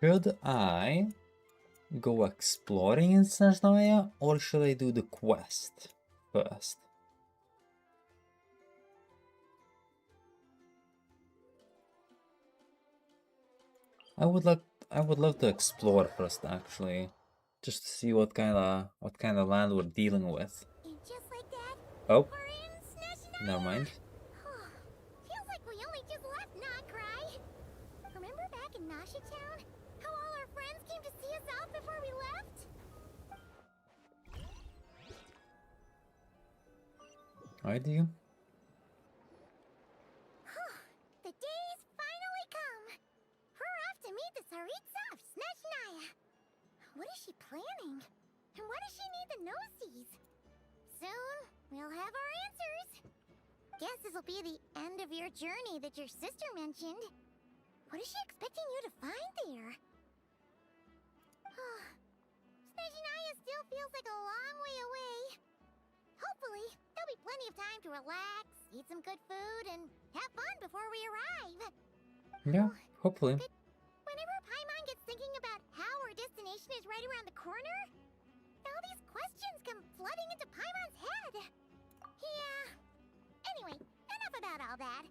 Should I go exploring in Snezhnaya, or should I do the quest first? I would love to explore first, actually, just to see what kind of land we're dealing with. And just like that, Oh, we're in Snezhnaya. never mind. Feels like we only just left Nocry. Remember back in Nasha Town? How all our friends came to see us off before we left? I do. The day's finally come. We're off to meet the Tsaritsa of Snezhnaya. What is she planning? And why does she need the gnosies? Soon, we'll have our answers. Guess this'll be the end of your journey that your sister mentioned. What is she expecting you to find there? Snezhnaya still feels like a long way away. Hopefully, there'll be plenty of time to relax, eat some good food, and have fun before we arrive. Yeah, hopefully. But whenever Paimon gets thinking about how our destination is right around the corner, all these questions come flooding into Paimon's head. Yeah. Anyway, enough about all that.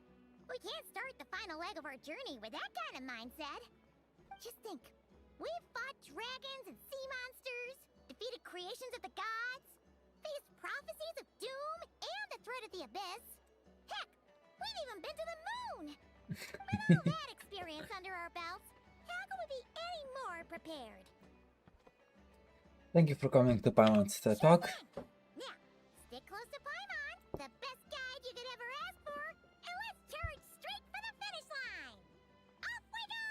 We can't start the final leg of our journey with that kind of mindset. Just think. We've fought dragons and sea monsters, defeated creations of the gods, faced prophecies of doom and the threat of the abyss. Heck, we've even been to the moon! With all that experience under our belts, how could we be any more prepared? Thank you for coming to Paimon's TED Talk. Now, stick close to Paimon, the best guide you could ever ask for, and let's charge straight for the finish line! Off we go!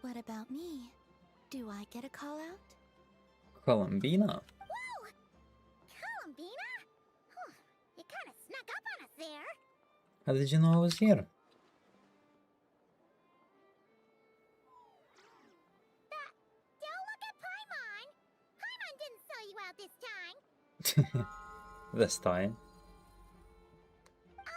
What about me? Do I get a call out? Columbina. Whoa! Columbina? You kinda snuck up on us there. How did you know I was here? Don't look at Paimon! Paimon didn't sell you out this time. This time.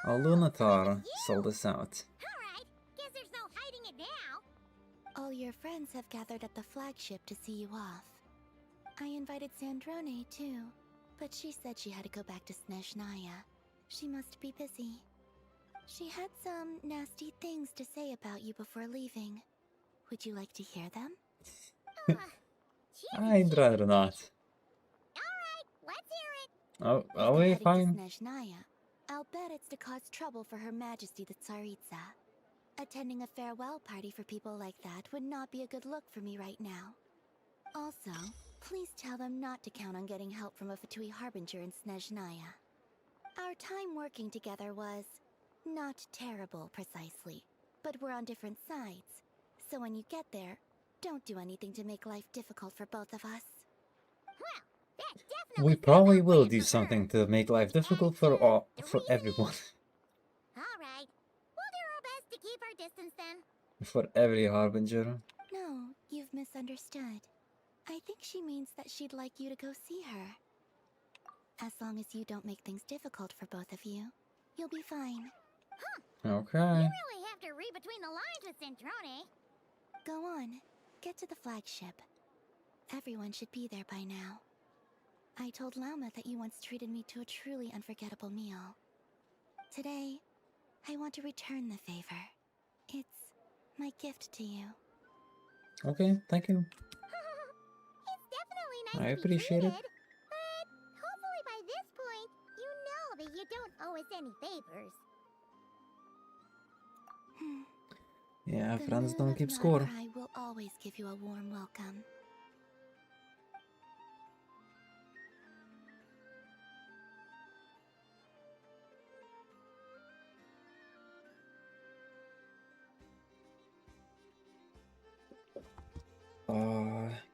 A Lunatar sold us out. Alright, guess there's no hiding it now. All your friends have gathered at the flagship to see you off. I invited Sandrone too, but she said she had to go back to Snezhnaya. She must be busy. She had some nasty things to say about you before leaving. Would you like to hear them? I'd rather not. Alright, let's hear it. Oh, If are they're we heading fine? to Snezhnaya, I'll bet it's to cause trouble for Her Majesty the Tsaritsa. Attending a farewell party for people like that would not be a good look for me right now. Also, please tell them not to count on getting help from a Fatui Harbinger in Snezhnaya. Our time working together was not terrible, precisely, but we're on different sides. So when you get there, don't do anything to make life difficult for both of us. Well, that definitely We probably sounds will like a do plan for something her. to make life difficult for everyone. Alright, we'll do our best to keep our distance then. For every Harbinger. No, you've misunderstood. I think she means that she'd like you to go see her. As long as you don't make things difficult for both of you, you'll be fine. Okay. You really have to read between the lines with Sandrone. Go on, get to the flagship. Everyone should be there by now. I told Lauma that you once treated me to a truly unforgettable meal. Today, I want to return the favor. It's my gift to you. Okay, thank you. It's definitely nice I to be appreciate it. treated, but hopefully by this point, you know that you don't owe us any favors. Yeah, The friends moon don't of keep score. Nocry will always give you a warm welcome.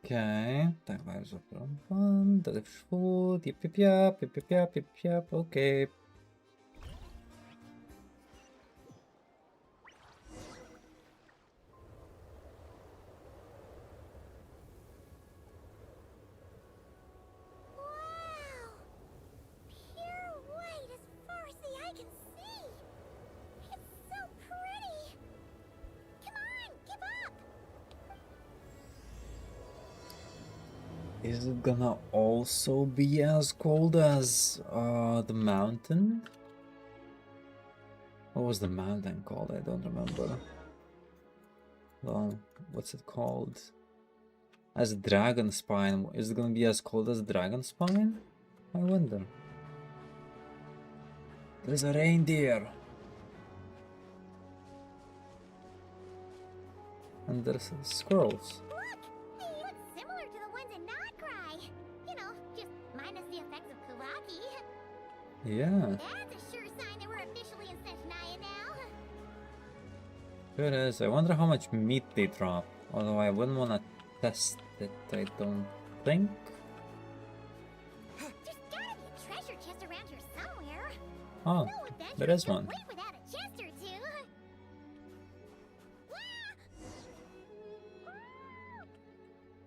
Okay. Tak bardzo problem. Deliver food. Yep. Okay. Wow! Pure white as far as the eye can see! It's so pretty! Come on, keep up! Is it gonna also be as cold as the mountain? What was the mountain called? I don't remember. Well, what's it called? As Dragon Spine. Is it gonna be as cold as Dragon Spine? I wonder. There's a reindeer. And there's squirrels. Look! They look similar to the ones in Notcry. You know, just minus the effects of Kawaki. Yeah, That's a sure sign that we're officially in Snezhnaya now. sure is. I wonder how much meat they drop. Although I wouldn't want to test it, I don't think. There's gotta be a treasure chest around here somewhere. Oh, No adventure there is can one. wait without a chest or two.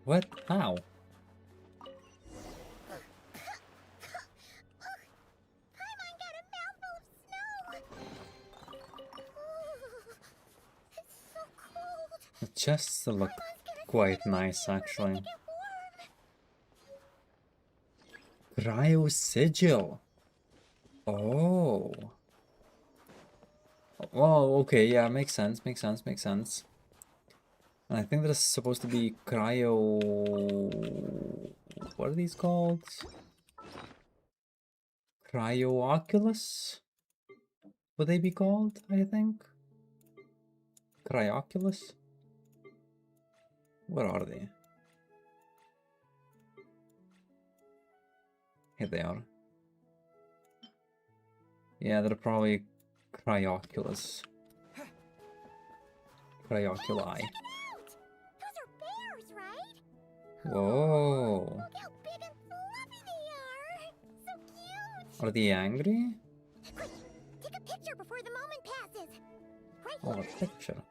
What? How? Paimon got a mouthful of snow. Ooh, it's so cold. The chests look Paimon's gonna quite sit in the nice, heat where they actually. get warm. Cryo sigil. Oh. Well, okay, yeah, makes sense, makes sense, makes sense. And I think there's supposed to be cryo... What are these called? Cryo-oculus? Would they be called, I think? Cryoculus? Where are they? Here they are. Yeah, they're probably cryoculus. Cryoculi. Check it out! Those are bears, right? Whoa. Look how big and fluffy they are! So cute! Are they angry? Quick, take a picture before the moment passes. Right Oh, here. a picture.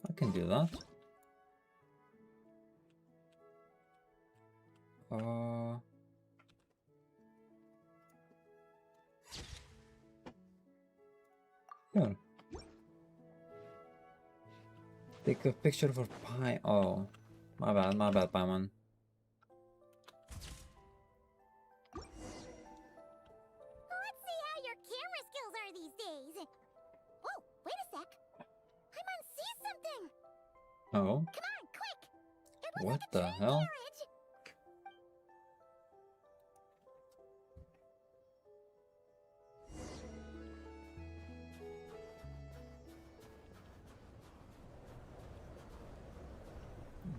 I can do that. Here. Take a picture for Pi. Oh, my bad, Paimon. Let's see how your camera skills are these days. Oh, wait a sec. Paimon sees something. Oh, Come on, quick. It looks what like a the train hell? carriage.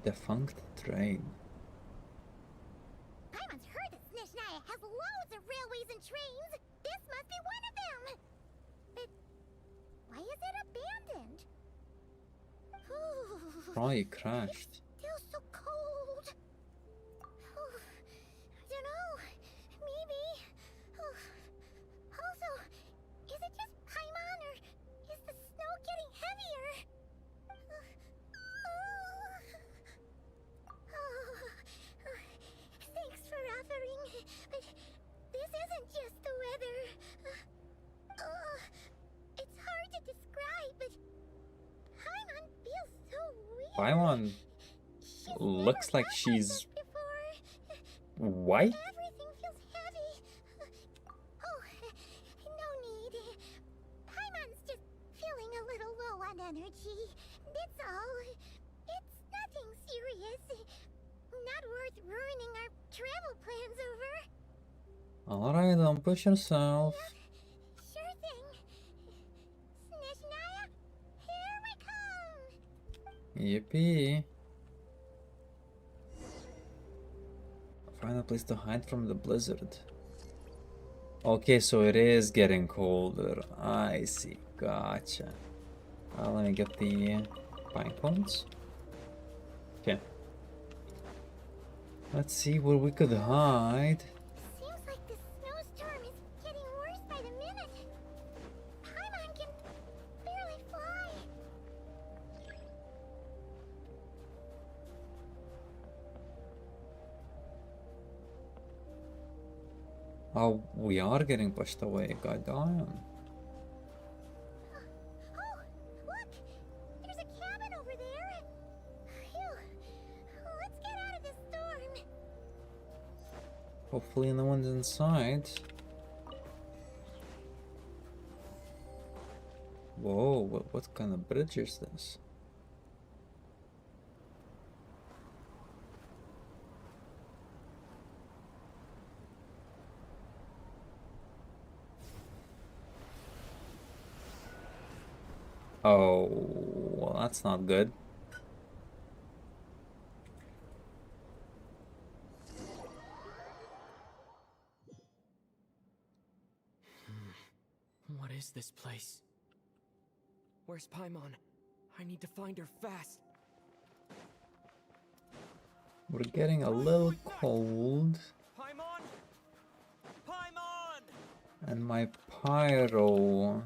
Defunct train. Paimon's heard that Snezhnaya has loads of railways and trains. This must be one of them. But why is it abandoned? Probably crashed. Still so cold. I don't know. Maybe. Also, is it just Paimon or is the snow getting heavier? Thanks for offering, but this isn't just the weather. It's hard to describe, but Paimon feels so weird. Paimon She's looks never like felt she's this before. white. Everything feels heavy. Oh, no need. Paimon's just feeling a little low on energy. That's all. It's nothing serious. Not worth ruining our travel plans over. Alright, don't push yourself. Sure thing. Snezhnaya, here we come. Yippee. Find a place to hide from the blizzard. Okay, so it is getting colder. I see. Gotcha. Let me get the pine cones. Okay. Let's see where we could hide. Seems like the snowstorm is getting worse by the minute. Paimon can barely fly. Oh, we are getting pushed away. God damn. Oh, look! There's a cabin over there. Phew. Let's get out of this storm. Hopefully no one's inside. Whoa, what kind of bridge is this? Oh, well, that's not good. What is this place? Where's Paimon? I need to find her fast. We're getting a little cold. Paimon! Paimon! And my pyro...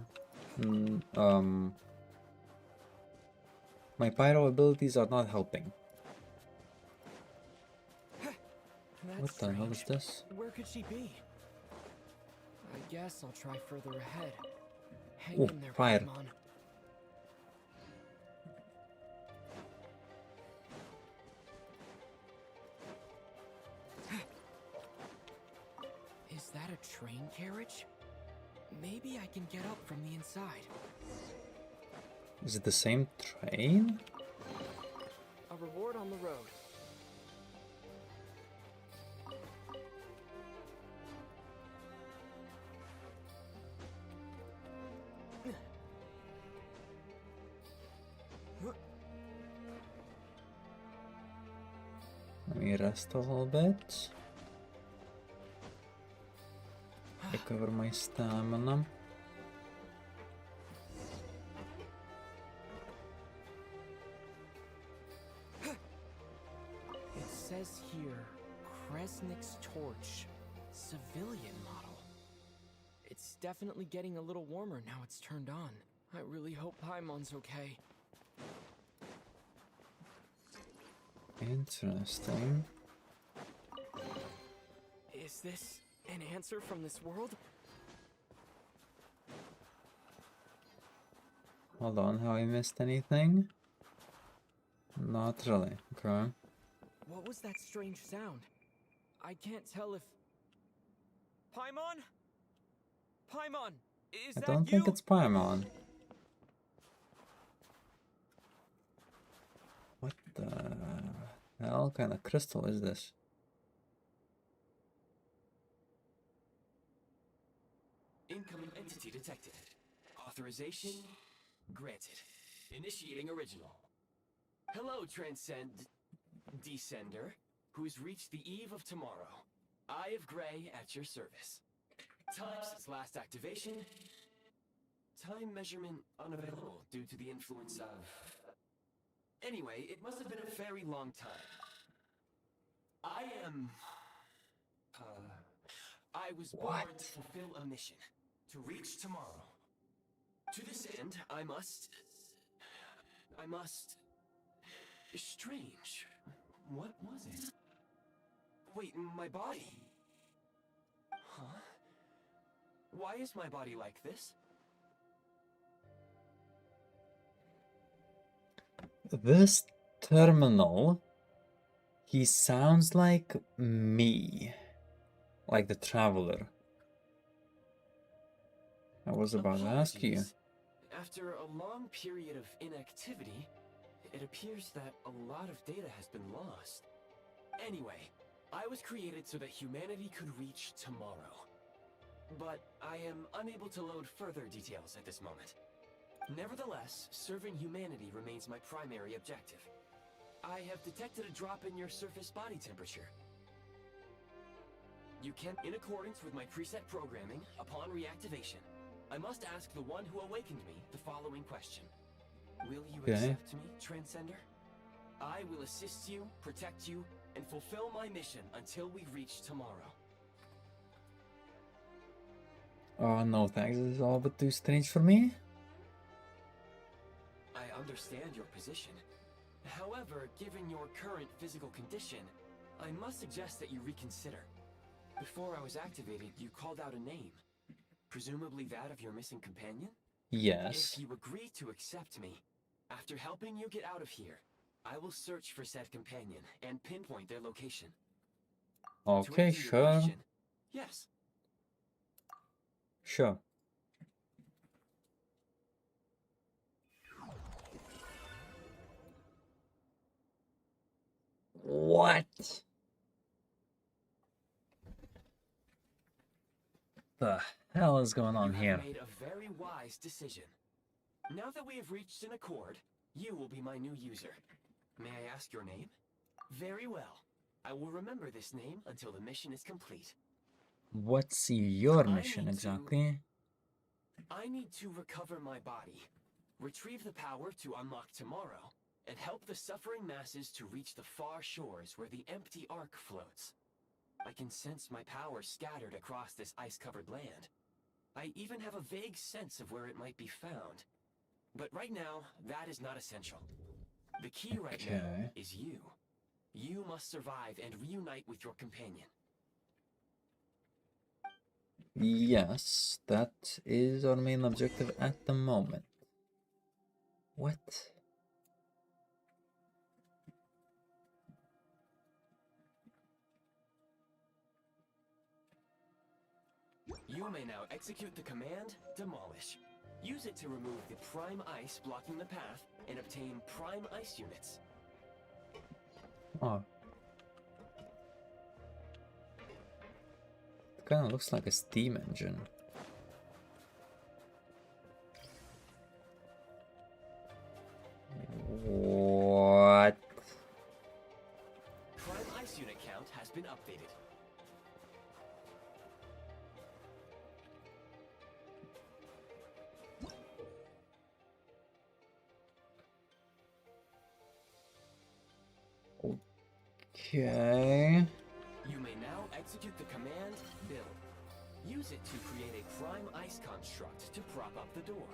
my pyro abilities are not helping. That's What the hell is strange. this? Where could she be? I guess I'll try further ahead. Hang Ooh, in there, fire. Paimon. Is that a train carriage? Maybe I can get up from the inside. Is it the same train? A reward on the road. Let me rest a little bit. Recover my stamina. It says here, Kresnik's torch, civilian model. It's definitely getting a little warmer now it's turned on. I really hope Paimon's okay. Interesting. Is this an answer from this world? Hold on, have I missed anything? Not really. Okay. What was that strange sound? I can't tell if... Paimon? Paimon, is I that don't you? think it's Paimon. What the hell kind of crystal is this? Incoming entity detected. Authorization granted. Initiating original. Hello, Descender, who's reached the eve of tomorrow. Eye of Grey at your service. Time since last activation. Time measurement unavailable due to the influence of... Anyway, it must have been a very long time. I am... I was born to fulfill a mission. To reach tomorrow. To this end, I must... Strange. What was it? Wait, my body? Huh? Why is my body like this? This terminal, he sounds like me. Like the Traveler. I was about to ask you. Apologies. After a long period of inactivity, it appears that a lot of data has been lost. Anyway, I was created so that humanity could reach tomorrow. But I am unable to load further details at this moment. Nevertheless, serving humanity remains my primary objective. I have detected a drop in your surface body temperature. You can, in accordance with my preset programming, upon reactivation, I must ask the one who awakened me the following question. Will you accept me, Transcender? I will assist you, protect you, and fulfill my mission until we reach tomorrow. Oh no thanks, this is all but too strange for me. I understand your position. However, given your current physical condition, I must suggest that you reconsider. Before I was activated, you called out a name. Presumably that of your missing companion? Yes. If you agree to accept me, after helping you get out of here, I will search for said companion and pinpoint their location. Okay, answer your sure. question, yes. Sure. What the hell is going on You here? have made a very wise decision. Now that we have reached an accord, you will be my new user. May I ask your name? Very well. I will remember this name until the mission is complete. What's your mission exactly? I need to recover my body, retrieve the power to unlock tomorrow, and help the suffering masses to reach the far shores where the empty ark floats. I can sense my power scattered across this ice-covered land. I even have a vague sense of where it might be found. But right now, that is not essential. The key right now is you. You must survive and reunite with your companion. Yes, that is our main objective at the moment. What? You may now execute the command, Demolish. Use it to remove the prime ice blocking the path and obtain prime ice units. Oh. It kind of looks like a steam engine. What? Prime ice unit count has been updated. Okay. You may now execute the command, Build. Use it to create a prime ice construct to prop up the door.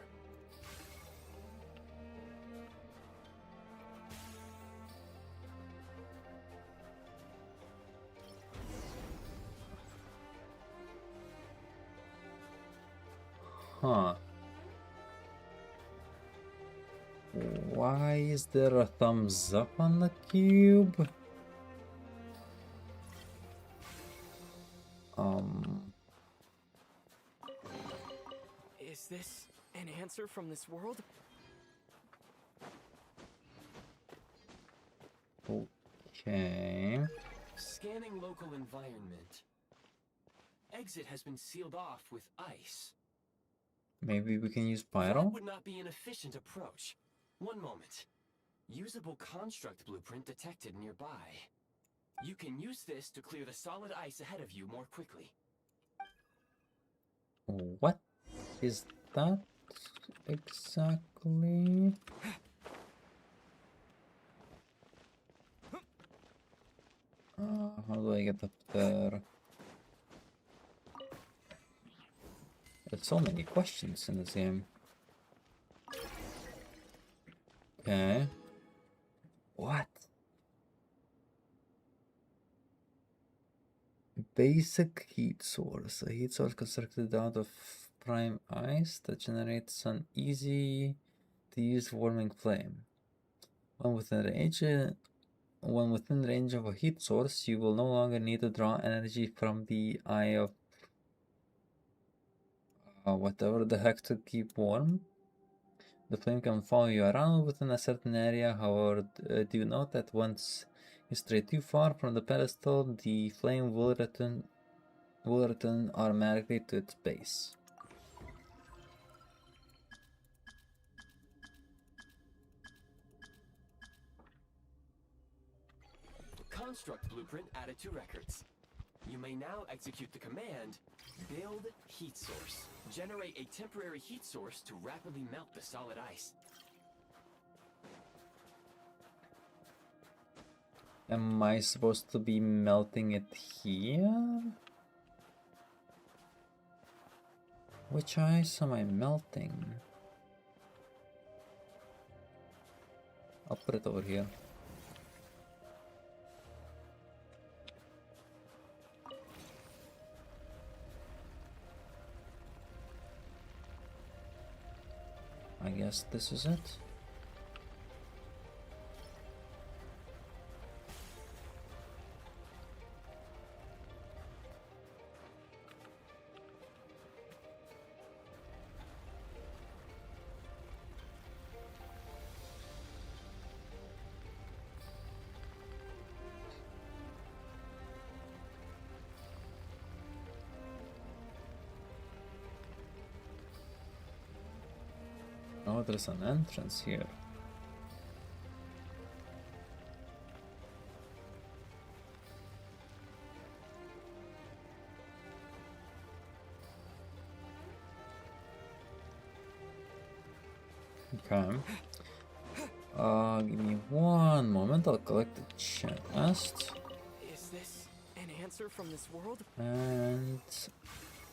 Huh. Why is there a thumbs up on the cube? Is this an answer from this world? Okay. Scanning local environment. Exit has been sealed off with ice. Maybe we can use That pyro? would not be an efficient approach. One moment. Usable construct blueprint detected nearby. You can use this to clear the solid ice ahead of you more quickly. What is that exactly? How do I get up there? There's so many questions in this game. Okay. What? Basic heat source. A heat source constructed out of prime ice that generates an easy to use warming flame. When within range of a heat source, you will no longer need to draw energy from the eye of whatever the heck to keep warm. The flame can follow you around within a certain area. However, do note that once you stray too far from the pedestal, the flame will return automatically to its base. Construct blueprint added to records. You may now execute the command, Build Heat Source. Generate a temporary heat source to rapidly melt the solid ice. Am I supposed to be melting it here? Which ice am I melting? I'll put it over here. I guess this is it. Oh, there's an entrance here. Okay. Give me one moment. I'll collect the chest. Is this an answer from this world? And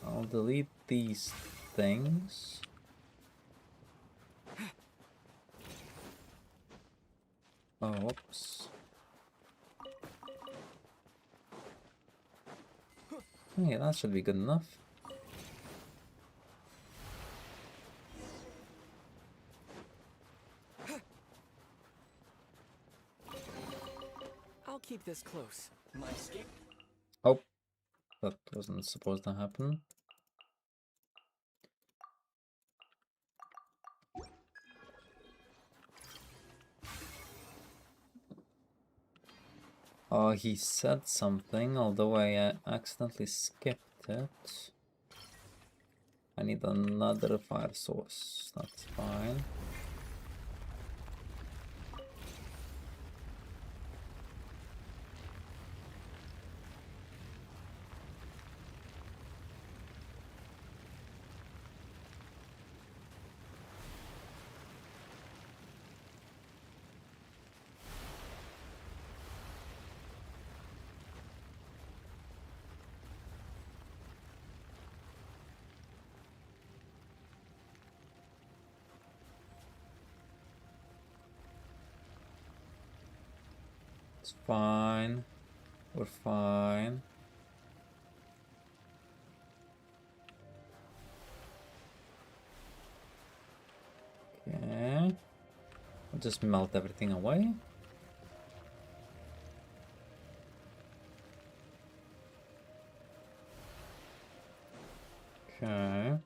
I'll delete these things. Oh, whoops. Okay, that should be good enough. I'll keep this close. My escape. Oh, that wasn't supposed to happen. Oh, he said something, although I accidentally skipped it. I need another fire source. That's fine. It's fine. We're fine. Okay. I'll just melt everything away. Okay.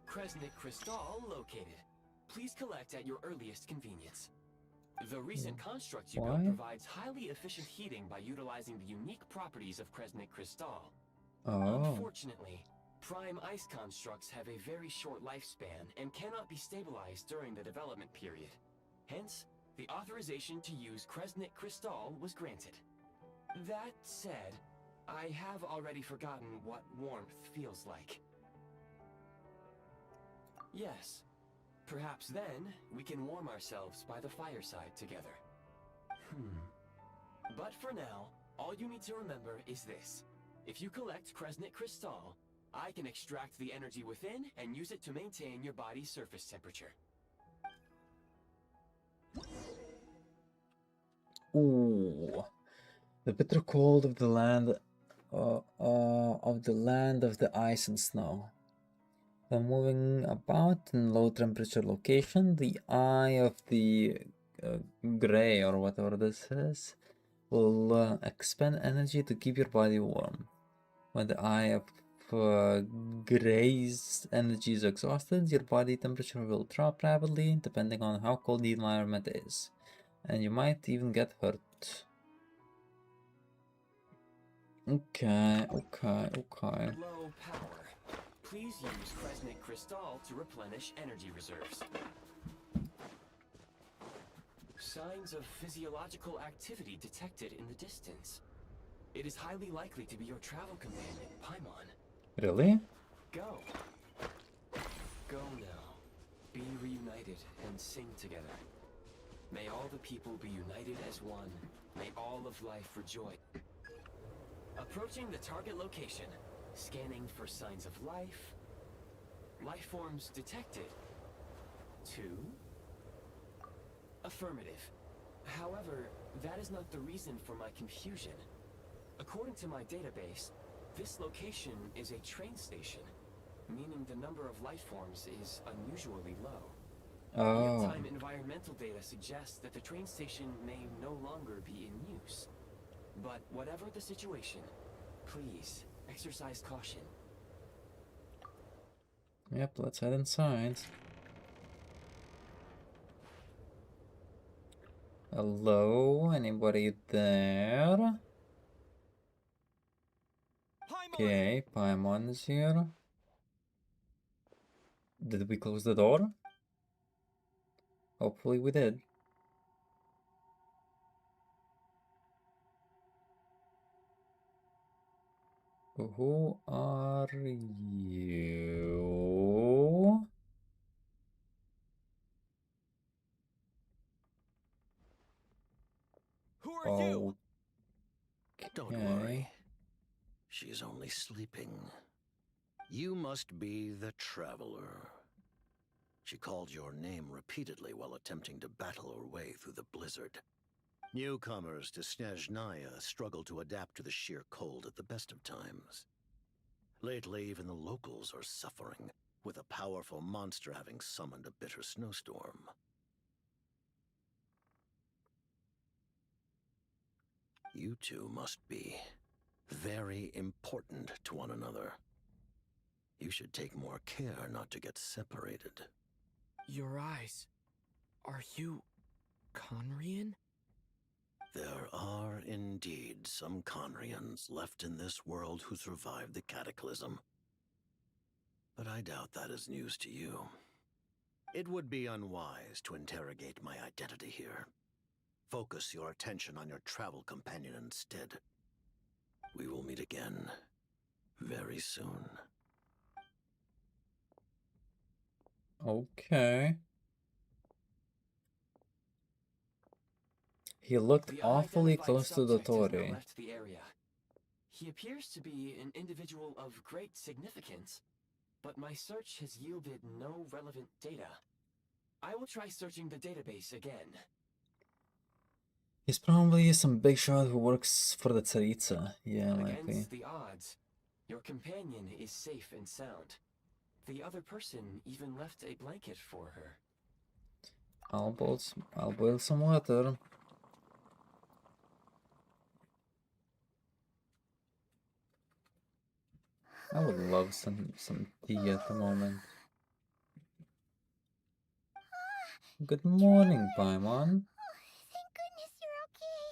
Kresnik Crystal located. Please collect at your earliest convenience. The recent construct you built Why? provides highly efficient heating by utilizing the unique properties of Kresnik Crystal. Oh. Unfortunately, prime ice constructs have a very short lifespan and cannot be stabilized during the development period. Hence, the authorization to use Kresnik Crystal was granted. That said, I have already forgotten what warmth feels like. Yes, perhaps then we can warm ourselves by the fireside together. But for now, all you need to remember is this. If you collect Kresnik Crystal, I can extract the energy within and use it to maintain your body's surface temperature. Ooh. The bitter cold of the land of the ice and snow. When moving about in low temperature location, the eye of the gray or whatever this is will expend energy to keep your body warm. When the eye of gray's energy is exhausted, your body temperature will drop rapidly depending on how cold the environment is, and you might even get hurt. Okay. Low power. Please use Kresnik Crystal to replenish energy reserves. Signs of physiological activity detected in the distance. It is highly likely to be your travel companion, Paimon. Really? Go. Go now. Be reunited and sing together. May all the people be united as one. May all of life rejoice. Approaching the target location. Scanning for signs of life. Life forms detected. 2. Affirmative. However, that is not the reason for my confusion. According to my database, this location is a train station, meaning the number of life forms is unusually low. Oh. Real-time environmental data suggests that the train station may no longer be in use. But whatever the situation, please exercise caution. Yep, let's head inside. Hello? Anybody there? Okay, Paimon is here. Did we close the door? Hopefully we did. Who are you? Who are you? Don't Okay. worry. She's only sleeping. You must be the Traveler. She called your name repeatedly while attempting to battle her way through the blizzard. Newcomers to Snezhnaya struggle to adapt to the sheer cold at the best of times. Lately, even the locals are suffering, with a powerful monster having summoned a bitter snowstorm. You two must be very important to one another. You should take more care not to get separated. Your eyes. Are you Conrian? There are indeed some Conrians left in this world who survived the cataclysm. But I doubt that is news to you. It would be unwise to interrogate my identity here. Focus your attention on your travel companion instead. We will meet again very soon. Okay. He looked The awfully unidentified close to the subject has now Tori. left the area. He appears to be an individual of great significance, but my search has yielded no relevant data. I will try searching the database again. He's probably some big shot who works for the Tsaritsa. Yeah, likely. Against the odds, your companion is safe and sound. The other person even left a blanket for her. I'll boil some water. I would love some tea at the moment. Good morning, Paimon. Thank goodness you're okay.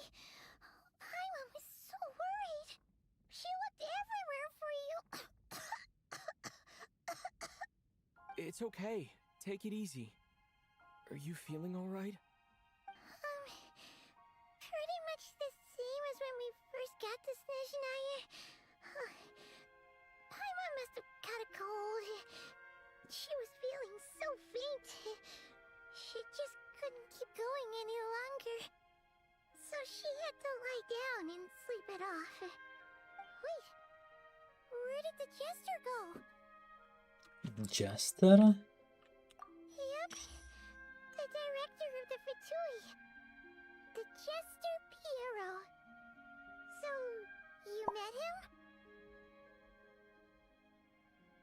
Paimon was so worried. She looked everywhere for you. It's okay. Take it easy. Are you feeling alright? Pretty much the same as when we first got to Snezhnaya. Paimon must have caught a cold. She was feeling so faint. She just couldn't keep going any longer. So she had to lie down and sleep it off. Wait, where did the jester go? Jester? Yep, the director of the Fatui. The Jester Piero. So, you met him?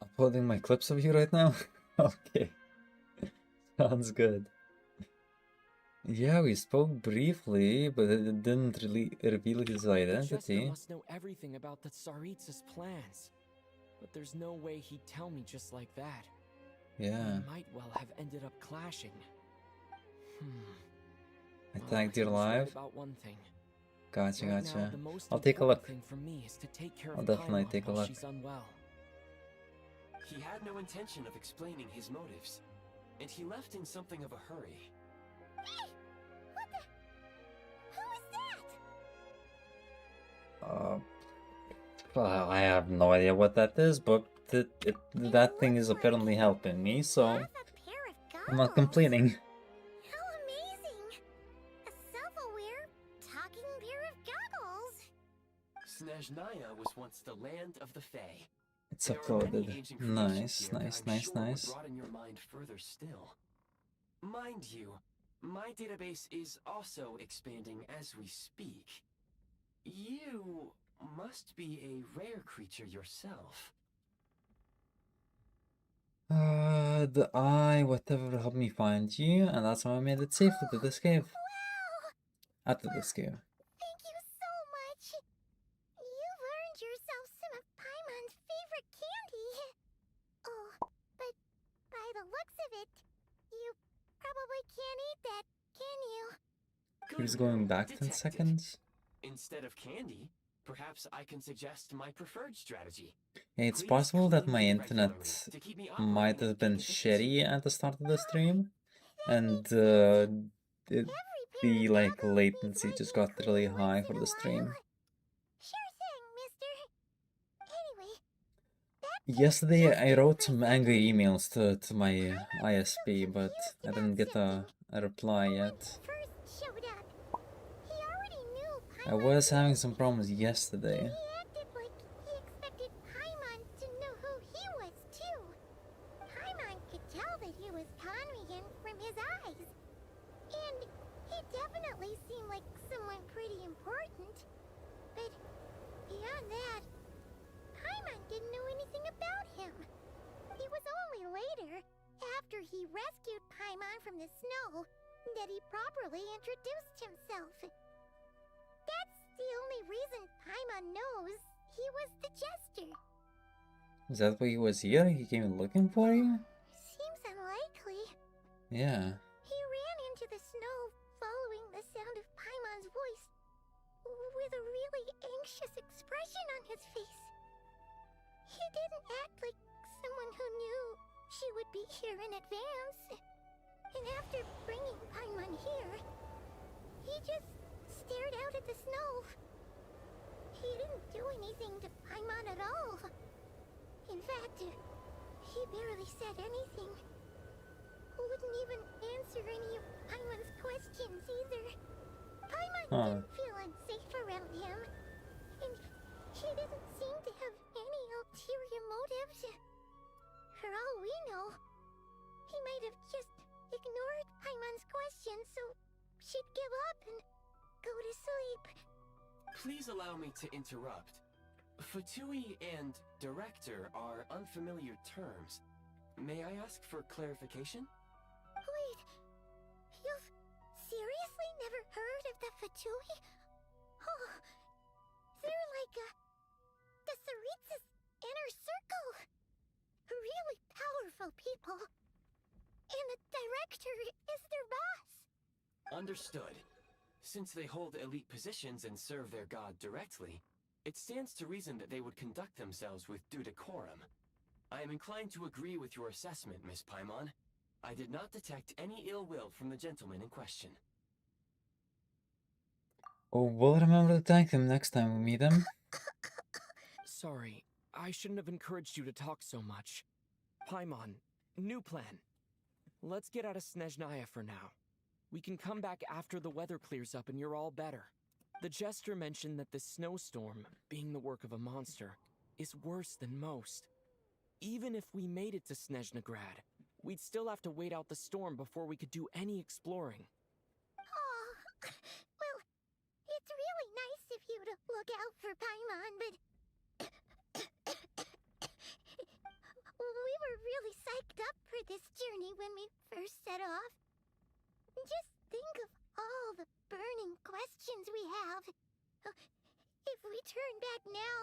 Uploading my clips of you right now? Okay. Sounds good. Yeah, we spoke briefly, but it didn't really reveal his The Jester identity. must know everything about the Tsaritsa's plans. But there's no way he'd tell me just like that. Yeah. We might well have ended up clashing. I Well, tagged he you was right live. about one thing. Gotcha, Right now, gotcha. the most I'll take a important look. thing for me is to take care I'll of definitely Paimon take a while look. she's unwell. He had no intention of explaining his motives, and he left in something of a hurry. Hey! What the? Who is that? Well, I have no idea what that is, but that thing is apparently helping me, so Have a pair of I'm not goggles. complaining. How amazing! A self-aware, talking pair of goggles. Snezhnaya was once the land of the Fae. It's There are many uploaded. ancient creations Nice, here that nice, I'm nice, sure would nice. broaden your mind further still. Mind you, my database is also expanding as we speak. You must be a rare creature yourself. The eye, whatever helped me find you, and that's how I made it safely to this cave. Wow! Out of this cave. Thank you so much. You've earned yourself some of Paimon's favorite candy. Oh, but by the looks of it, you probably can't eat that, can you? He's Good going girl, back 10 detected. seconds. Instead of candy, Perhaps I can suggest my preferred strategy. It's Please possible that clean my me internet regularly to keep me might operating have at been peak efficiency. shitty at the start of the stream, That and makes sense. it, Every pair the of like goggles needs latency just wiping got really clean high once for in the a stream. while. Sure thing, mister. Anyway, back to the Yesterday I Jester wrote for a some second. angry emails to my Paimon was so ISP, but confused I about didn't get something. a reply When yet. he first showed up, he already knew I Paimon's was having name, some problems and yesterday. he acted like he expected Paimon to know who he was too. Paimon could tell that he was Conrian from his eyes, and he definitely seemed like someone pretty important. But beyond that, Paimon didn't know anything about him. It was only later, after he rescued Paimon from the snow, that he properly introduced himself. That's the only reason Paimon knows he was the Jester. Is that why he was here? He came looking for you? Seems unlikely. Yeah. He ran into the snow following the sound of Paimon's voice, with a really anxious expression on his face. He didn't act like someone who knew she would be here in advance. And after bringing Paimon here, he just stared out at the snow. He didn't do anything to Paimon at all. In fact, he barely said anything. Wouldn't even answer any of Paimon's questions either. Paimon didn't feel unsafe around him, and he didn't seem to have any ulterior motives. For all we know, he might have just ignored Paimon's questions so she'd give up and go to sleep. Please allow me to interrupt. Fatui and director are unfamiliar terms. May I ask for clarification? Wait, you've seriously never heard of the Fatui? Oh, they're like the Tsaritsa's inner circle. Really powerful people. And the director is their boss. Understood. Since they hold elite positions and serve their god directly, it stands to reason that they would conduct themselves with due decorum. I am inclined to agree with your assessment, Miss Paimon. I did not detect any ill will from the gentleman in question. Oh, we'll remember to thank him next time we meet him. Sorry, I shouldn't have encouraged you to talk so much. Paimon, new plan. Let's get out of Snezhnaya for now. We can come back after the weather clears up and you're all better. The Jester mentioned that this snowstorm, being the work of a monster, is worse than most. Even if we made it to Snezhnagrad, we'd still have to wait out the storm before we could do any exploring. Oh, well, it's really nice of you to look out for Paimon, but we were really psyched up for this journey when we first set off. Just think of all the burning questions we have. If we turn back now,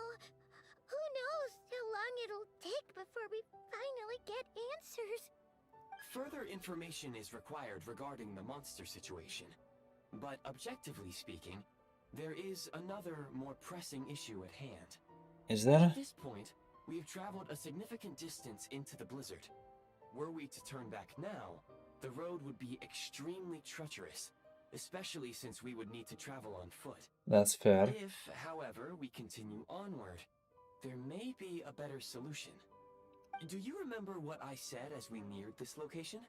who knows how long it'll take before we finally get answers. Further information is required regarding the monster situation. But objectively speaking, there is another more pressing issue at hand. Is there? At this point, we have traveled a significant distance into the blizzard. Were we to turn back now, the road would be extremely treacherous, especially since we would need to travel on foot. That's fair. If, however, we continue onward, there may be a better solution. Do you remember what I said as we neared this location?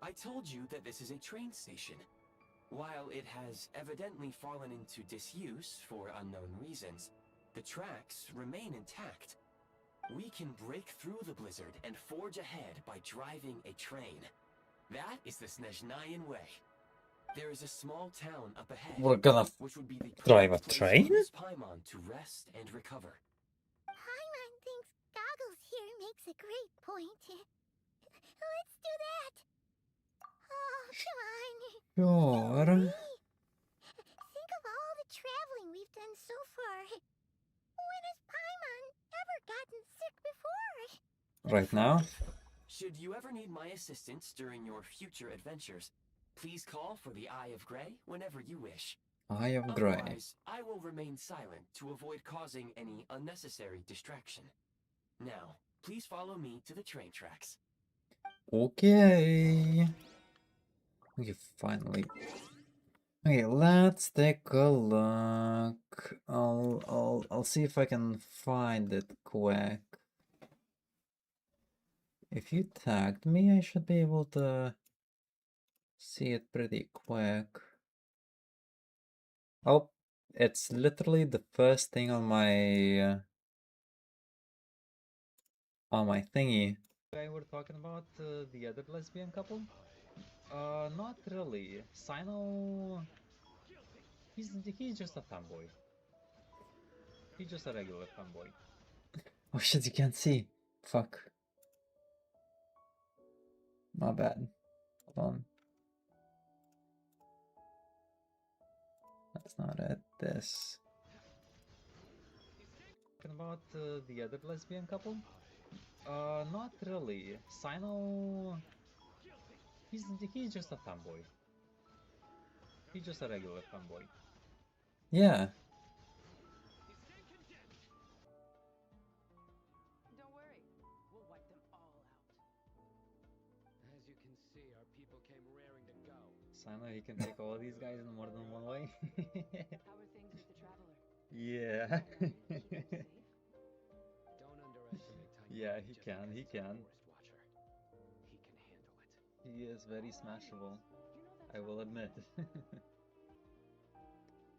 I told you that this is a train station. While it has evidently fallen into disuse for unknown reasons, the tracks remain intact. We can break through the blizzard and forge ahead by driving a train. That is the Snezhnayan way. There is a small town up ahead, We're gonna which would be the drive a perfect place train? for Miss Paimon to rest and recover. Paimon thinks Goggles here makes a great point. Let's do that. Oh, come on. Sure. Think of all the traveling we've done so far. When has Paimon ever gotten sick before? Right now? Should you ever need my assistance during your future adventures, please call for the Eye of Grey whenever you wish. Eye of Grey. Otherwise, I will remain silent to avoid causing any unnecessary distraction. Now, please follow me to the train tracks. Okay. Okay, finally. Okay, let's take a look. I'll see if I can find it quick. If you tagged me, I should be able to see it pretty quick. Oh, it's literally the first thing on my thingy. Guy we're talking about the other lesbian couple? Not really. Sino, he's just a fanboy. He's just a regular fanboy. Oh shit, you can't see. Fuck. My bad. Hold on. That's not it. This. Talking about the other lesbian couple? Not really. Sino, he's just a fanboy. He's just a regular fanboy. Yeah. Don't worry, we'll wipe them all out. As you can see, our people came raring to go. Sino, he can take all of these guys in more than one way. How are things with the Traveler? Yeah. Safe? Don't underestimate Tiny. Yeah, he just can, because he he's a can. Forest Watcher. He can handle it. He is very smashable. You know that I will admit.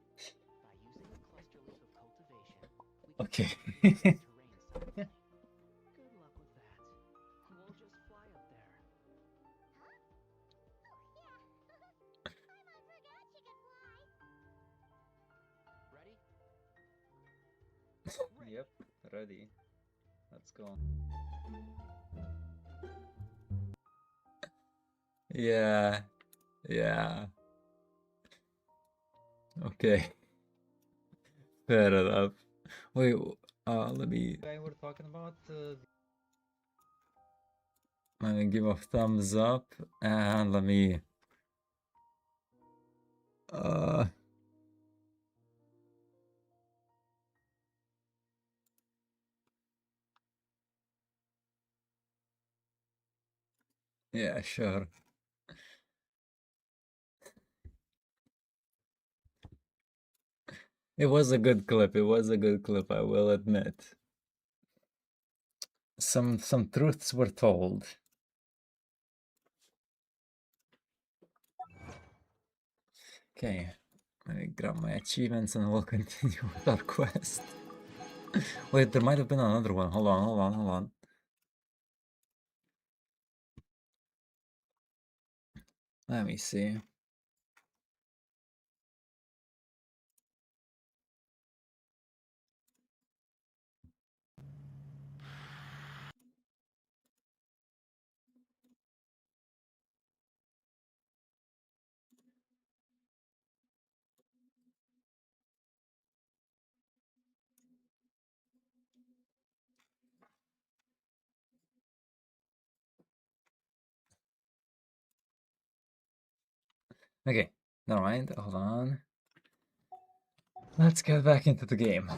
by using a cluster leaf of cultivation, we can Okay. manipulate the terrain silently. Good luck with that. We'll just fly up there. Huh? Oh, yeah. Paimon forgot she could fly. Ready? Yep, ready. Let's go. Yeah. Yeah. Okay. Fair enough. Wait, let me. Guy we're talking about. Let me give a thumbs up and let me. Uh. Yeah, sure. It was a good clip. It was a good clip, I will admit. Some truths were told. Okay, let me grab my achievements and we'll continue with our quest. Wait, there might have been another one. Hold on. Let me see. Okay, never mind. Hold on. Let's get back into the game.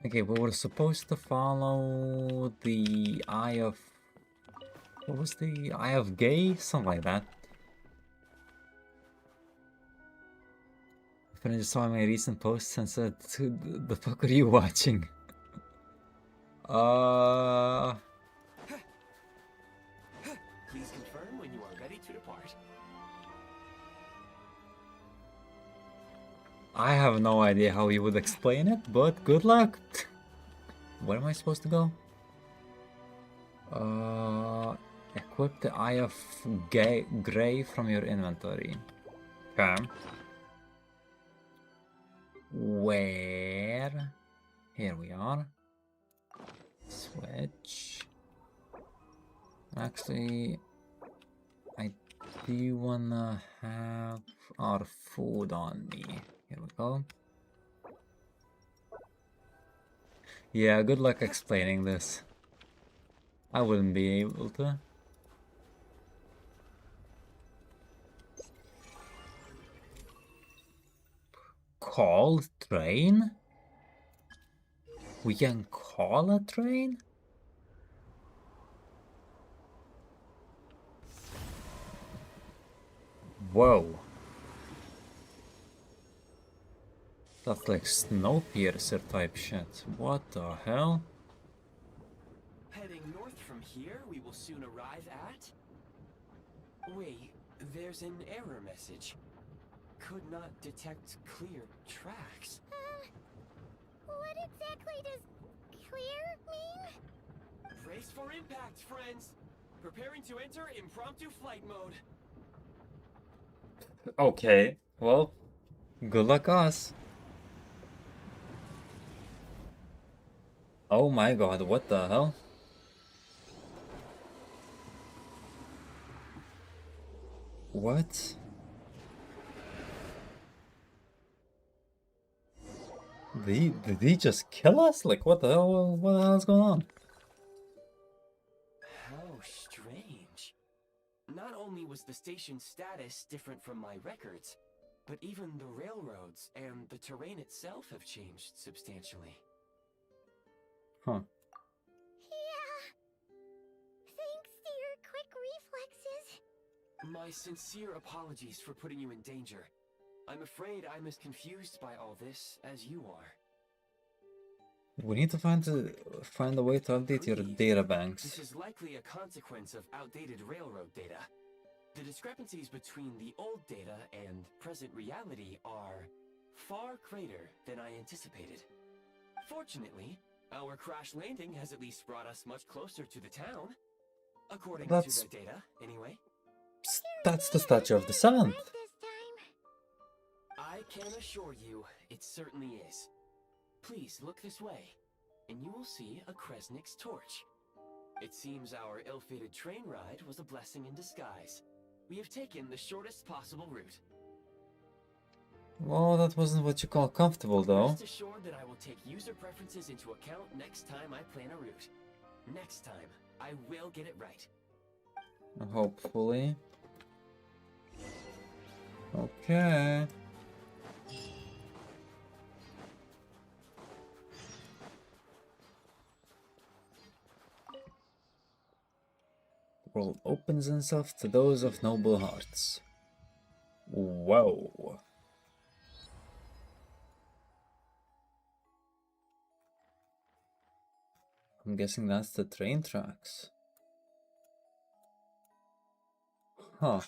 Okay, we were supposed to follow the Eye of... What was the Eye of Gay? Something like that. I just saw my recent posts and said, "Who the fuck are you watching?" Please confirm when you are ready to depart. I have no idea how you would explain it, but good luck. Where am I supposed to go? Equip the Eye of Grey from your inventory. Okay. Where? Here we are. Switch. Actually, I do wanna have our food on me. Here we go. Yeah, good luck explaining this. I wouldn't be able to. call train? We can call a train? Whoa. That's like Snowpiercer type shit. What the hell? Heading north from here, we will soon arrive at... Wait, there's an error message. Could not detect clear tracks. What exactly does clear mean? Brace for impact, friends! Preparing to enter impromptu flight mode. Okay, well, good luck us. Oh my god, what the hell? What? Did he just kill us? Like, what the hell is going on? How strange. Not only was the station's status different from my records, but even the railroads and the terrain itself have changed substantially. Huh. Yeah. Thanks to your quick reflexes. My sincere apologies for putting you in danger. I'm afraid I'm as confused by all this as you are. We need to find a way to update your Agreed. data banks. This is likely a consequence of outdated railroad data. The discrepancies between the old data and present reality are far greater than I anticipated. Fortunately, our crash landing has at least brought us much closer to the town. According to the data, anyway. That's the Statue of the Seventh. Right this time. I can assure you, it certainly is. Please look this way, and you will see a Kresnik's torch. It seems our ill-fated train ride was a blessing in disguise. We have taken the shortest possible route. Well, that wasn't what you call comfortable, though. Rest assured that I will take user preferences into account next time I plan a route. Next time, I will get it right. Hopefully. Okay. World opens himself to those of noble hearts. Whoa. I'm guessing that's the train tracks. Huh.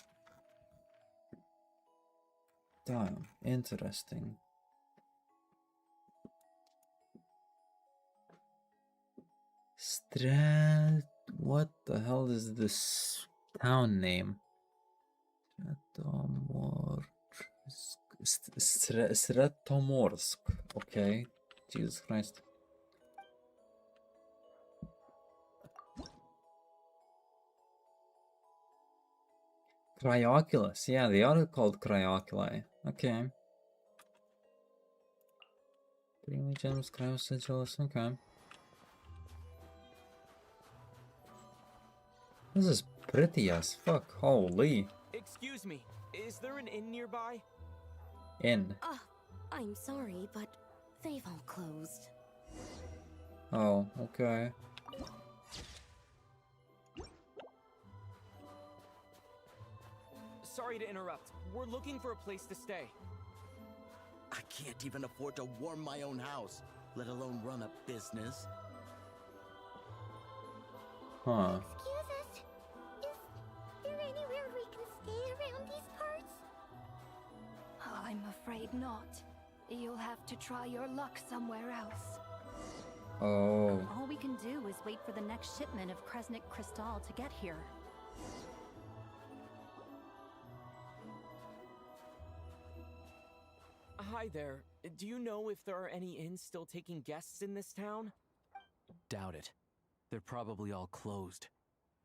Damn, interesting. What the hell is this town name? Sretomorsk. Okay. Jesus Christ. Cryoculus. Yeah, they are called cryoculi. Okay. Premium gems, cryosigils. Okay. This is pretty as fuck. Holy. Excuse me, is there an inn nearby? Inn. I'm sorry, but they've all closed. Oh, okay. Sorry to interrupt. We're looking for a place to stay. I can't even afford to warm my own house, let alone run a business. Huh. Excuse us. Is there anywhere we can stay around these parts? I'm afraid not. You'll have to try your luck somewhere else. Oh. All we can do is wait for the next shipment of Kresnik Crystal to get here. Hi there. Do you know if there are any inns still taking guests in this town? Doubt it. They're probably all closed.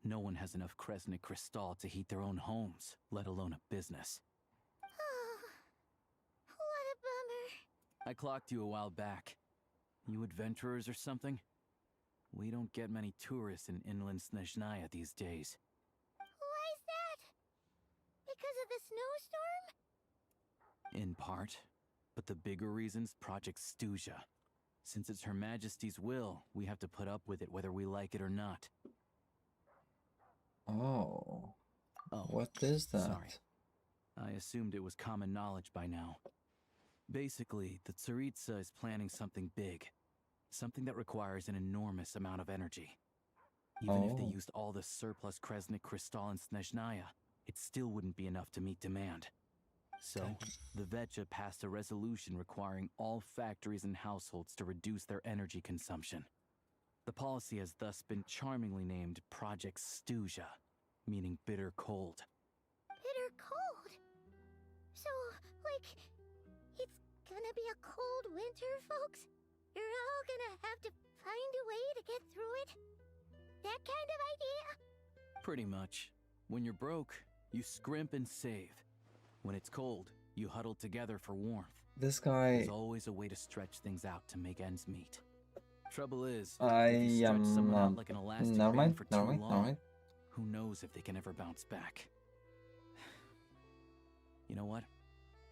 No one has enough Kresnik Crystal to heat their own homes, let alone a business. What a bummer. I clocked you a while back. You adventurers or something? We don't get many tourists in inland Snezhnaya these days. Why is that? Because of the snowstorm? In part. But the bigger reason's Project Snezhnaya. Since it's Her Majesty's will, we have to put up with it whether we like it or not. Oh. Oh, What is that? sorry. I assumed it was common knowledge by now. Basically, the Tsaritsa is planning something big. Something that requires an enormous amount of energy. Even if they Oh. used all the surplus Kresnik crystal in Snezhnaya, it still wouldn't be enough to meet demand. So, the Vecha passed a resolution requiring all factories and households to reduce their energy consumption. The policy has thus been charmingly named Project Snezhnaya, meaning bitter cold. Bitter cold? So, like, it's gonna be a cold winter, folks? You're all gonna have to find a way to get through it? That kind of idea? Pretty much. When you're broke, you scrimp and save. When it's cold, you huddle together for warmth. This guy... There's always a way to stretch things out to make ends meet. Trouble is, I if you stretch am... someone out like an elastic never mind, band for too never long, mind. who knows if they can ever bounce back. You know what?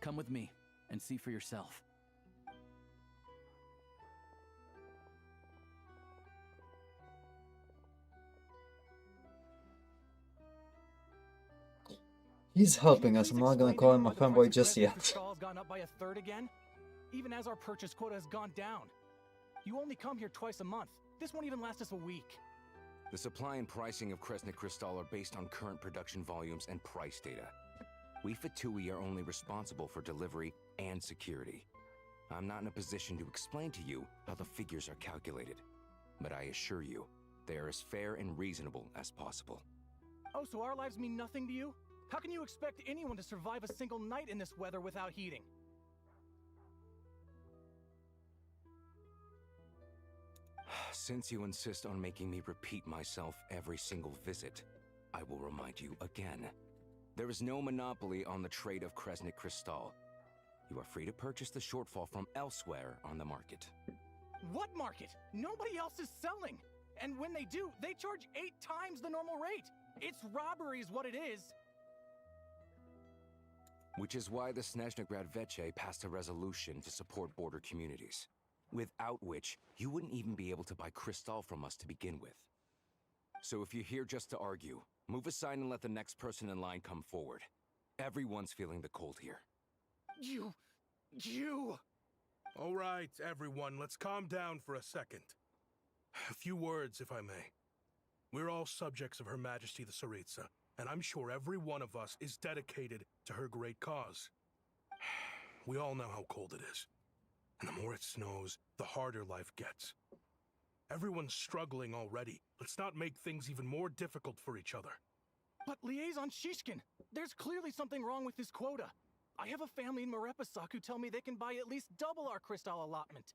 Come with me and see for yourself. He's helping us. I'm not gonna call him a fanboy just yet. Crystal's gone up by a third again, even as our purchase quota has gone down. You only come here twice a month. This won't even last us a week. The supply and pricing of Kresnik Crystal are based on current production volumes and price data. We Fatui are only responsible for delivery and security. I'm not in a position to explain to you how the figures are calculated, but I assure you, they are as fair and reasonable as possible. Oh, so our lives mean nothing to you? How can you expect anyone to survive a single night in this weather without heating? Since you insist on making me repeat myself every single visit, I will remind you again. There is no monopoly on the trade of Kresnik Crystal. You are free to purchase the shortfall from elsewhere on the market. What market? Nobody else is selling! And when they do, they charge 8 times the normal rate! It's robbery is what it is! Which is why the Snezhnaya Veche passed a resolution to support border communities, without which you wouldn't even be able to buy crystal from us to begin with. So if you're here just to argue, move aside and let the next person in line come forward. Everyone's feeling the cold here. You! All right, everyone, let's calm down for a second. A few words, if I may. We're all subjects of Her Majesty the Tsaritsa, and I'm sure every one of us is dedicated to her great cause. We all know how cold it is, and the more it snows, the harder life gets. Everyone's struggling already. Let's not make things even more difficult for each other. But Liaison Shishkin, there's clearly something wrong with this quota. I have a family in Marepasak who tell me they can buy at least double our crystal allotment.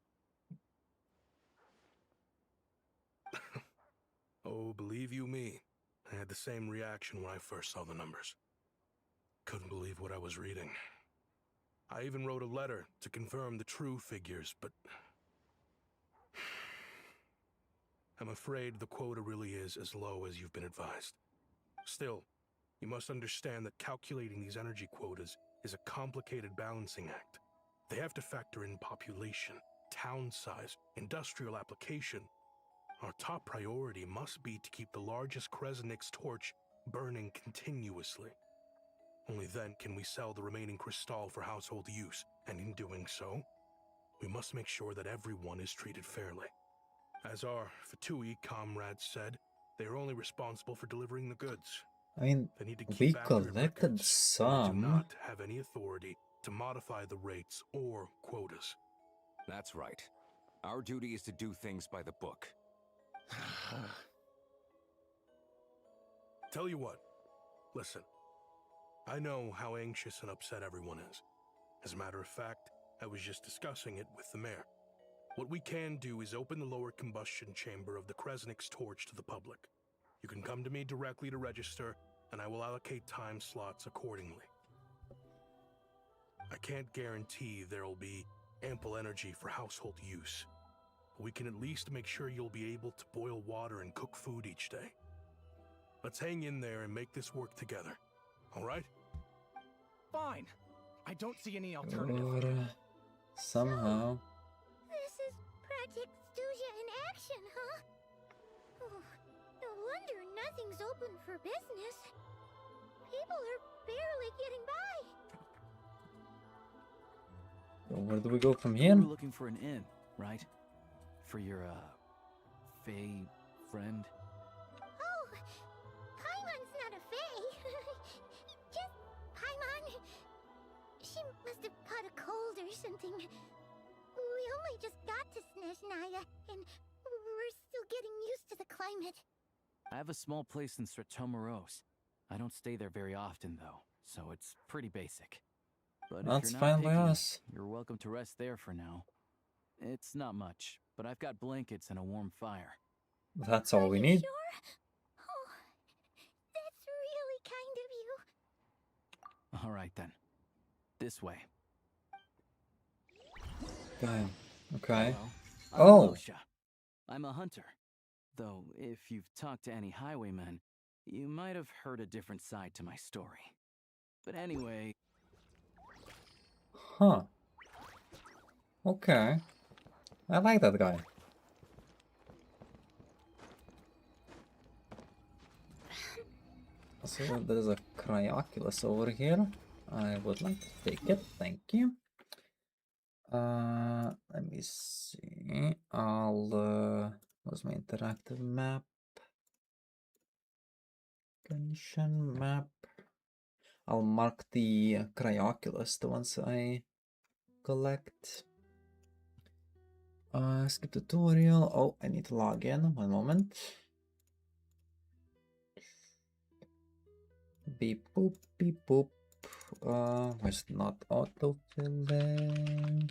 Oh, believe you me, I had the same reaction when I first saw the numbers. Couldn't believe what I was reading. I even wrote a letter to confirm the true figures, but... I'm afraid the quota really is as low as you've been advised. Still, you must understand that calculating these energy quotas is a complicated balancing act. They have to factor in population, town size, industrial application. Our top priority must be to keep the largest Kresnik's torch burning continuously. Only then can we sell the remaining crystal for household use, and in doing so, we must make sure that everyone is treated fairly. As our Fatui comrades said, they are only responsible for delivering the goods. I mean, They need to keep we accurate collected records. They do some. not have any authority to modify the rates or quotas. That's right. Our duty is to do things by the book. Tell you what, listen. I know how anxious and upset everyone is. As a matter of fact, I was just discussing it with the mayor. What we can do is open the lower combustion chamber of the Kresnik's torch to the public. You can come to me directly to register, and I will allocate time slots accordingly. I can't guarantee there'll be ample energy for household use. We can at least make sure you'll be able to boil water and cook food each day. Let's hang in there and make this work together, all right? Fine. I don't see any alternative. Somehow. This is Project Stuja in action, huh? Oh, no wonder nothing's open for business. People are barely getting by. So where do we go from You here? were looking for an inn, right? For your, Fae friend? Oh, Paimon's not a fae. Just Paimon. She must have caught a cold or something. We only just got to Snezhnaya, and we're still getting used to the climate. I have a small place in Stratomaros. I don't stay there very often, though, so it's pretty basic. But That's if you're not fine by picky, us. you're welcome to rest there for now. It's not much, but I've got blankets and a warm fire. That's all we need. Sure? Oh, that's really kind of you. All right, then. This way. Damn. Okay. Hello, I'm Oh! Alosha. I'm a hunter. Though, if you've talked to any highwaymen, you might have heard a different side to my story. But anyway... Huh. Okay. I like that guy. So there's a Cryoculus over here. I would like to take it, thank you. Let me see. What's my interactive map? Genshin map. I'll mark the Cryoculus, the ones I collect. Skip tutorial. Oh, I need to log in. 1 moment. Beep boop, beep boop. Where's not autofilling?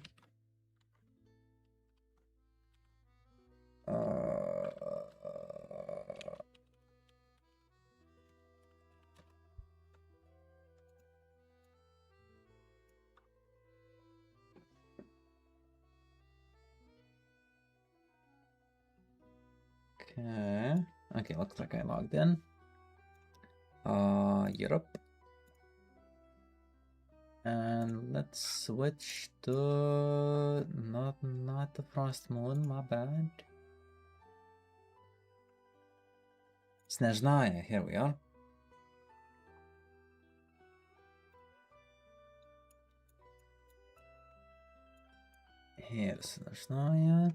Okay. Okay, looks like I logged in. Europe. And let's switch to not the Frost Moon, my bad. Snezhnaya, here we are. Here's Snezhnaya.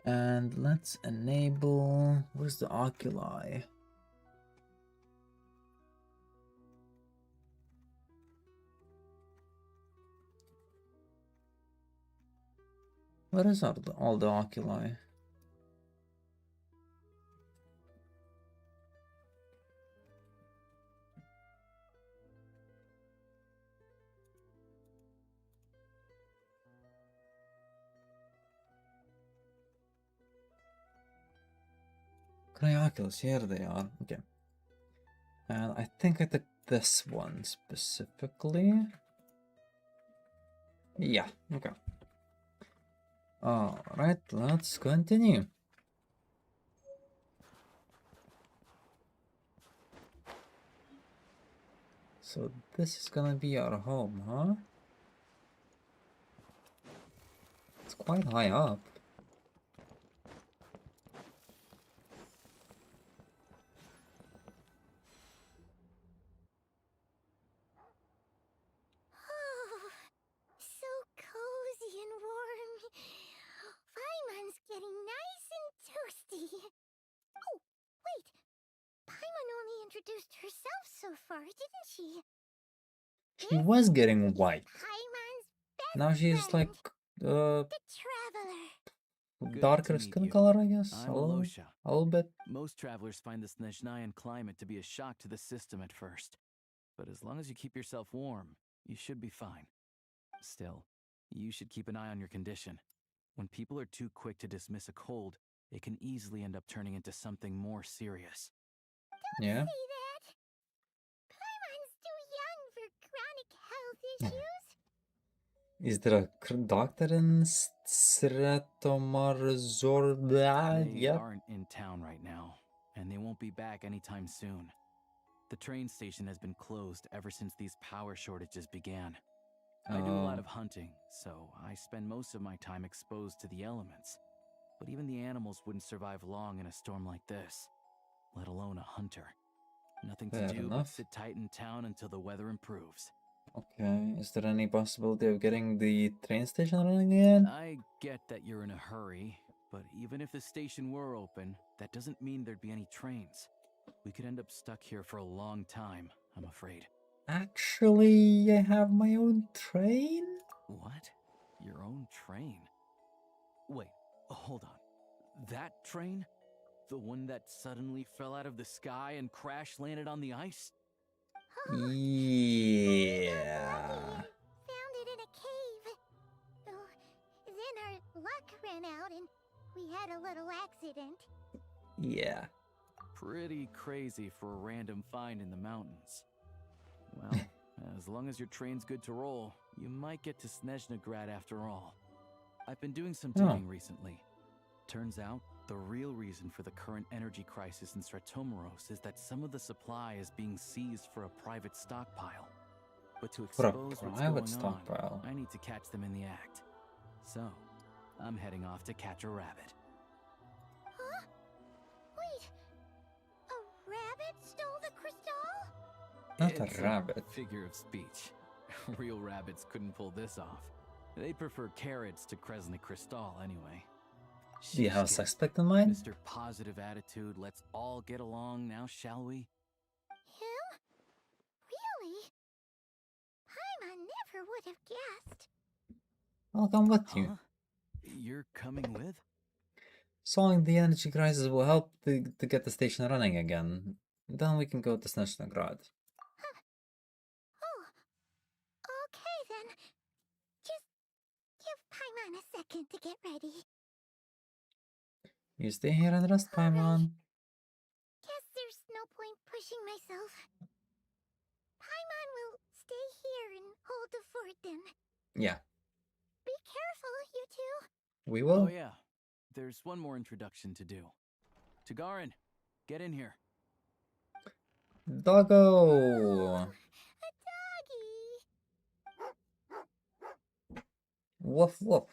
And let's enable, where's the oculi? Where is all the oculi? Cryoculus, here they are. Okay. And I think I took this one specifically. Yeah, okay. Alright, let's continue. So this is gonna be our home, huh? It's quite high up. Oh, so cozy and warm. Paimon's getting nice and toasty. Oh, wait. Paimon only introduced herself so far, didn't she? She was getting white. Paimon's best Now she's friend, like the Traveler. Good darker to meet skin you. color, I guess. I'm A little Alosha. bit. Most travelers find the Snezhnayan climate to be a shock to the system at first. But as long as you keep yourself warm, you should be fine. Still, you should keep an eye on your condition. When people are too quick to dismiss a cold, it can easily end up turning into something more serious. Yeah. Say that. Paimon's too young for chronic health issues. Is there a doctor in Stratomarzorda? They Yep. aren't in town right now, and they won't be back anytime soon. The train station has been closed ever since these power shortages began. I do a lot Oh. of hunting, so I spend most of my time exposed to the elements. But even the animals wouldn't survive long in a storm like this, let alone a hunter. Nothing to Fair do but enough. sit tight in town until the weather improves. Okay, is there any possibility of getting the train station running again? I get that you're in a hurry, but even if the station were open, that doesn't mean there'd be any trains. We could end up stuck here for a long time, I'm afraid. Actually, I have my own train? What? Your own train? Wait, hold on. That train? The one that suddenly fell out of the sky and crash landed on the ice? Yeah. Found it in a cave. Oh, then our luck ran out and we had a little accident. Yeah. Pretty crazy for a random find in the mountains. Well, as long as your train's good to roll, you might get to Snezhnaya after all. I've been doing some digging recently. Turns out, the real reason for the current energy crisis in Stratomaros is that some of the supply is being seized for a private stockpile. But to For a expose what's private going stockpile? on, I need to catch them in the act. So, I'm heading off to catch a rabbit. Huh? Wait, a rabbit stole the crystal? Not It's a rabbit. Figure of speech. Real rabbits couldn't pull this off. They prefer carrots to Kresnik Crystal anyway. Do you have a Shishkin, suspect in mind? Mr. Positive Attitude, let's all get along now, shall we? Him? Really? Paimon never would have guessed. I'll come with you. Huh? You're coming with? Solving the energy crisis will help to get the station running again. Then we can go to Snezhnaya. Oh, okay then. Just give Paimon a second to get ready. You stay here and rest, Paimon. Guess there's no point pushing myself. Paimon will stay here and hold the fort then. Yeah, Be careful, you two. we will. Oh yeah, there's one more introduction to do. Tagarin, get in here. Doggo! A doggy. Woof woof.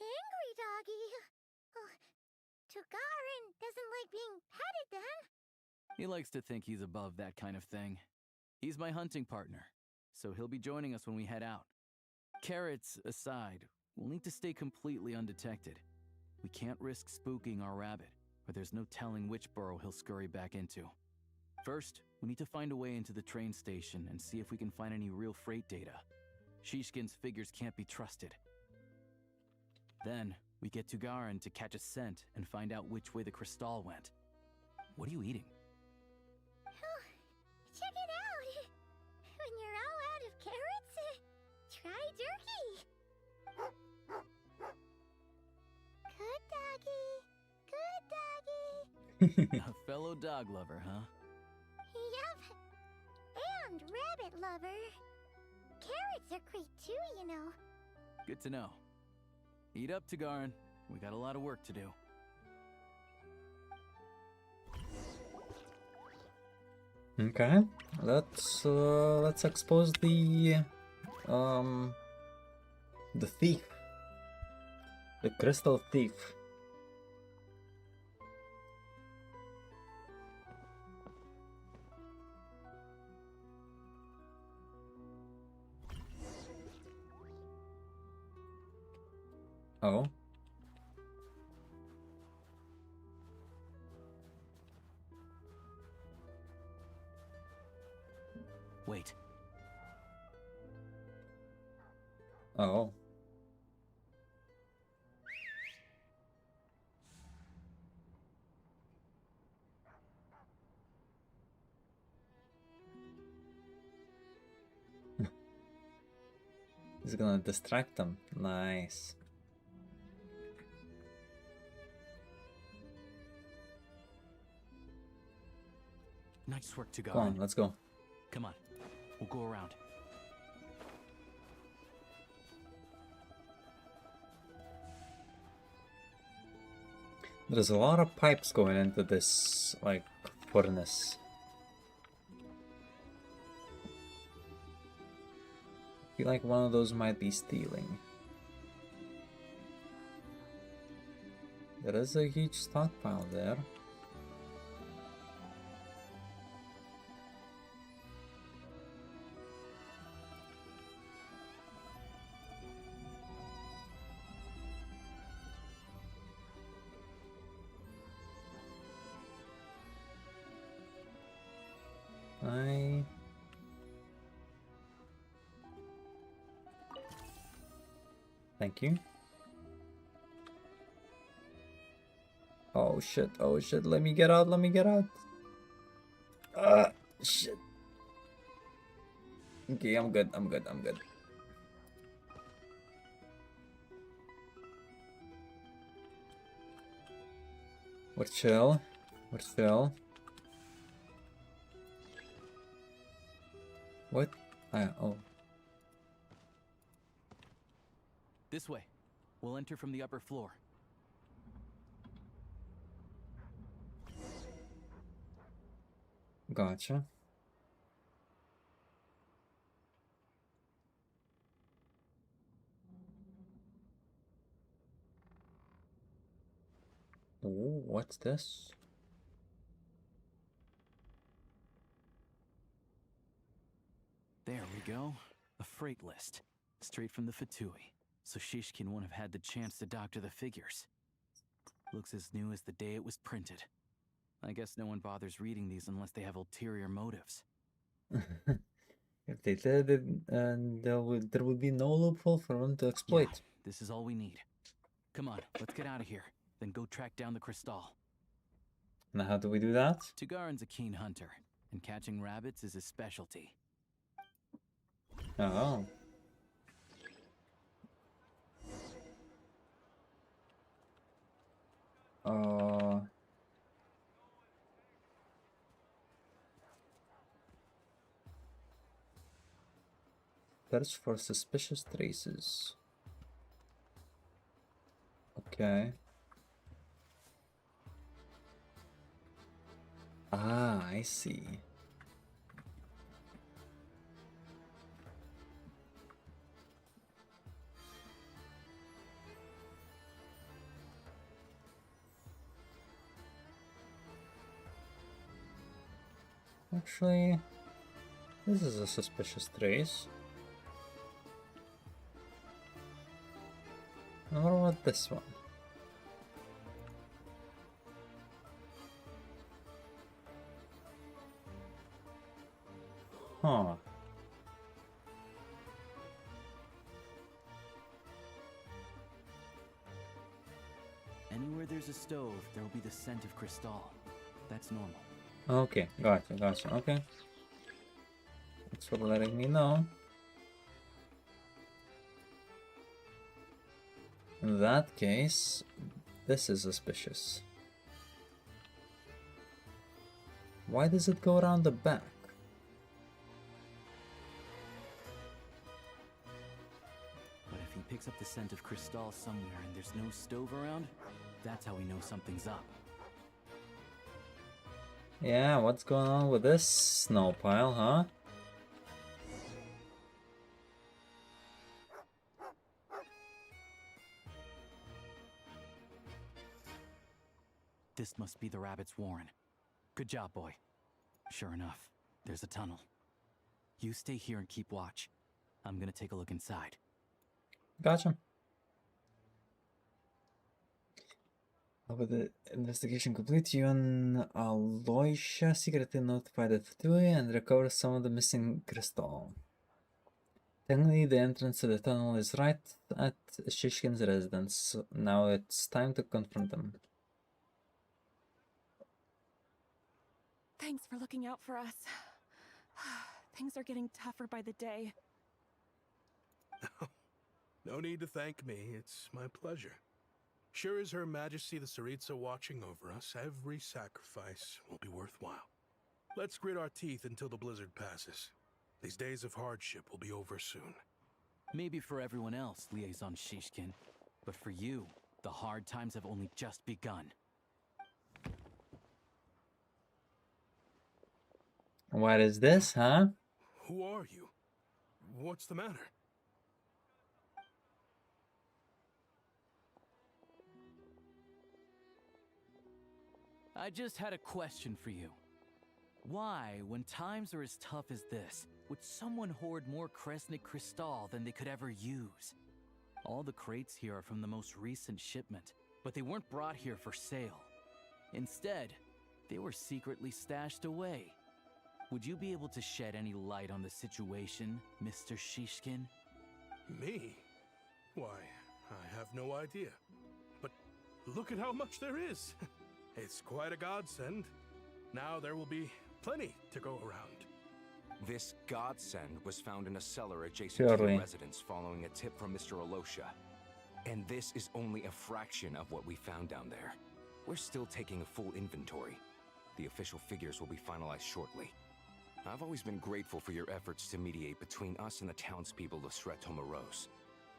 Angry doggy. Oh, Tagarin doesn't like being petted then. He likes to think he's above that kind of thing. He's my hunting partner, so he'll be joining us when we head out. Carrots aside, we'll need to stay completely undetected. We can't risk spooking our rabbit, or there's no telling which burrow he'll scurry back into. First, we need to find a way into the train station and see if we can find any real freight data. Shishkin's figures can't be trusted. Then, we get to Garin to catch a scent and find out which way the crystal went. What are you eating? Oh, check it out. When you're all out of carrots, try jerky. Good doggy. Good doggy. A fellow dog lover, huh? Yup. And rabbit lover. Carrots are great too, you know. Good to know. Eat up, Tagarin. We got a lot of work to do. Okay, let's expose the thief, the crystal thief. Oh. Wait. Oh. He's gonna distract them. Nice. Nice work, Tagarin. Come on, let's go. Come on. We'll go around. There's a lot of pipes going into this, like, furnace. feel like one of those might be stealing. There is a huge stockpile there. Thank you. Oh shit, let me get out, shit. Okay, I'm good. We're chill. What? Oh. This way. We'll enter from the upper floor. Gotcha. Oh, what's this? There we go. A freight list. Straight from the Fatui. So Shishkin won't have had the chance to doctor the figures. Looks as new as the day it was printed. I guess no one bothers reading these unless they have ulterior motives. If they did it, there would be no loophole for them to exploit. Yeah, this is all we need. Come on, let's get out of here. Then go track down the crystal. Now how do we do that? Tugarin's a keen hunter, and catching rabbits is his specialty. Oh. Search for suspicious traces. Okay. Ah, I see. Actually, this is a suspicious trace. And what about this one? Huh. Anywhere there's a stove, there'll be the scent of crystal. That's normal. Okay, gotcha. Okay. Thanks for letting me know. In that case, this is suspicious. Why does it go around the back? But if he picks up the scent of crystal somewhere and there's no stove around, that's how we know something's up. Yeah, what's going on with this snow pile, huh? This must be the rabbit's warren. Good job, boy. Sure enough, there's a tunnel. You stay here and keep watch. I'm gonna take a look inside. Gotcha. With the investigation complete, you and Aloysia secretly notify the Fatui and recover some of the missing crystal. Technically, the entrance to the tunnel is right at Shishkin's residence. Now it's time to confront them. Thanks for looking out for us. Things are getting tougher by the day. No need to thank me. It's my pleasure. Sure as Her Majesty the Tsaritsa watching over us, every sacrifice will be worthwhile. Let's grit our teeth until the blizzard passes. These days of hardship will be over soon. Maybe for everyone else, Liaison Shishkin, but for you, the hard times have only just begun. What is this, huh? Who are you? What's the matter? I just had a question for you. Why, when times are as tough as this, would someone hoard more Kresnik Crystal than they could ever use? All the crates here are from the most recent shipment, but they weren't brought here for sale. Instead, they were secretly stashed away. Would you be able to shed any light on the situation, Mr. Shishkin? Me? Why, I have no idea. But look at how much there is. It's quite a godsend. Now there will be plenty to go around. This godsend was found in a cellar adjacent to the residence following a tip from Mr. Alosha. And this is only a fraction of what we found down there. We're still taking a full inventory. The official figures will be finalized shortly. I've always been grateful for your efforts to mediate between us and the townspeople of Sretomaros.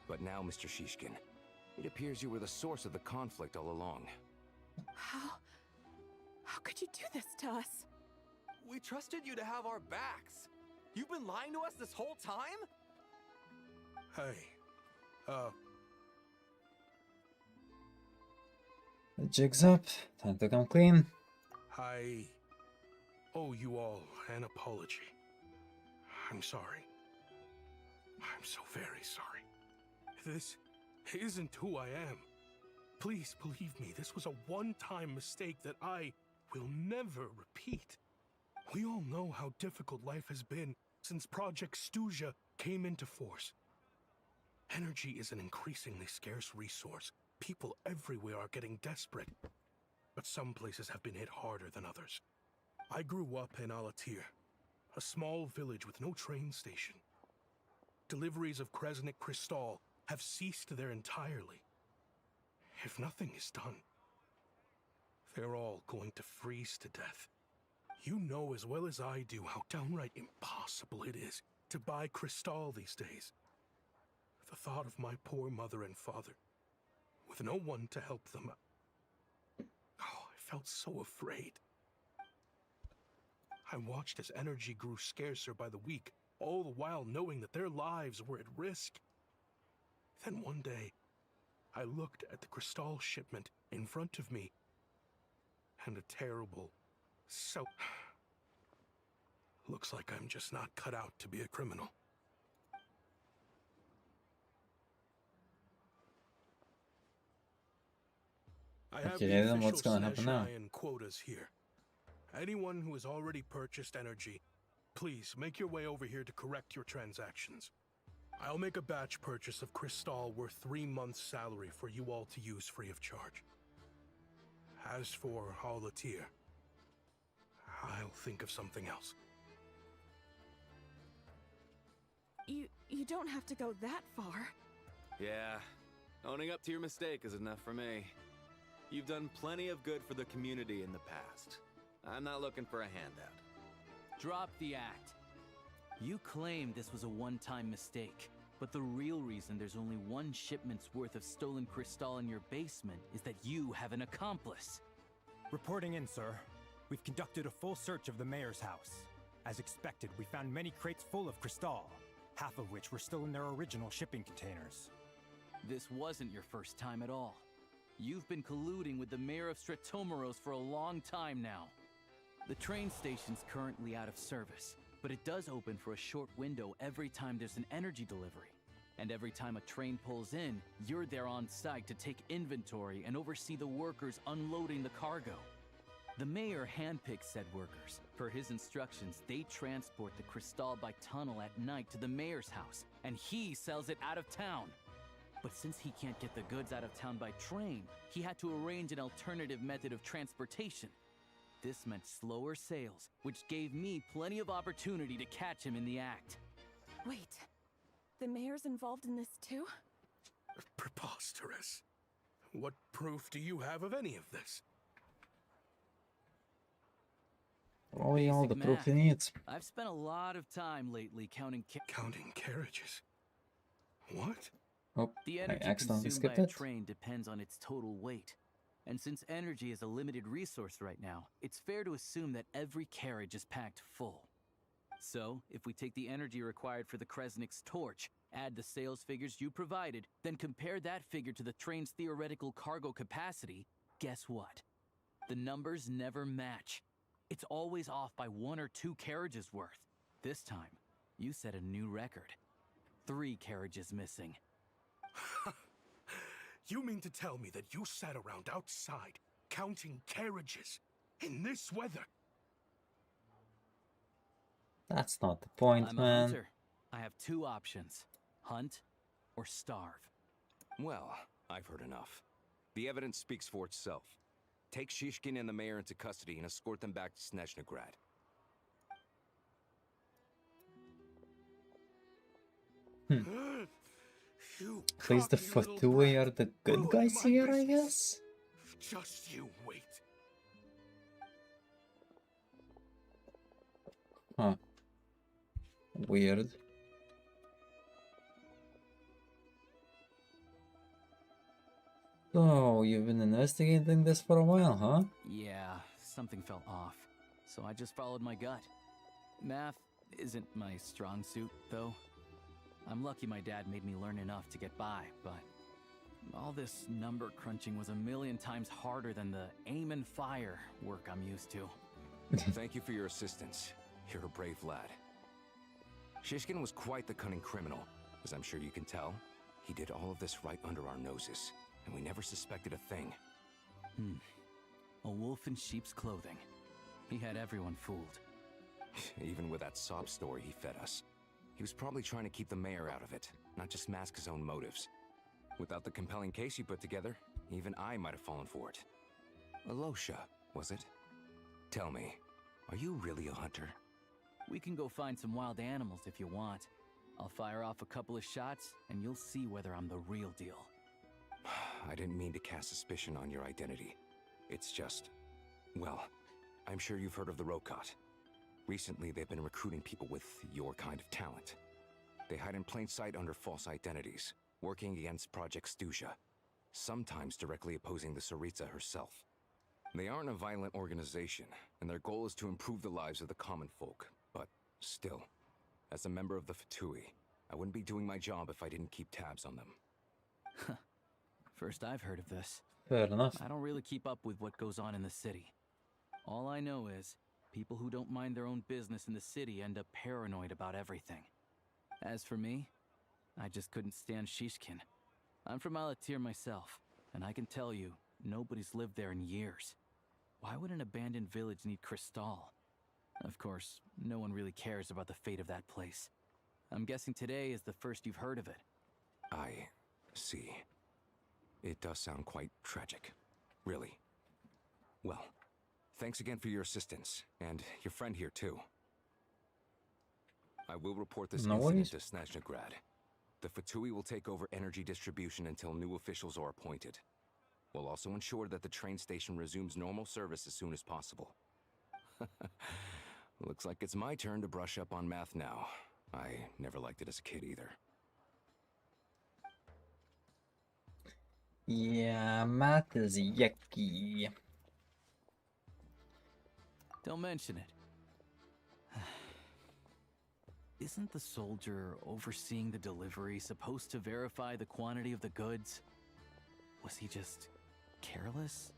But now, Mr. Shishkin, it appears you were the source of the conflict all along. How could you do this to us? We trusted you to have our backs. You've been lying to us this whole time? Hey, The jig's up. Time to come clean. I owe you all an apology. I'm sorry. I'm so very sorry. This isn't who I am. Please believe me, this was a one-time mistake that I will never repeat. We all know how difficult life has been since Project Stuja came into force. Energy is an increasingly scarce resource. People everywhere are getting desperate. But some places have been hit harder than others. I grew up in Alatir, a small village with no train station. Deliveries of Kresnik Crystal have ceased there entirely. If nothing is done, they're all going to freeze to death. You know as well as I do how downright impossible it is to buy Crystal these days. The thought of my poor mother and father, with no one to help them, I felt so afraid. I watched as energy grew scarcer by the week, all the while knowing that their lives were at risk. Then one day, I looked at the Crystal shipment in front of me, and a terrible looks like I'm just not cut out to be a criminal. I have Okay, the then what's official gonna happen now? Snezhnayan quotas here. Anyone who has already purchased energy, please make your way over here to correct your transactions. I'll make a batch purchase of Crystal worth 3 months' salary for you all to use free of charge. As for Alatir, I'll think of something else. You don't have to go that far. Yeah, owning up to your mistake is enough for me. You've done plenty of good for the community in the past. I'm not looking for a handout. Drop the act. You claim this was a one-time mistake, but the real reason there's only one shipment's worth of stolen Crystal in your basement is that you have an accomplice. Reporting in, sir. We've conducted a full search of the mayor's house. As expected, we found many crates full of Crystal, half of which were still in their original shipping containers. This wasn't your first time at all. You've been colluding with the mayor of Sretomaros for a long time now. The train station's currently out of service, but it does open for a short window every time there's an energy delivery. And every time a train pulls in, you're there on site to take inventory and oversee the workers unloading the cargo. The mayor handpicks said workers. Per his instructions, they transport the Crystal by tunnel at night to the mayor's house, and he sells it out of town. But since he can't get the goods out of town by train, he had to arrange an alternative method of transportation. This meant slower sales, which gave me plenty of opportunity to catch him in the act. Wait, the mayor's involved in this too? Preposterous. What proof do you have of any of this? Probably all the proof he needs. I've spent a lot of time lately counting carriages. What? Oh, the I energy accidentally consumed by skipped a it. train depends on its total weight. And since energy is a limited resource right now, it's fair to assume that every carriage is packed full. So, if we take the energy required for the Kresnik's torch, add the sales figures you provided, then compare that figure to the train's theoretical cargo capacity, guess what? The numbers never match. It's always off by 1 or 2 carriages worth. This time, you set a new record. 3 carriages missing. You mean to tell me that you sat around outside, counting carriages, in this weather? That's not the point, I'm a man. hunter. I have 2 options. Hunt or starve. Well, I've heard enough. The evidence speaks for itself. Take Shishkin and the mayor into custody and escort them back to Snezhnaya. At least the Fatui are the good guys here, I guess? Just you wait. Huh. Weird. So, you've been investigating this for a while, huh? Yeah, something felt off. So I just followed my gut. Math isn't my strong suit, though. I'm lucky my dad made me learn enough to get by, but all this number crunching was a million times harder than the aim and fire work I'm used to. Thank you for your assistance. You're a brave lad. Shishkin was quite the cunning criminal, as I'm sure you can tell. He did all of this right under our noses, and we never suspected a thing. A wolf in sheep's clothing. He had everyone fooled. Even with that sob story he fed us. He was probably trying to keep the mayor out of it, not just mask his own motives. Without the compelling case he put together, even I might have fallen for it. Alosha, was it? Tell me, are you really a hunter? We can go find some wild animals if you want. I'll fire off a couple of shots, and you'll see whether I'm the real deal. I didn't mean to cast suspicion on your identity. It's just... well, I'm sure you've heard of the Rokot. Recently, they've been recruiting people with your kind of talent. They hide in plain sight under false identities, working against Project Stuzha, sometimes directly opposing the Tsaritsa herself. They aren't a violent organization, and their goal is to improve the lives of the common folk. But still, as a member of the Fatui, I wouldn't be doing my job if I didn't keep tabs on them. First I've heard of this. Fair enough. I don't really keep up with what goes on in the city. All I know is, people who don't mind their own business in the city end up paranoid about everything. As for me, I just couldn't stand Shishkin. I'm from Alatir myself, and I can tell you, nobody's lived there in years. Why would an abandoned village need Crystal? Of course, no one really cares about the fate of that place. I'm guessing today is the first you've heard of it. I see. It does sound quite tragic. Really. Well, thanks again for your assistance, and your friend here too. I will report this incident to Snezhnaya. The Fatui will take over energy distribution until new officials are appointed. We'll also ensure that the train station resumes normal service as soon as possible. Looks like it's my turn to brush up on math now. I never liked it as a kid either. Yeah, math is yucky. Don't mention it. Isn't the soldier overseeing the delivery supposed to verify the quantity of the goods? Was he just careless?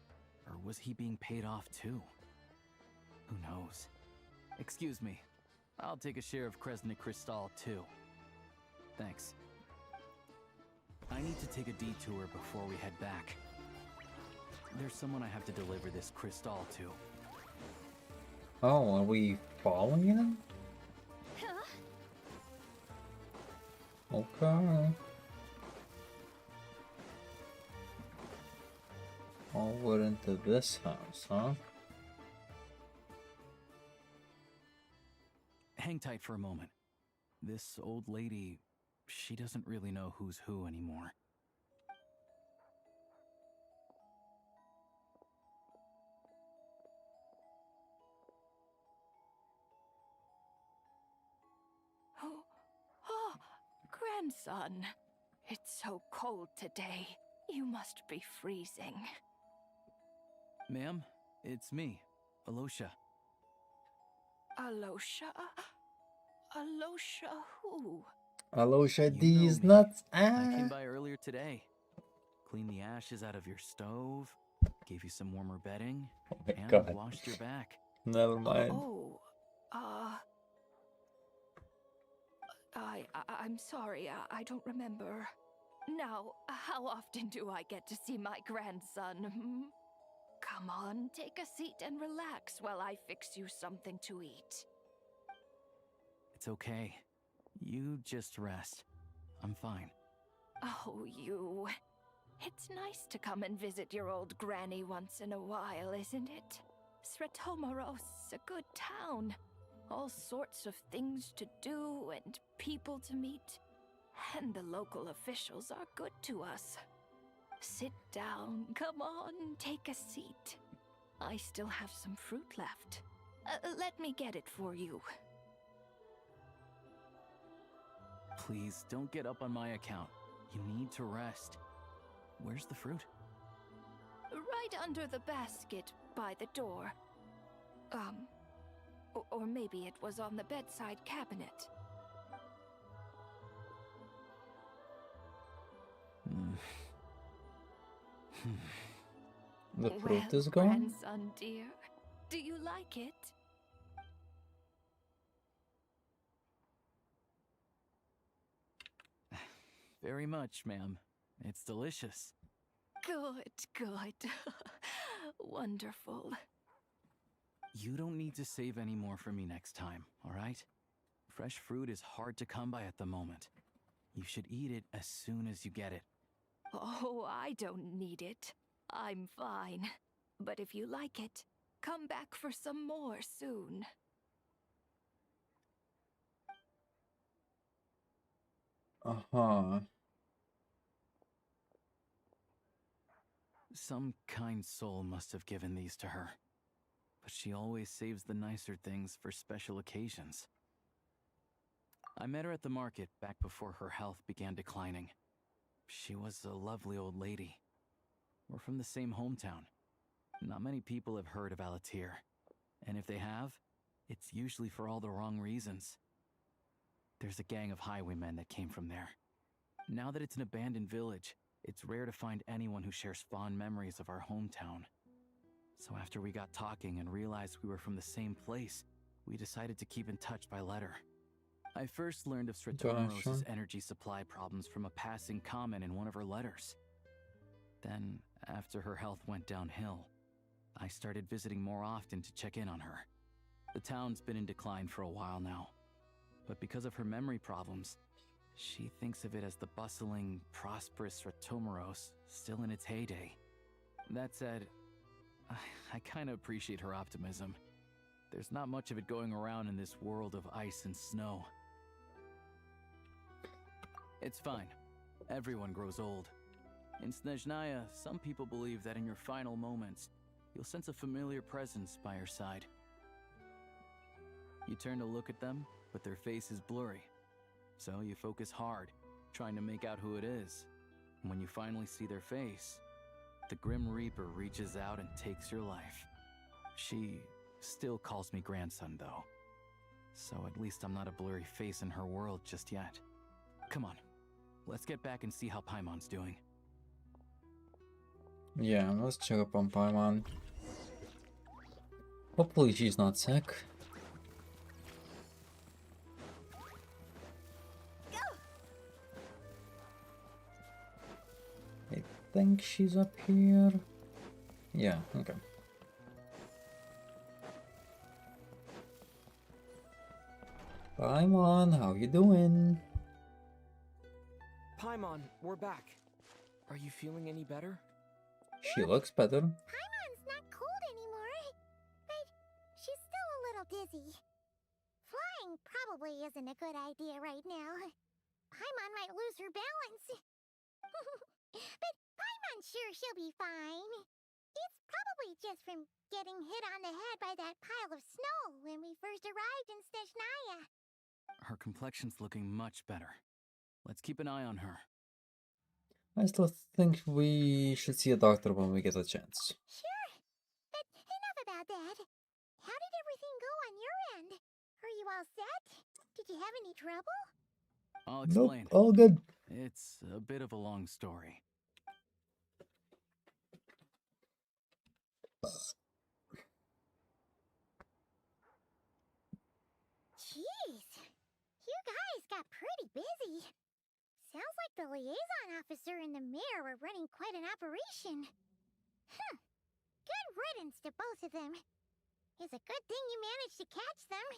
Or was he being paid off too? Who knows? Excuse me. I'll take a share of Kresnik Crystal too. Thanks. I need to take a detour before we head back. There's someone I have to deliver this crystal to. Oh, are we following him? Okay. Over into this house, huh? Hang tight for a moment. This old lady, she doesn't really know who's who anymore. Oh, grandson. It's so cold today. You must be freezing. Ma'am, it's me, Alosha. Alosha? Alosha who? Alosha, You these know me. nuts. I came by earlier today. Clean the ashes out of your stove, gave you some warmer bedding, Oh my and god. washed your back. Never mind. Oh, I'm sorry, I don't remember. Now, how often do I get to see my grandson? Hmm? Come on, take a seat and relax while I fix you something to eat. It's okay. You just rest. I'm fine. Oh, you. It's nice to come and visit your old granny once in a while, isn't it? Sretomaros, a good town. All sorts of things to do and people to meet. And the local officials are good to us. Sit down, come on, take a seat. I still have some fruit left. Let me get it for you. Please, don't get up on my account. You need to rest. Where's the fruit? Right under the basket by the door. Or maybe it was on the bedside cabinet. The fruit Well, is gone? grandson dear, do you like it? Very much, ma'am. It's delicious. Good, good. Wonderful. You don't need to save any more for me next time, all right? Fresh fruit is hard to come by at the moment. You should eat it as soon as you get it. Oh, I don't need it. I'm fine. But if you like it, come back for some more soon. Uh-huh. Some kind soul must have given these to her. But she always saves the nicer things for special occasions. I met her at the market back before her health began declining. She was a lovely old lady. We're from the same hometown. Not many people have heard of Alatir. And if they have, it's usually for all the wrong reasons. There's a gang of highwaymen that came from there. Now that it's an abandoned village, it's rare to find anyone who shares fond memories of our hometown. So after we got talking and realized we were from the same place, we decided to keep in touch by letter. I first learned of Sretomaros' Gotcha. energy supply problems from a passing comment in one of her letters. Then, after her health went downhill, I started visiting more often to check in on her. The town's been in decline for a while now, but because of her memory problems, she thinks of it as the bustling, prosperous Sretomaros still in its heyday. That said, I kinda appreciate her optimism. There's not much of it going around in this world of ice and snow. It's fine. Everyone grows old. In Snezhnaya, some people believe that in your final moments, you'll sense a familiar presence by your side. You turn to look at them, but their face is blurry. So you focus hard, trying to make out who it is. And when you finally see their face, the Grim Reaper reaches out and takes your life. She still calls me grandson, though. So at least I'm not a blurry face in her world just yet. Come on, let's get back and see how Paimon's doing. Yeah, let's check up on Paimon. Hopefully she's not sick. I think she's up here. Yeah, okay. Paimon, how you doing? Paimon, we're back. Are you feeling any better? She looks better. Paimon's not cold anymore, but she's still a little dizzy. Flying probably isn't a good idea right now. Paimon might lose her balance. But Paimon's sure she'll be fine. It's probably just from getting hit on the head by that pile of snow when we first arrived in Snezhnaya. Her complexion's looking much better. Let's keep an eye on her. I still think we should see a doctor when we get a chance. Sure, but enough about that. How did everything go on your end? Are you all set? Did you have any trouble? I'll explain. Nope, all good. It's a bit of a long story. the liaison officer and the mayor were running quite an operation. Good riddance to both of them. It's a good thing you managed to catch them.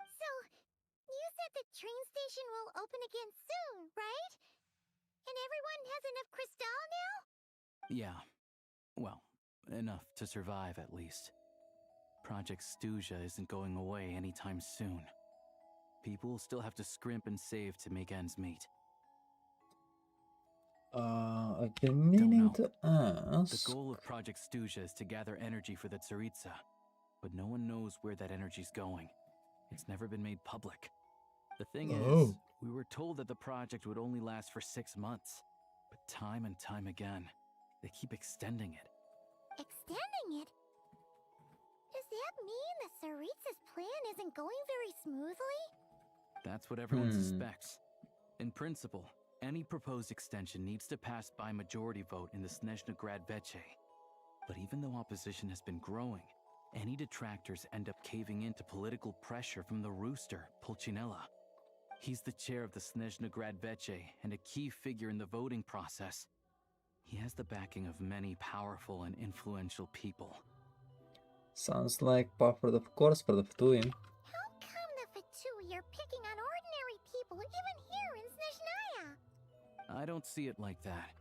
So, you said the train station will open again soon, right? And everyone has enough crystal now? Yeah. Well, enough to survive at least. Project Snezhnaya isn't going away anytime soon. People still have to scrimp and save to make ends meet. I've been meaning to ask. The goal of Project Snezhnaya is to gather energy for the Tsaritsa, but no one knows where that energy's going. It's never been made public. The thing is, we were told that the project would only last for 6 months, but time and time again, they keep extending it. Extending it? Does that mean the Tsaritsa's plan isn't going very smoothly? That's what everyone suspects. In principle, any proposed extension needs to pass by majority vote in the Snezhnaya Veche. But even though opposition has been growing, any detractors end up caving in to political pressure from the rooster, Pulcinella. He's the chair of the Snezhnaya Veche and a key figure in the voting process. He has the backing of many powerful and influential people. Sounds like par for the course for the Fatui. How come the Fatui are picking on ordinary people even here in Snezhnaya? I don't see it like that.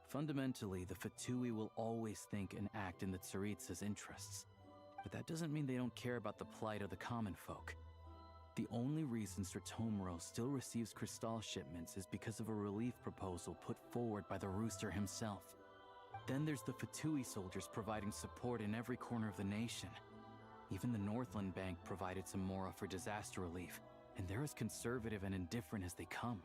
Fundamentally, the Fatui will always think and act in the Tsaritsa's interests. But that doesn't mean they don't care about the plight of the common folk. The only reason Stratomiro still receives crystal shipments is because of a relief proposal put forward by the rooster himself. Then there's the Fatui soldiers providing support in every corner of the nation. Even the Northland Bank provided some mora for disaster relief, and they're as conservative and indifferent as they come.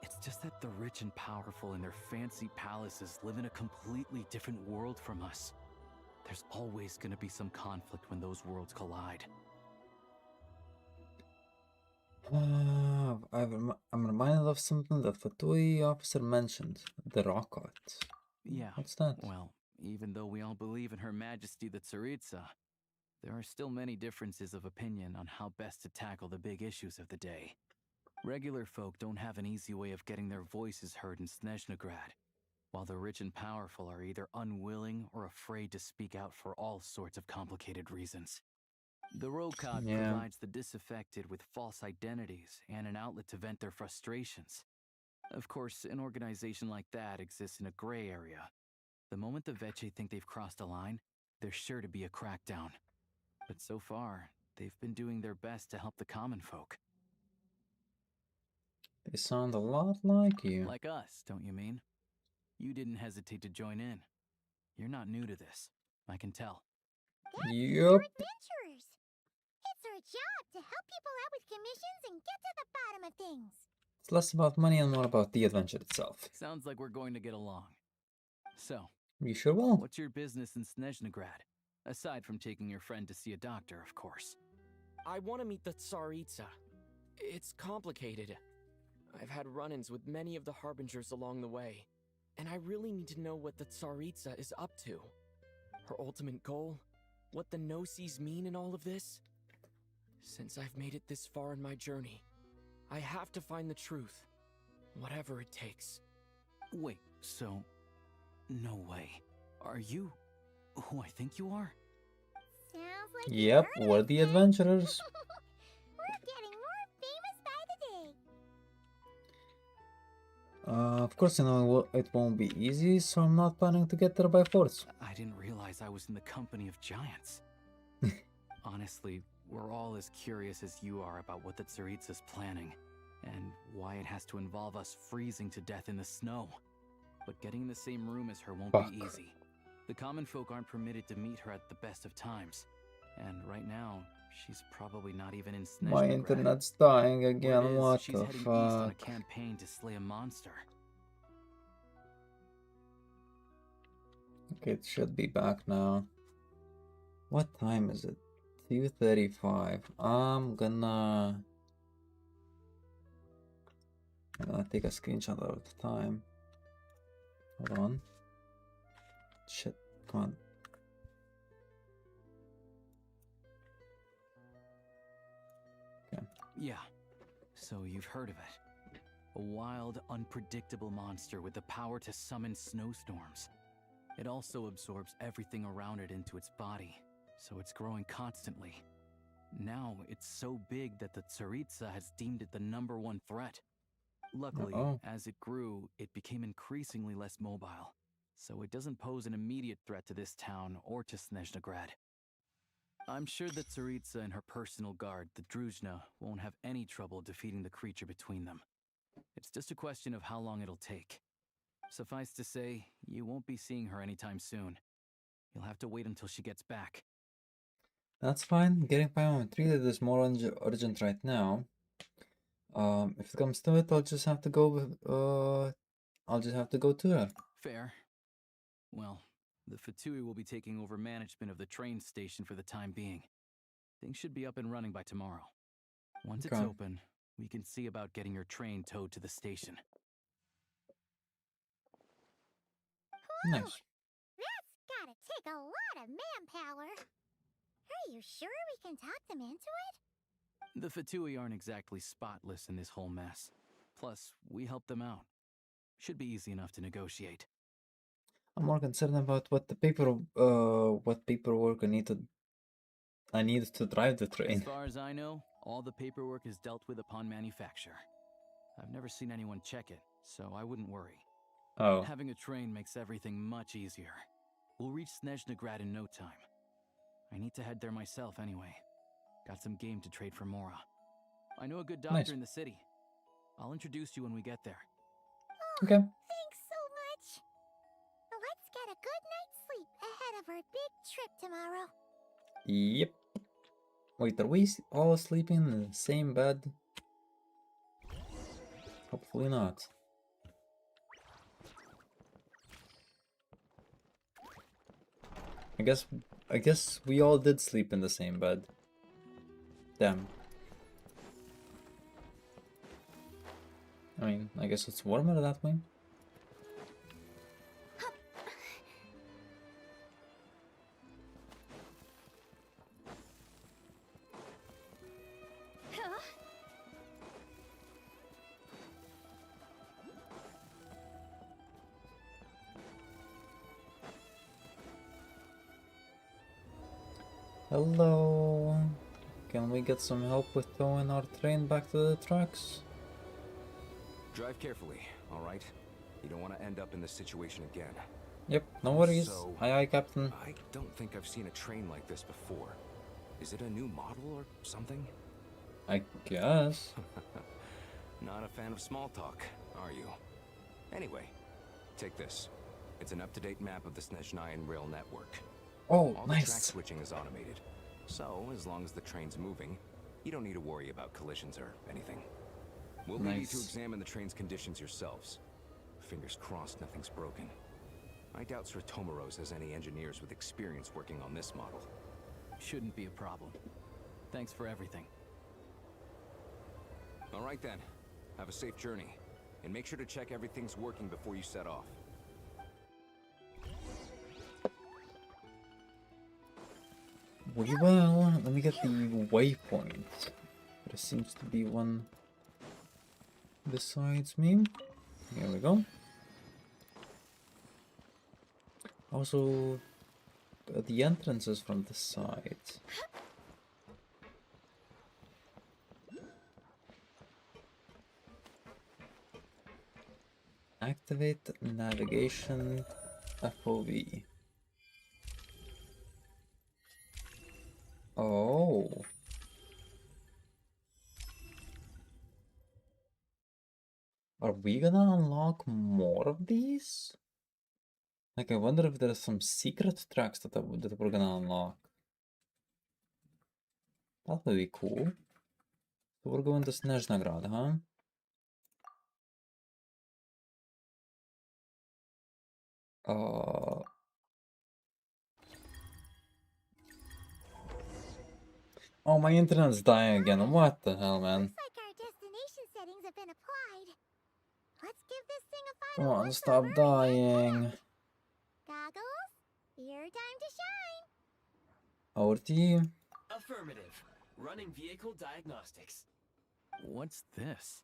It's just that the rich and powerful in their fancy palaces live in a completely different world from us. There's always going to be some conflict when those worlds collide. I'm reminded of something that Fatui officer mentioned. The rocket. Yeah. What's that? Well, even though we all believe in Her Majesty the Tsaritsa, there are still many differences of opinion on how best to tackle the big issues of the day. Regular folk don't have an easy way of getting their voices heard in Snezhnaya, while the rich and powerful are either unwilling or afraid to speak out for all sorts of complicated reasons. The Rokad provides the disaffected with false identities and an outlet to vent their frustrations. Of course, an organization like that exists in a gray area. The moment the Veche think they've crossed a line, there's sure to be a crackdown. But so far, they've been doing their best to help the common folk. They sound a lot like you. Like us, don't you mean? You didn't hesitate to join in. You're not new to this. I can tell. They're Yup. adventurers. It's our job to help people out with commissions and get to the bottom of things. It's less about money and more about the adventure itself. Sounds like we're going to get along. So, you sure will. What's your business in Snezhnaya? Aside from taking your friend to see a doctor, of course. I want to meet the Tsaritsa. It's complicated. I've had run-ins with many of the Harbingers along the way, and I really need to know what the Tsaritsa is up to. Her ultimate goal? What the no-sees mean in all of this? Since I've made it this far in my journey, I have to find the truth, whatever it takes. Wait, so... No way. Are you who I think you are? Sounds like yep, we're the adventurers. We're getting more famous by the day. Of course, you know it won't be easy, so I'm not planning to get there by force. I didn't realize I was in the company of giants. Honestly, we're all as curious as you are about what the Tsaritsa's planning, and why it has to involve us freezing to death in the snow. But getting in the same room as her won't be easy. The common folk aren't permitted to meet her at the best of times. And right now, she's probably not even in Snezhnaya. My internet's dying again, what she's the heading east on a fuck? campaign to slay a monster. Okay, it should be back now. What time is it? 2:35. I'm gonna take a screenshot of the time. Hold on. Shit, come on. Okay. Yeah, so you've heard of it. a wild, unpredictable monster with the power to summon snowstorms. It also absorbs everything around it into its body, so it's growing constantly. Now it's so big that the Tsaritsa has deemed it the #1 threat. Luckily, as it grew, it became increasingly less mobile, so it doesn't pose an immediate threat to this town or to Snezhnagrad. I'm sure that Tsaritsa and her personal guard, the Druzhna, won't have any trouble defeating the creature between them. It's just a question of how long it'll take. Suffice to say, you won't be seeing her anytime soon. You'll have to wait until she gets back. That's fine. Getting Paimon treated is more urgent right now. If it comes to it, I'll just have to go with, I'll just have to go to her. Fair. Well, the Fatui will be taking over management of the train station for the time being. Things should be up and running by tomorrow. Once it's open, we can see about getting your train towed to the station. Nice. That's gotta take a lot of manpower. Are you sure we can talk them into it? The Fatui aren't exactly spotless in this whole mess. Plus, we helped them out. Should be easy enough to negotiate. I'm more concerned about what paperwork I need to drive the train. As far as I know, all the paperwork is dealt with upon manufacture. I've never seen anyone check it, so I wouldn't worry. Oh. Having a train makes everything much easier. We'll reach Snezhnagrad in no time. I need to head there myself anyway. Got some game to trade for Mora. I know a good doctor in the city. I'll introduce you when we get there. Okay. Thanks so much. Let's get a good night's sleep ahead of our big trip tomorrow. Yep. Wait, are we all sleeping in the same bed? Hopefully not. I guess we all did sleep in the same bed. Damn. I mean, I guess it's warmer that way. Hello. Can we get some help with towing our train back to the tracks? Drive carefully, alright? You don't want to end up in this situation again. Yep, no worries. So, Aye, Captain. I don't think I've seen a train like this before. Is it a new model or something? I guess. Not a fan of small talk, are you? Anyway, take this. It's an up-to-date map of the Snezhnayan rail network. Oh, all nice. The track switching is automated. So, as long as the train's moving, you don't need to worry about collisions or anything. We'll leave you to examine the train's conditions yourselves. Fingers crossed nothing's broken. I doubt Sratomaros has any engineers with experience working on this model. Shouldn't be a problem. Thanks for everything. Alright then. Have a safe journey. And make sure to check everything's working before you set off. Well, let me get the waypoint. There seems to be one besides me. Here we go. Also, the entrance is from the side. Activate navigation FOV. Oh. Are we gonna unlock more of these? Like, I wonder if there's some secret tracks that we're gonna unlock. That would be cool. So we're going to Snezhnagrad, huh? Oh, my internet's dying again. What the hell, man? Looks like our destination settings have been applied. Let's give this thing a Come final on, stop dying. Goggles, your time to shine. Over to you. Affirmative. Running vehicle diagnostics. What's this?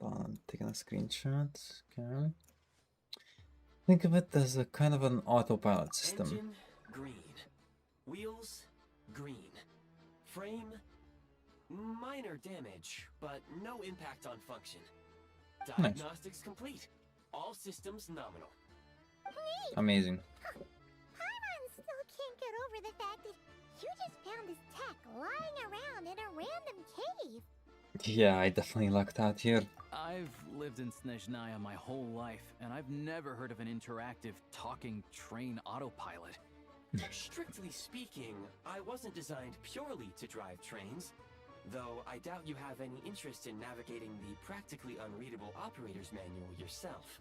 I'm taking a screenshot. Okay. Think of it as a kind of an autopilot system. Engine, green. Wheels, green. Frame, minor damage, but no impact on function. Nice. Diagnostics complete. All systems nominal. Amazing. Paimon still can't get over the fact that you just found this tech lying around in a random cave. Yeah, I definitely lucked out here. I've lived in Snezhnaya my whole life, and I've never heard of an interactive, talking train autopilot. Strictly speaking, I wasn't designed purely to drive trains, though I doubt you have any interest in navigating the practically unreadable operator's manual yourself.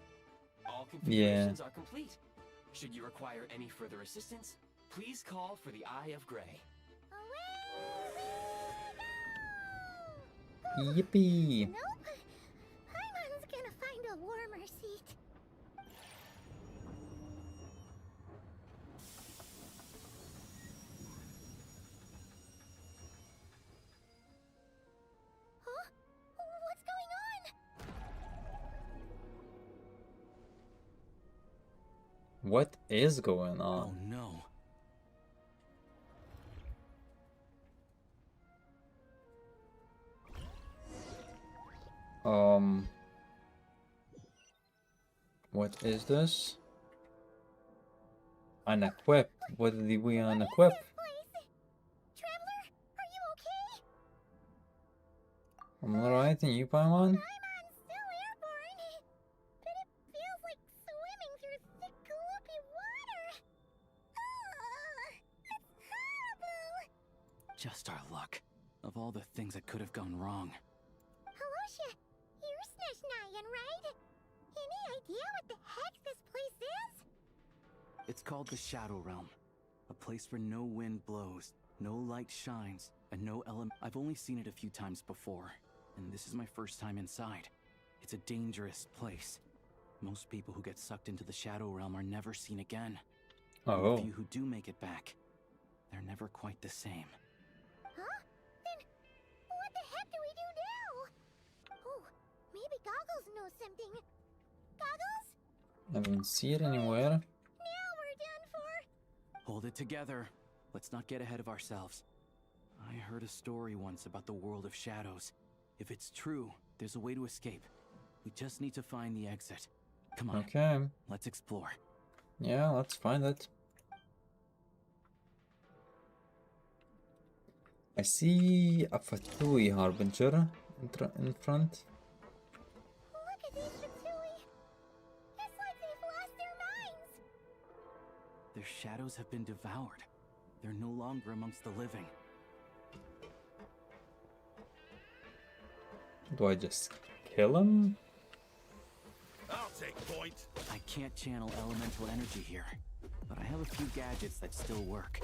All configurations are complete. Should you require any further assistance, please call for the Eye of Grey. Yippee! Nope. Paimon's gonna find a warmer seat. Huh? What's going on? What is going on? Oh no. What is this? Unequipped. What did we unequip? Traveler, are you okay? I'm alright, and you, Paimon? Paimon's still airborne, but it feels like swimming through thick, gloopy water. It's horrible. Just our luck. Of all the things that could have gone wrong. Halosha, you're Snezhnayan, right? Any idea what the heck this place is? It's called the Shadow Realm. A place where no wind blows, no light shines, and no element. I've only seen it a few times before, and this is my first time inside. It's a dangerous place. Most people who get sucked into the Shadow Realm are never seen again. Oh. The few who do make it back, they're never quite the same. Huh? Then what the heck do we do now? Oh, maybe Goggles knows something. Goggles? I don't see it anywhere. Now we're done for. Hold it together. Let's not get ahead of ourselves. I heard a story once about the world of shadows. If it's true, there's a way to escape. We just need to find the exit. Come on. Okay. Let's explore. Yeah, let's find it. I see a Fatui Harbinger in front. Look at these Fatui. It's like they've lost their minds. Their shadows have been devoured. They're no longer amongst the living. Do I just kill him? I'll take point. I can't channel elemental energy here, but I have a few gadgets that still work.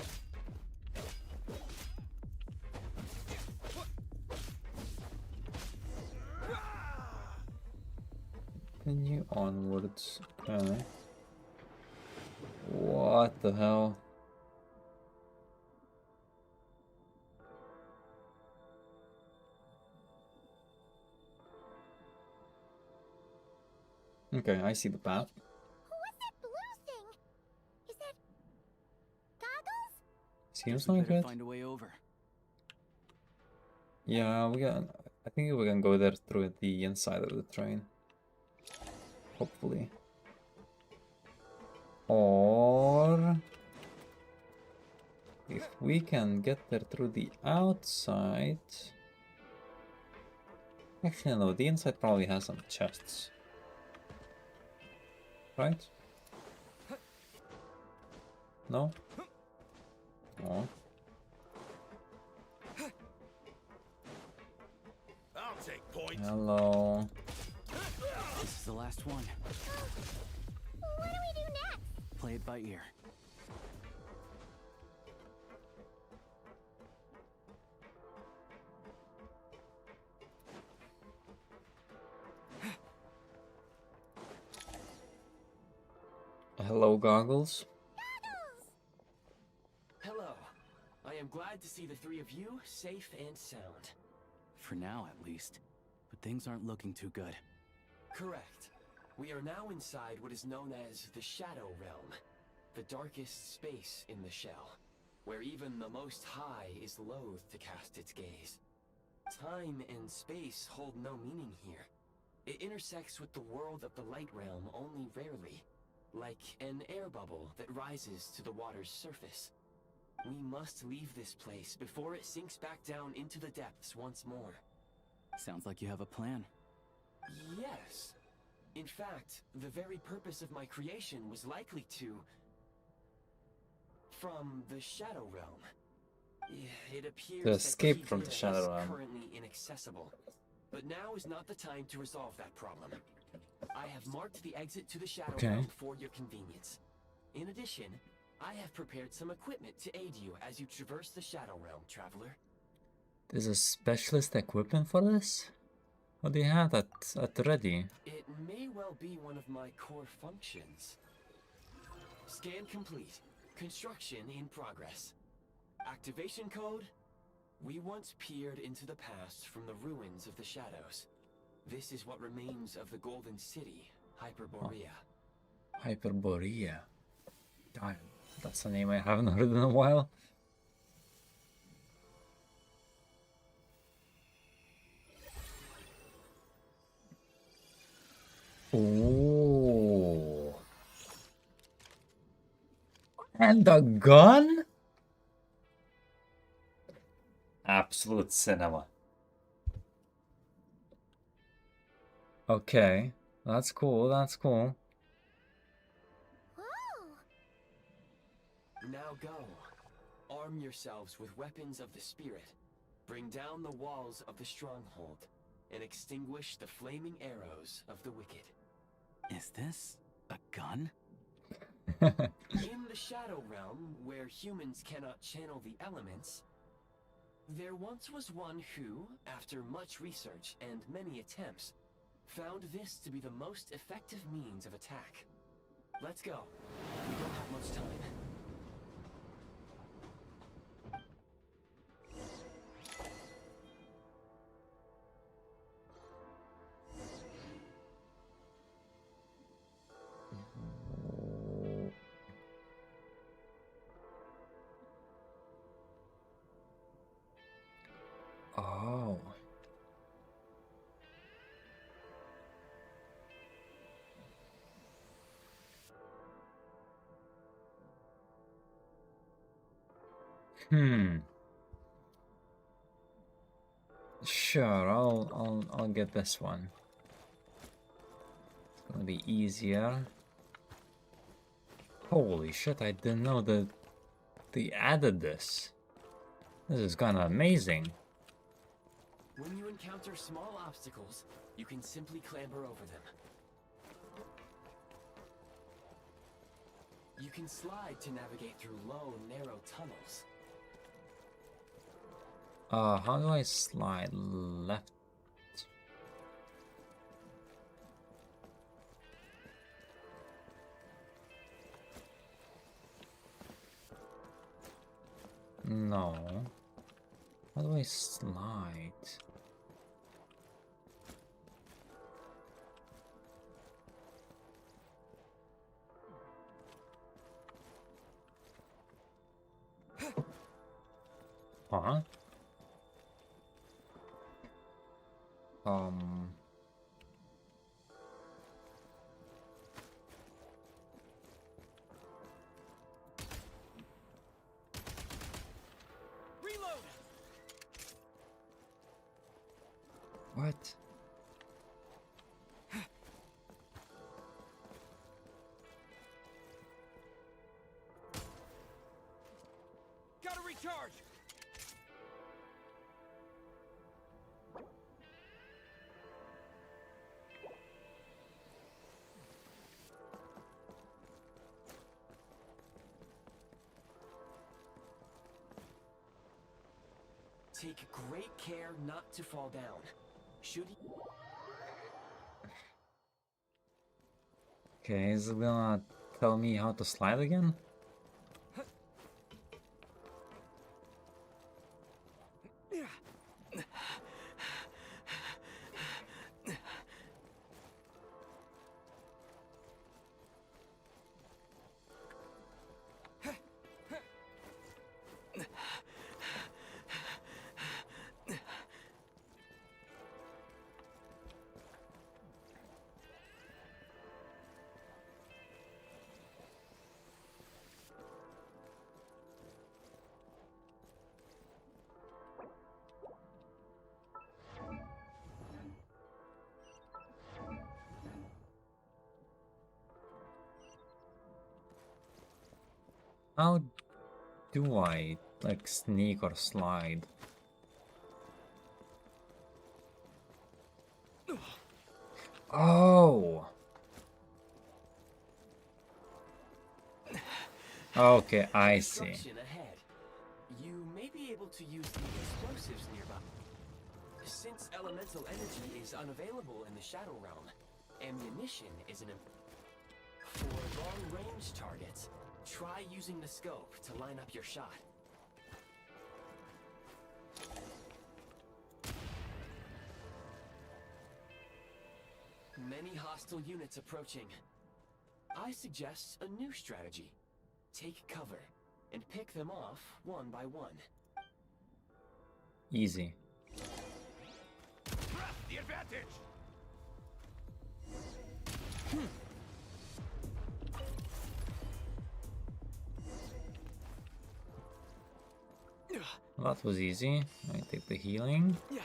Continue onwards. Okay. What the hell? Okay, I see the path. What's that blue thing? Is that Goggles? Seems We like better it. find a way over. Yeah, I think we can go there through the inside of the train. Hopefully. Or if we can get there through the outside. Actually, no, the inside probably has some chests. Right? No? Oh. I'll take point. Hello. This is the last one. What do we do next? Play it by ear. Hello, Goggles. Hello. I am glad to see the three of you safe and sound. For now, at least. But things aren't looking too good. Correct. We are now inside what is known as the Shadow Realm, the darkest space in the shell, where even the Most High is loath to cast its gaze. Time and space hold no meaning here. It intersects with the world of the Light Realm only rarely, like an air bubble that rises to the water's surface. We must leave this place before it sinks back down into the depths once more. Sounds like you have a plan. Yes. In fact, the very purpose of my creation was likely to... from the Shadow Realm. It appears To that escape from the Kidira Shadow is Realm. currently inaccessible. But now is not the time to resolve that problem. I have marked the exit to the Shadow Realm for your convenience. In addition, I have prepared some equipment to aid you as you traverse the Shadow Realm, traveler. There's a specialist equipment for this? What do you have at ready? It may well be one of my core functions. Scan complete. Construction in progress. Activation code? We once peered into the past from the ruins of the shadows. This is what remains of the Golden City, Hyperborea. Hyperborea. Damn, that's a name I haven't heard in a while. Oh. And a gun? Absolute cinema. Okay, that's cool, that's cool. Now go. Arm yourselves with weapons of the spirit. Bring down the walls of the stronghold and extinguish the flaming arrows of the wicked. Is this a gun? In the Shadow Realm, where humans cannot channel the elements, there once was one who, after much research and many attempts, found this to be the most effective means of attack. Let's go. We don't have much time. Oh. Sure, I'll get this one. It's gonna be easier. Holy shit, I didn't know that they added this. This is kinda amazing. When you encounter small obstacles, you can simply clamber over them. You can slide to navigate through low, narrow tunnels. How do I slide? Left. No. How do I slide? Huh? Reload! What? Gotta recharge! Take great care not to fall down. Should you... Okay, is it gonna tell me how to slide again? How do I, like, sneak or slide? Oh! Okay, I see. Destruction ahead. You may be able to use the explosives nearby. Since elemental energy is unavailable in the Shadow Realm, ammunition is an for long-range targets, try using the scope to line up your shot. Many hostile units approaching. I suggest a new strategy. Take cover and pick them off one by one. Easy. Press the advantage! Well, that was easy. I take the healing. Yeah.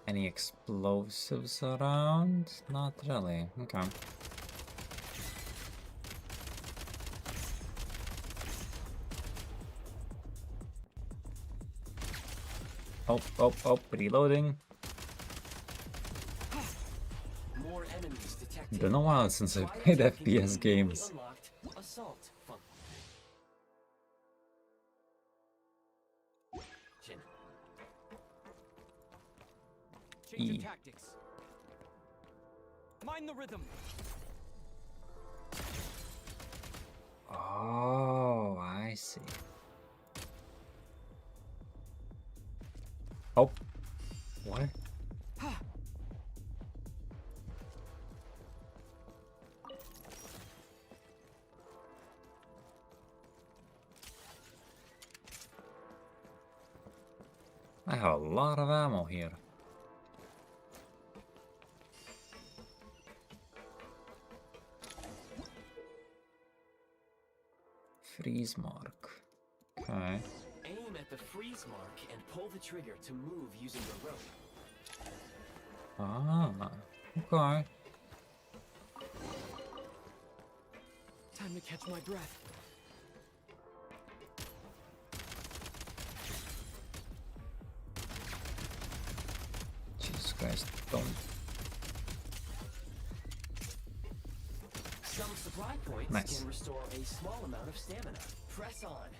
Any explosives around? Not really. Okay. Oh, reloading. More enemies detected. Been a while since I've played FPS games. Unlocked assault function. Change E. of tactics. Mind the rhythm. Oh, I see. Oh. What? I have a lot of ammo here. Freeze mark. Okay. Aim at the freeze mark and pull the trigger to move using the rope. Ah, okay. Time to catch my breath. Jesus Christ, don't. Some supply points Nice. can restore a small amount of stamina. Press on.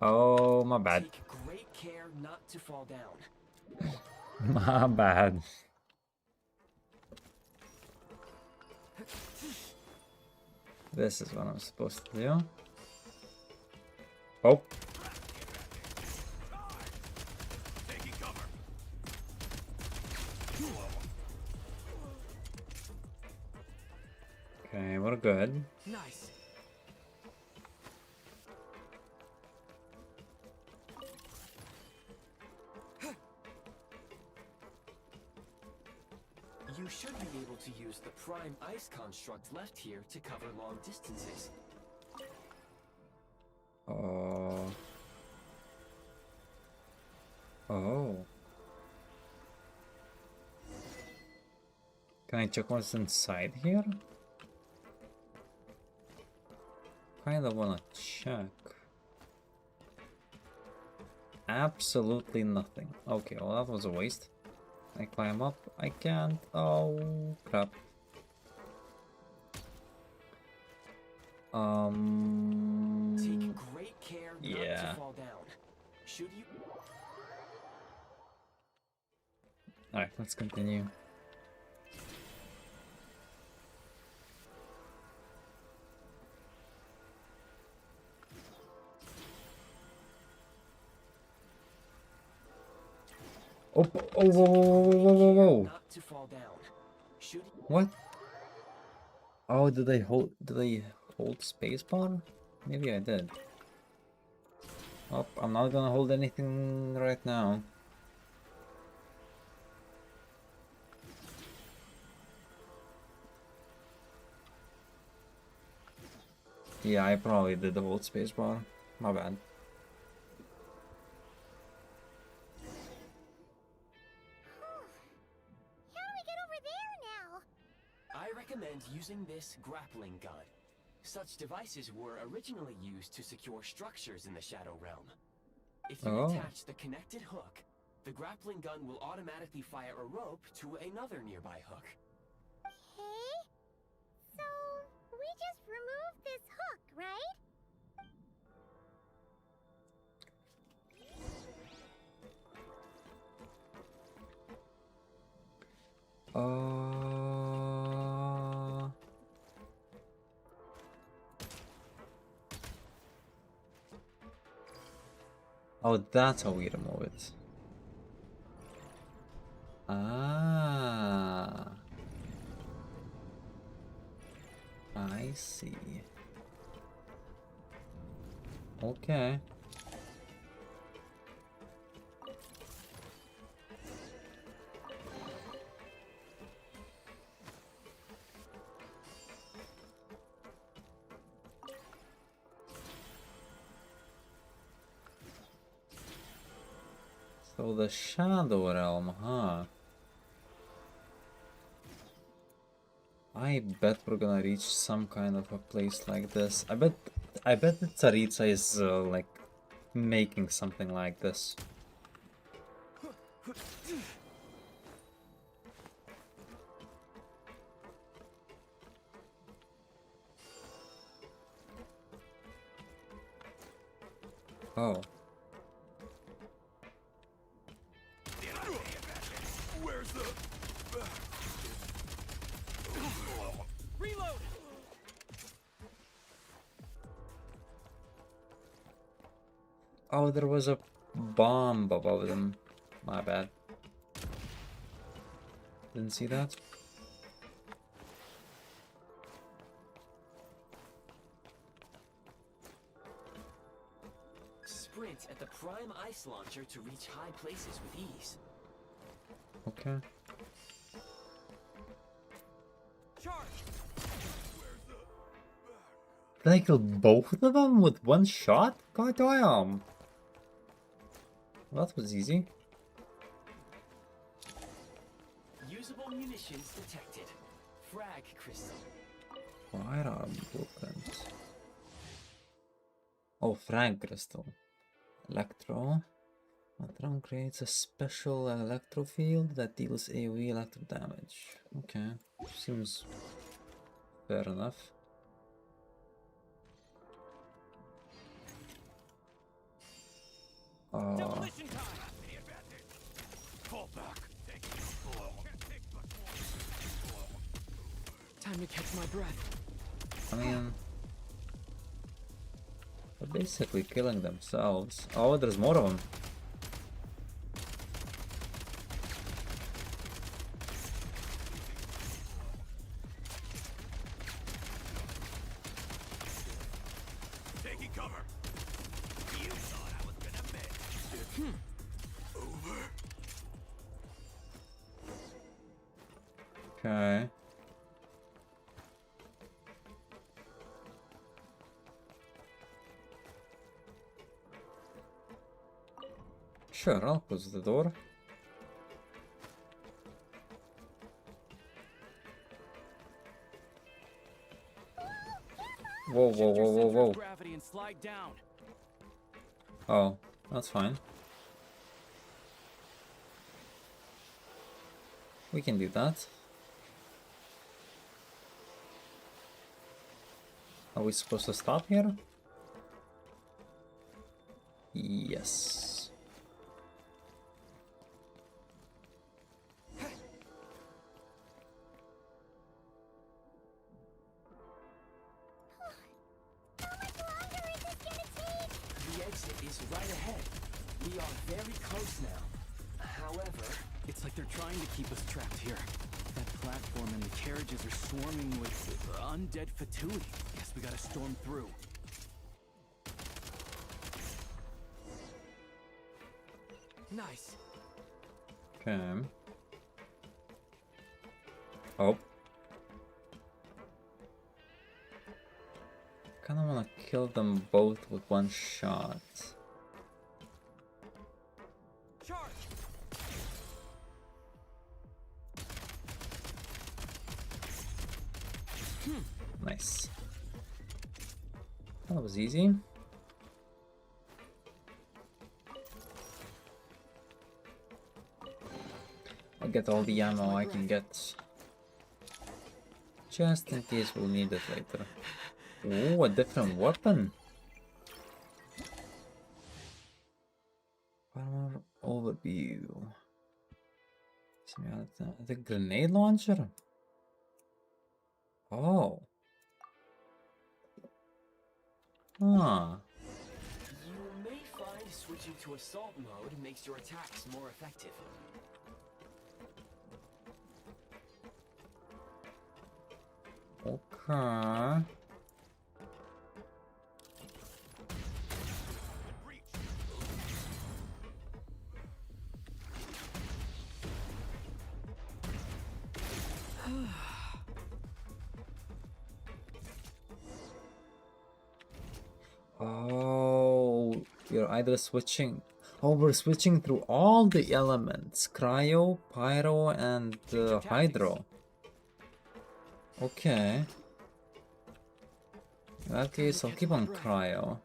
Oh, my bad. Take great care not to fall down. My bad. This is what I'm supposed to do. Oh. Taking cover. Okay, we're good. Nice. You should be able to use the prime ice construct left here to cover long distances. Oh. Oh. Can I check what's inside here? Kinda wanna check. Absolutely nothing. Okay, well that was a waste. I climb up. I can't. Oh crap. Take great care not Yeah. to fall down. Should you? Alright, let's continue. Oh, whoa. Not to fall down. Should you? What? Oh, did they hold spacebar? Maybe I did. Oh, I'm not gonna hold anything right now. Yeah, I probably did the hold spacebar. My bad. recommend using this grappling gun. Such devices were originally used to secure structures in the Shadow Realm. If you attach the connected hook, the grappling gun will automatically fire a rope to another nearby hook. Okay. So, we just remove this hook, right? Oh, that's how we remove it. Ah. I see. Okay. So the Shadow Realm, huh? I bet we're gonna reach some kind of a place like this. I bet the Tsaritsa is like making something like this. Oh. Where's the... Reload! Oh, there was a bomb above them. My bad. Didn't see that. Sprint at the prime ice launcher to reach high places with ease. Okay. Did I kill both of them with one shot? God damn. Well, that was easy. Usable munitions detected. Frag crystal. Firearm blueprint. Oh, frag crystal. Electro. Matron creates a special electro field that deals AoE electro damage. Okay, seems fair enough. Time to catch my breath. I mean, they're basically killing themselves. Oh, there's more of them. Taking cover. You thought I was gonna miss. Over. Okay. Sure, I'll close the door. Whoa, whoa, whoa, whoa, whoa. Gravity and slide down. Oh, that's fine. We can do that. Are we supposed to stop here? Yes. The exit is right ahead. We are very close now. However... It's like they're trying to keep us trapped here. That platform and the carriages are swarming with undead Fatui. Guess we gotta storm through. Nice. Okay. Oh. Kinda wanna kill them both with one shot. Nice. That was easy. I'll get all the ammo I can get. Just in case we'll need it later. Ooh, a different weapon. Power overview. The grenade launcher? Oh. Huh. You may find switching to assault mode makes your attacks more effective. Okay. Oh, you're either switching. Oh, we're switching through all the elements: cryo, pyro, and hydro. Okay. In that case, I'll keep on cryo.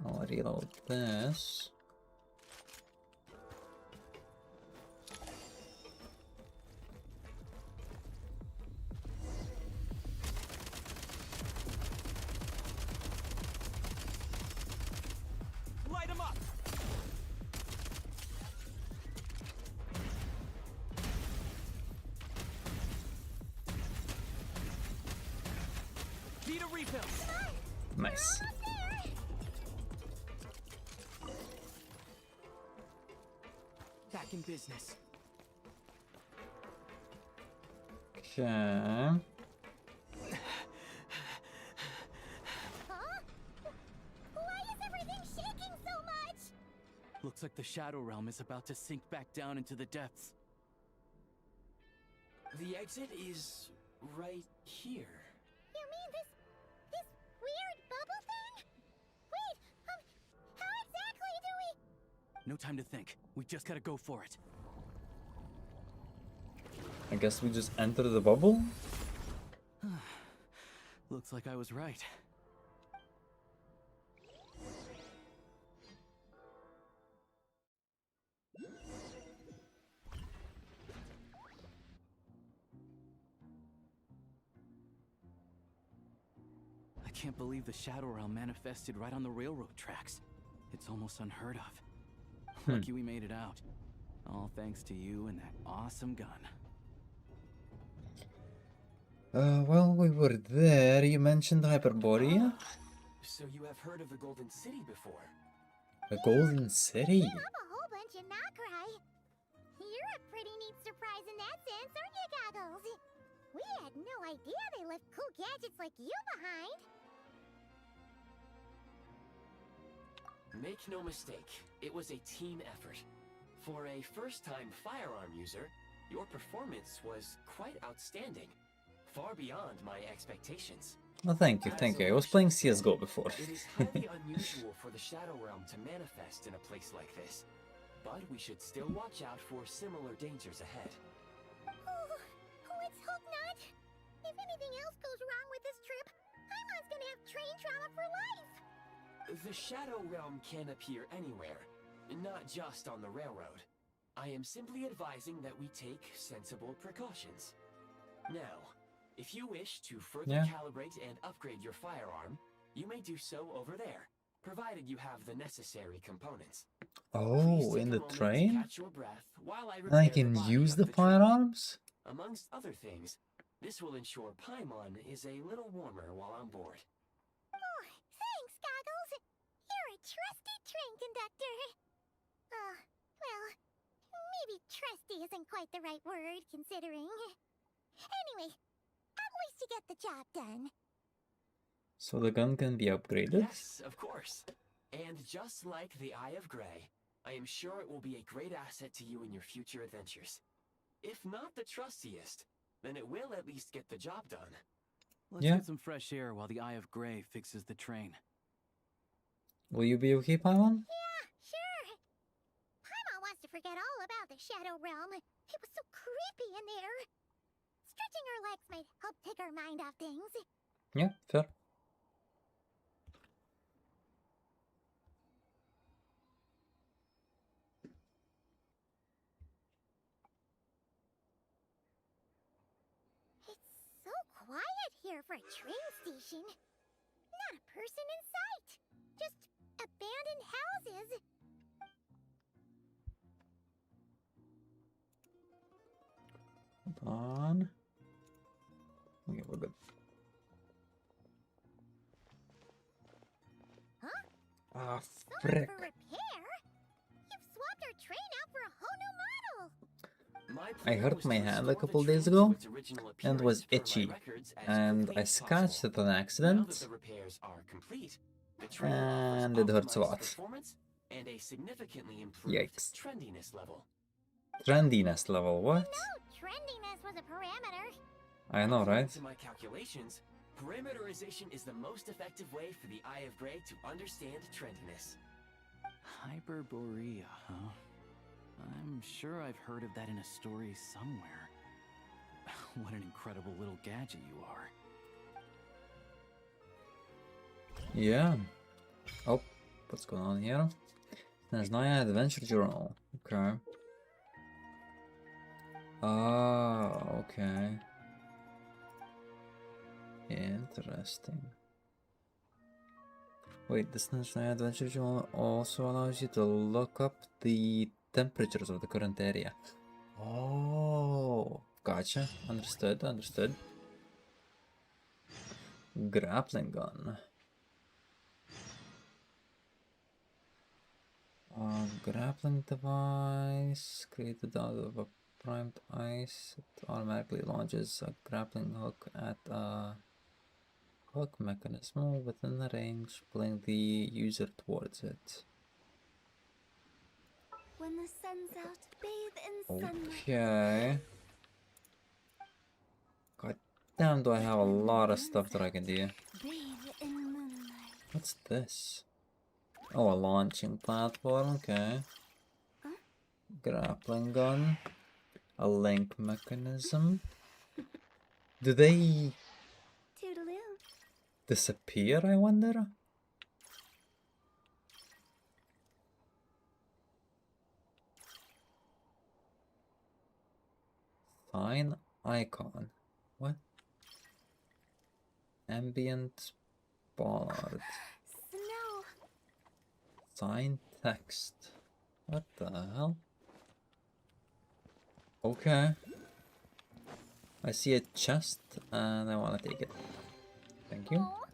I'll reload this. Light him up! Need a refill! Nice. Back in business. Okay. Huh? Why is everything shaking so much? Looks like the Shadow Realm is about to sink back down into the depths. The exit is right here. You mean this weird bubble thing? Wait, how exactly do we... No time to think. We just gotta go for it. I guess we just enter the bubble? Looks like I was right. I can't believe the Shadow Realm manifested right on the railroad tracks. It's almost unheard of. Lucky we made it out. All thanks to you and that awesome gun. Well, we were there. You mentioned Hyperborea? So you have heard of the Golden City before? The Golden City? I'm a whole bunch of Nakrai. You're a pretty neat surprise in that sense, aren't you, Goggles? We had no idea they left cool gadgets like you behind. Make no mistake, it was a team effort. For a first-time firearm user, your performance was quite outstanding. Far beyond my expectations. Oh, thank you, thank you. I was playing CSGO before. It is highly unusual for the Shadow Realm to manifest in a place like this. But we should still watch out for similar dangers ahead. Oh, let's hope not. If anything else goes wrong with this trip, Paimon's gonna have train trauma for life. The Shadow Realm can appear anywhere, not just on the railroad. I am simply advising that we take sensible precautions. Now, if you wish to further calibrate and upgrade your firearm, you may do so over there, provided you have the necessary components. Oh, in the train? Catch your breath while I I repair can the body use of the train. firearms? Amongst other things, this will ensure Paimon is a little warmer while on board. Oh, thanks, Goggles. You're a trusty train conductor. Well, maybe trusty isn't quite the right word, considering. Anyway, at least you get the job done. So the gun can be upgraded? Yes, of course. And just like the Eye of Grey, I am sure it will be a great asset to you in your future adventures. If not the trustiest, then it will at least get the job done. Let's get some fresh air while the Eye of Grey fixes the train. Will you be okay, Paimon? Yeah, sure. Paimon wants to forget all about the Shadow Realm. It was so creepy in there. Stretching her legs might help take her mind off things. Yeah, fair. It's so quiet here for a train station. Not a person in sight. Just abandoned houses. Hold on. Okay, we're good. Huh? Ah, Someone frick. for repair? You've swapped our train out for a whole new model. I hurt my hand a couple days ago and was itchy, and I scratched it on accident, and it hurts a lot. And a significantly improved Yikes. trendiness level. Trendiness level, what? No, trendiness was a parameter. I know, right? According to my calculations, parameterization is the most effective way for the Eye of Grey to understand trendiness. Hyperborea, huh? I'm sure I've heard of that in a story somewhere. What an incredible little gadget you are. Yeah. Oh, what's going on here? Snezhnaya Adventure Journal. Okay. Ah, okay. Interesting. Wait, the Snezhnaya Adventure Journal also allows you to look up the temperatures of the current area. Oh, gotcha. Understood, understood. Grappling gun. Grappling device created out of a primed ice. It automatically launches a grappling hook at a hook mechanism within the range, pulling the user towards it. When the sun's out, bathe in sunlight. Okay. God damn, do I have a lot of stuff that I can do. Bathe in moonlight. What's this? Oh, a launching platform, okay. Grappling gun. A link mechanism. Do they Toodaloo. disappear, I wonder? Sign icon. What? Ambient bollard. Snow. Sign text. What the hell? Okay. I see a chest and I want to take it. Thank you. Oh,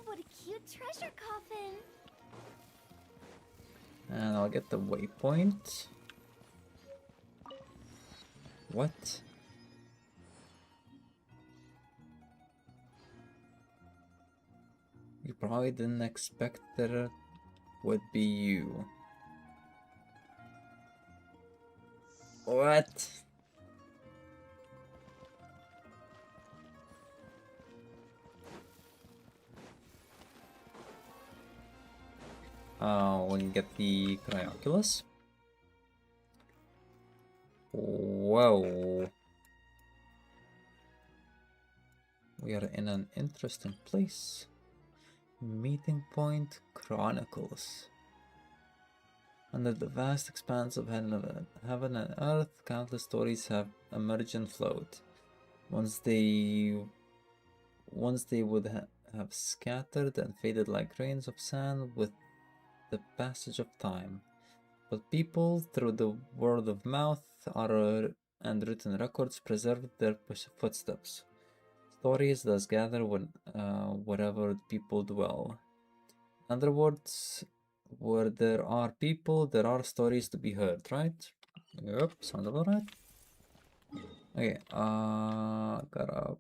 what a cute treasure coffin. And I'll get the waypoint. What? You probably didn't expect that it would be you. What? We'll get the Cryoculus. Whoa. We are in an interesting place. Meeting Point Chronicles. Under the vast expanse of heaven and earth, countless stories have emerged and flowed. Once they would have scattered and faded like grains of sand with the passage of time. But people, through the word of mouth and written records, preserved their footsteps. Stories thus gather wherever people dwell. In other words, where there are people, there are stories to be heard, right? Yep, sounds about right. Okay, gotta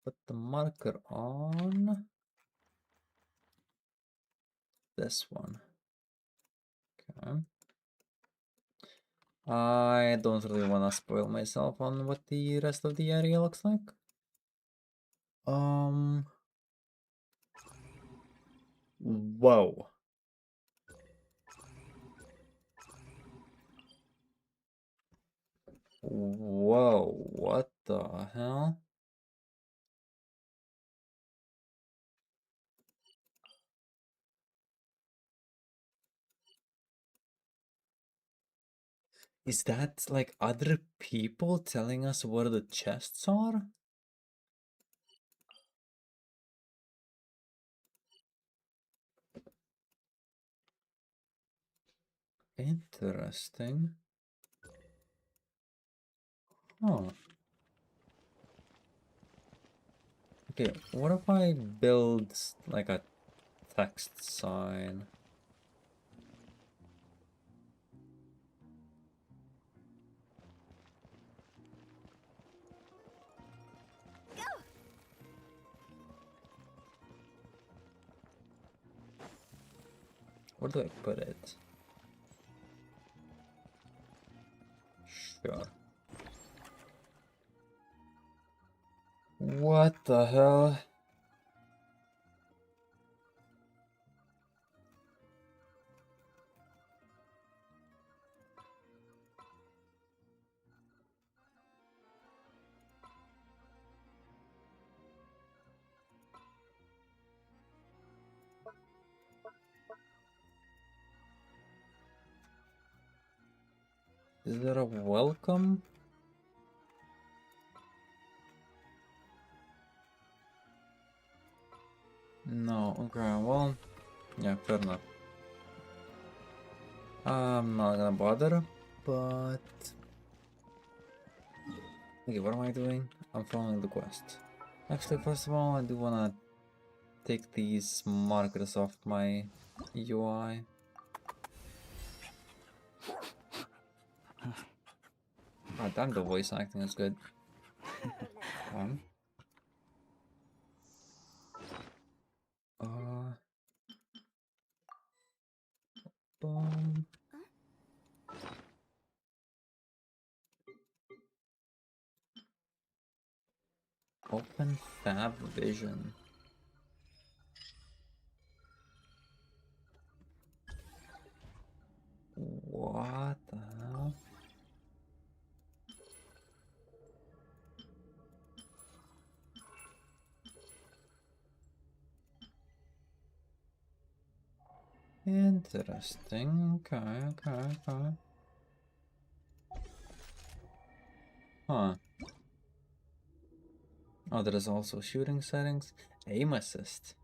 put the marker on this one. Okay. I don't really want to spoil myself on what the rest of the area looks like. Whoa. Whoa, what the hell? Is that like other people telling us where the chests are? Interesting. Huh. Okay, what if I build like a text sign? Where do I put it? Sure. What the hell? Is there a welcome? No, okay, well, yeah, fair enough. I'm not gonna bother, but... Okay, what am I doing? I'm following the quest. Actually, first of all, I do wanna take these markers off my UI. God damn, the voice acting is good. Boom. Open Fab Vision. What the hell? Interesting. Okay. Huh. Oh, there is also shooting settings. Aim assist.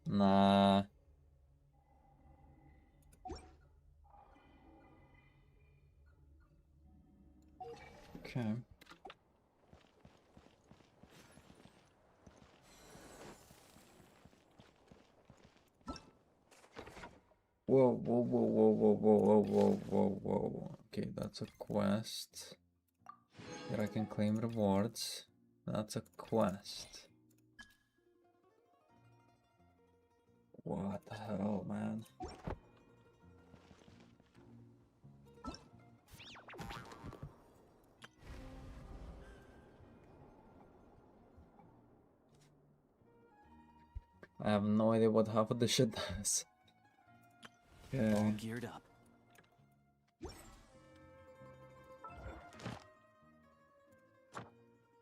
Nah. Okay. Whoa. Okay, that's a quest. Here I can claim rewards. That's a quest. What the hell, man? I have no idea what half of this shit does. Okay. All geared up.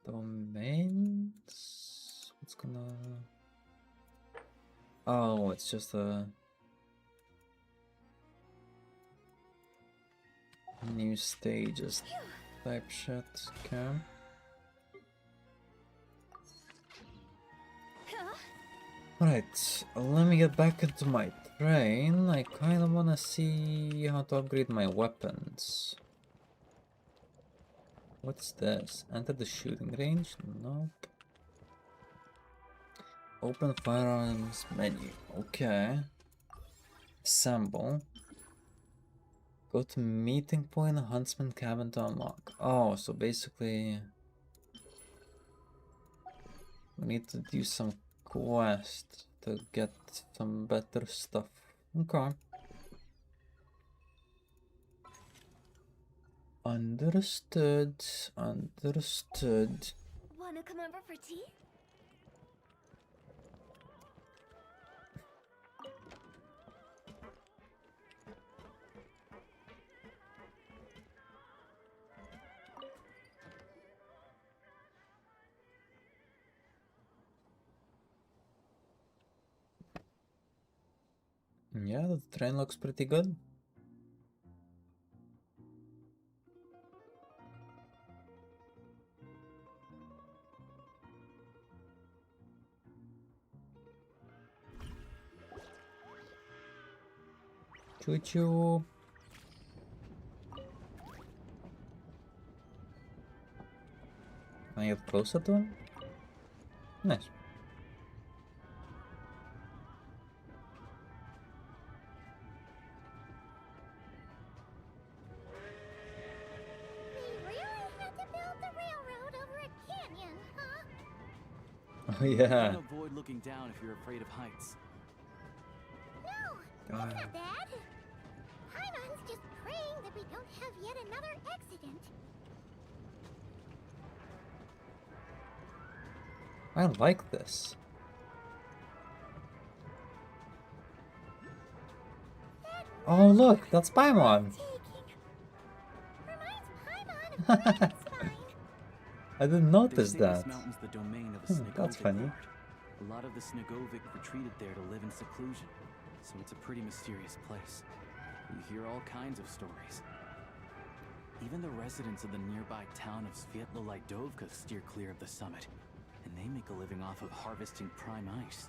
Domains? What's gonna... Oh, it's just a... new stages type shit. Okay. Alright, let me get back into my train. I kind of want to see how to upgrade my weapons. What's this? Enter the shooting range? Nope. Open firearms menu. Okay. Assemble. Go to meeting point, huntsman cabin to unlock. Oh, so basically... we need to do some quest to get some better stuff Okay. Understood. Understood. Wanna come over for tea? Yeah, the train looks pretty good. Choo choo. Can I get closer to him? Nice. They really had to build the railroad over a canyon, huh? Oh yeah. You can avoid looking down if you're afraid of heights. No, God. it's not bad. Paimon's just praying that we don't have yet another accident. I like this. Oh look, that's Paimon. I didn't notice They say that. This mountain's the domain of a That's Snegovic funny. lord. A lot of the Snegovic retreated there to live in seclusion, so it's a pretty mysterious place. You hear all kinds of stories. Even the residents of the nearby town of Svietlo-Lidovka steer clear of the summit, and they make a living off of harvesting prime ice.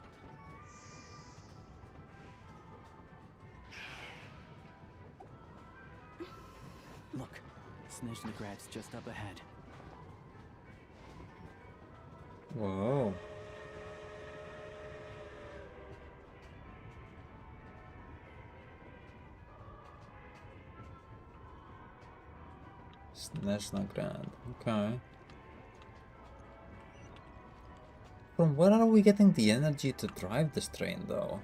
Look, Snezhnagrad's just up ahead. Whoa. Snezhnagrad. Okay. From where are we getting the energy to drive this train, though?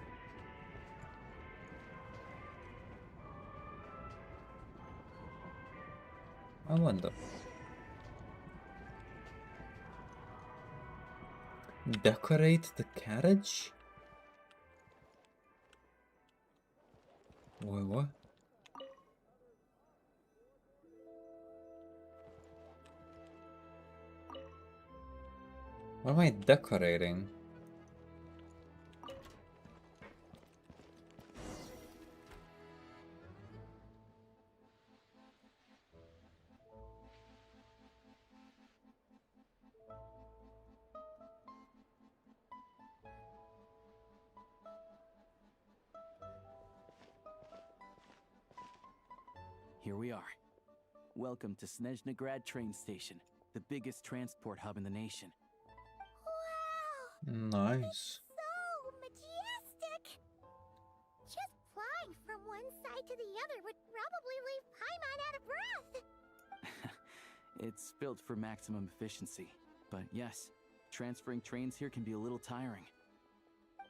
I wonder. Decorate the carriage? Wait, what? What am I decorating? Here we are. Welcome to Snezhnagrad train station, the biggest transport hub in the nation. Nice. So majestic! Just flying from one side to the other would probably leave Paimon out of breath. It's built for maximum efficiency, but yes, transferring trains here can be a little tiring.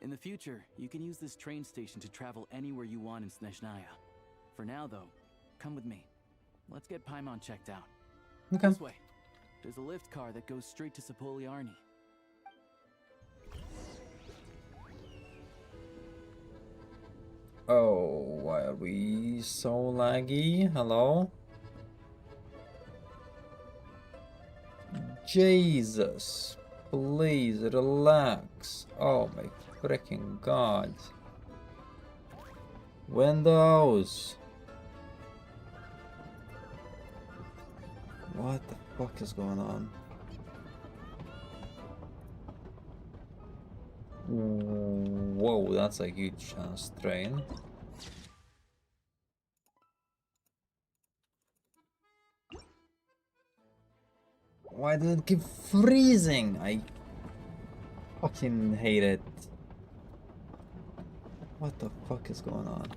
In the future, you can use this train station to travel anywhere you want in Snezhnaya. For now, though, come with me. Let's get Paimon checked out. Okay. This way. There's a lift car that goes straight to Sapoliarni. Oh, why are we so laggy? Hello? Jesus. Please relax. Oh my freaking god. Windows. What the fuck is going on? Whoa, that's a huge train. Why did it keep freezing? I fucking hate it. What the fuck is going on?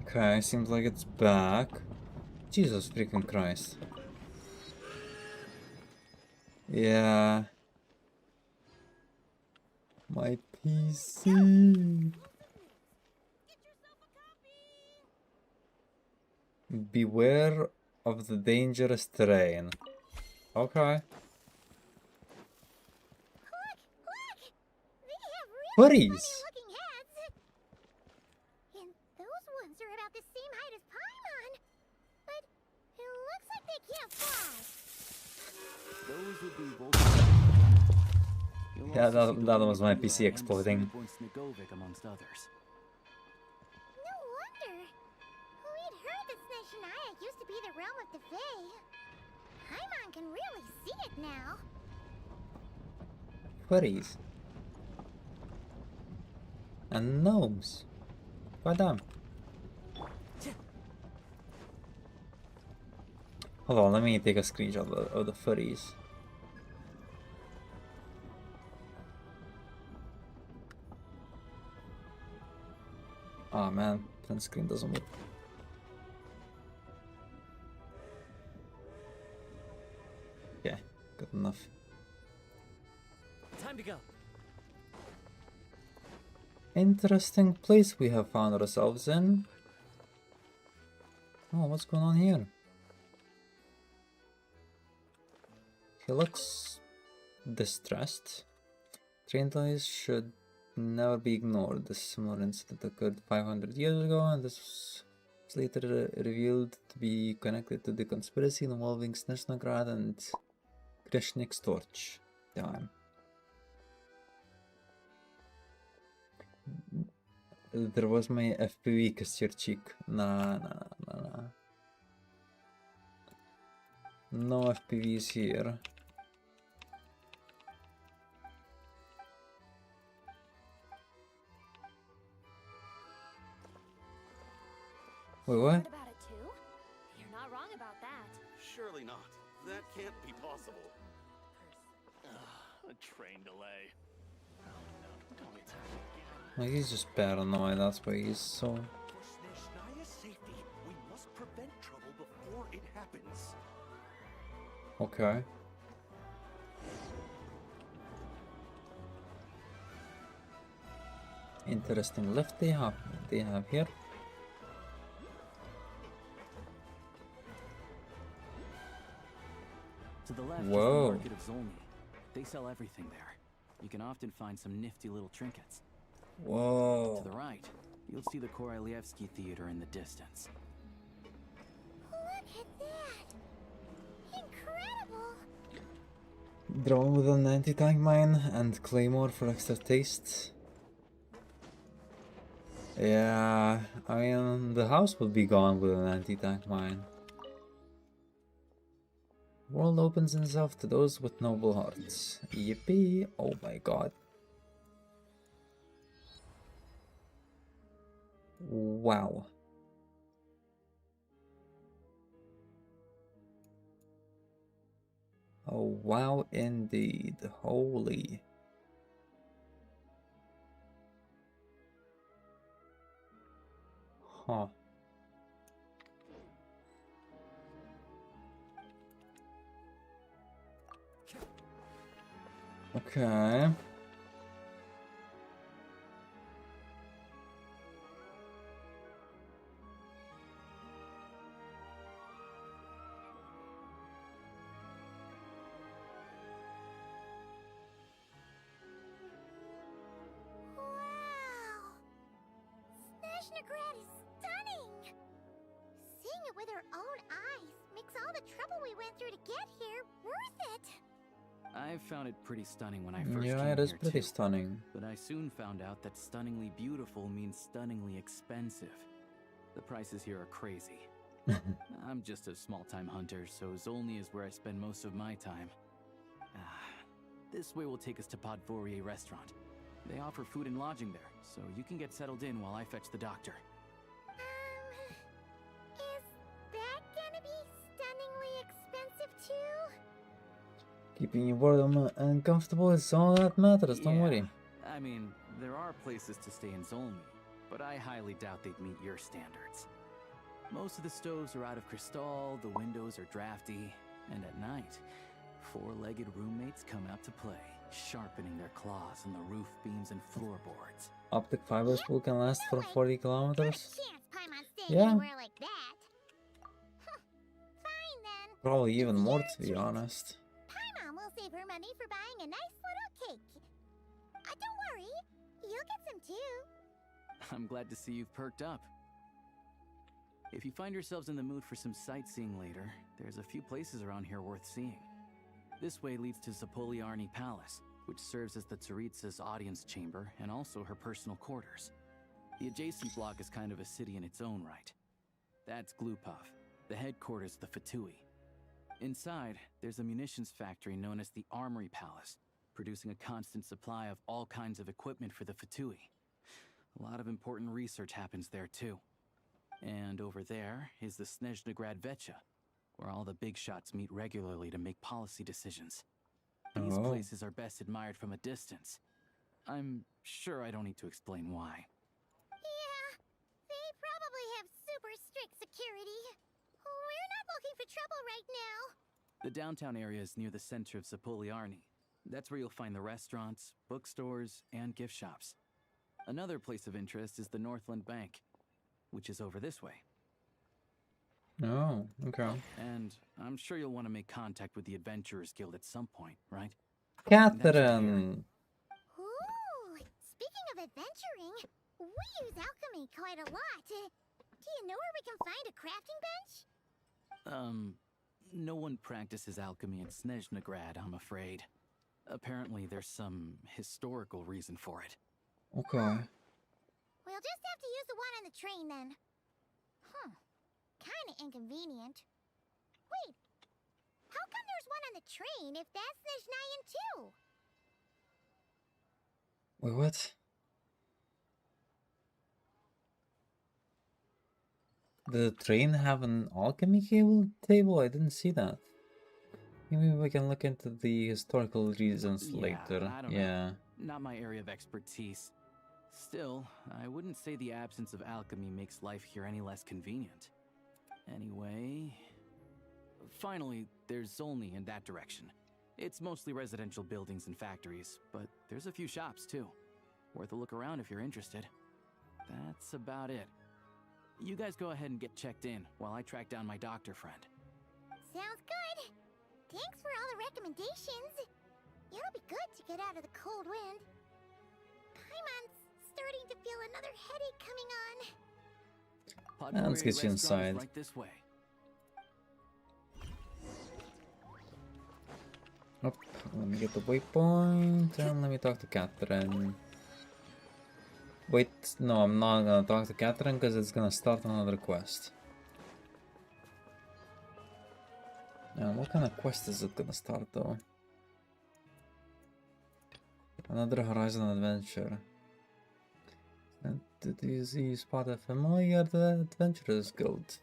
Okay, seems like it's back. Jesus freaking Christ. Yeah. My PC. Beware of the dangerous terrain. Okay. Furries. Looking heads. And those ones are about the same height as Paimon. But it looks like they can't fly. Those would be both. Yeah, that was my PC exploding. Amongst others. No wonder. We'd heard that Snezhnaya used to be the realm of the Fae. Paimon can really see it now. Furries. And gnomes. Goddamn. Hold on, let me take a screenshot of the furries. Oh man, print screen doesn't work. Yeah, good enough. Time to go. Interesting place we have found ourselves in. Oh, what's going on here? He looks distressed. Train delays should never be ignored. This similar incident occurred 500 years ago, and this was later revealed to be connected to the conspiracy involving Snezhnaya and Kreshnik's torch. Damn. There was my FPV Kastirchik. Nah. No FPVs here. Wait, what? About it too? You're not wrong about that. Surely not. That can't be possible. A train delay. Oh no, don't attack me again. Like, he's just paranoid, that's why he's so... For Snezhnaya's safety, we must prevent trouble before it happens. Okay. Interesting lift they have here. To the left Whoa. is the market of Zolny. They sell everything there. You can often find some nifty little trinkets. Whoa. To the right, you'll see the Korolyevsky Theater in the distance. Look at that! Incredible! Drone with an anti-tank mine and claymore for extra taste. Yeah, I mean, the house would be gone with an anti-tank mine. World opens itself to those with noble hearts. Yippee! Oh my god. Wow. Oh wow indeed. Holy. Huh. Okay. Wow! Snezhnaya is stunning! Seeing it with our own eyes makes all the trouble we went through to get here worth it! I found it pretty stunning when I first came Yeah, it is here pretty too. stunning. But I soon found out that stunningly beautiful means stunningly expensive. The prices here are crazy. I'm just a small-time hunter, so Zolny is where I spend most of my time. This way will take us to Podvorier restaurant. They offer food and lodging there, so you can get settled in while I fetch the doctor. Is that gonna be stunningly expensive too? Keeping you warm and comfortable is all that matters, don't worry. I mean, there are places to stay in Zolny, but I highly doubt they'd meet your standards. Most of the stoves are out of crystal, the windows are drafty, and at night, Four-legged roommates come out to play, sharpening their claws on the roof beams and floorboards. Optic fiber spool can last for 40 kilometers? Chance Paimon staying Yeah. anywhere like that. Fine then. Probably even more, to be honest. Paimon will save her money for buying a nice little cake. Don't worry, you'll get some too. I'm glad to see you've perked up. If you find yourselves in the mood for some sightseeing later, there's a few places around here worth seeing. This way leads to Zapoliarny Palace, which serves as the Tsaritsa's audience chamber and also her personal quarters. The adjacent block is kind of a city in its own right. That's Glupov, the headquarters of the Fatui. Inside, there's a munitions factory known as the Armory Palace, producing a constant supply of all kinds of equipment for the Fatui. A lot of important research happens there too. And over there is the Snezhnaya Vecha, where all the big shots meet regularly to make policy decisions. These places are best admired from a distance. I'm sure I don't need to explain why. Yeah, they probably have super strict security. We're not looking for trouble right now. The downtown area is near the center of Zapoliarny. That's where you'll find the restaurants, bookstores, and gift shops. Another place of interest is the Northland Bank, which is over this way. Oh, okay. And I'm sure you'll want to make contact with the Adventurers Guild at some point, right? Catherine! Ooh, speaking of adventuring, we use alchemy quite a lot. Do you know where we can find a crafting bench? No one practices alchemy in Snezhnagrad, I'm afraid. Apparently there's some historical reason for it. Okay. We'll just have to use the one on the train then. Kinda inconvenient. Wait, how come there's one on the train if that's Snezhnayan too? Wait, what? Did the train have an alchemy table? I didn't see that. Maybe we can look into the historical reasons later. I don't know. Not my area of expertise. Still, I wouldn't say the absence of alchemy makes life here any less convenient. Anyway... Finally, there's Zolny in that direction. It's mostly residential buildings and factories, but there's a few shops too. Worth a look around if you're interested. That's about it. You guys go ahead and get checked in while I track down my doctor friend. Sounds good. Thanks for all the recommendations. It'll be good to get out of the cold wind. Paimon's starting to feel another headache coming on. Let's get you inside. Right this way. Up, let me get the waypoint and let me talk to Catherine. Wait, no, I'm not gonna talk to Catherine because it's gonna start another quest. What kind of quest is it gonna start though? Another Horizon adventure. And did you spot a familiar the Adventurers Guild?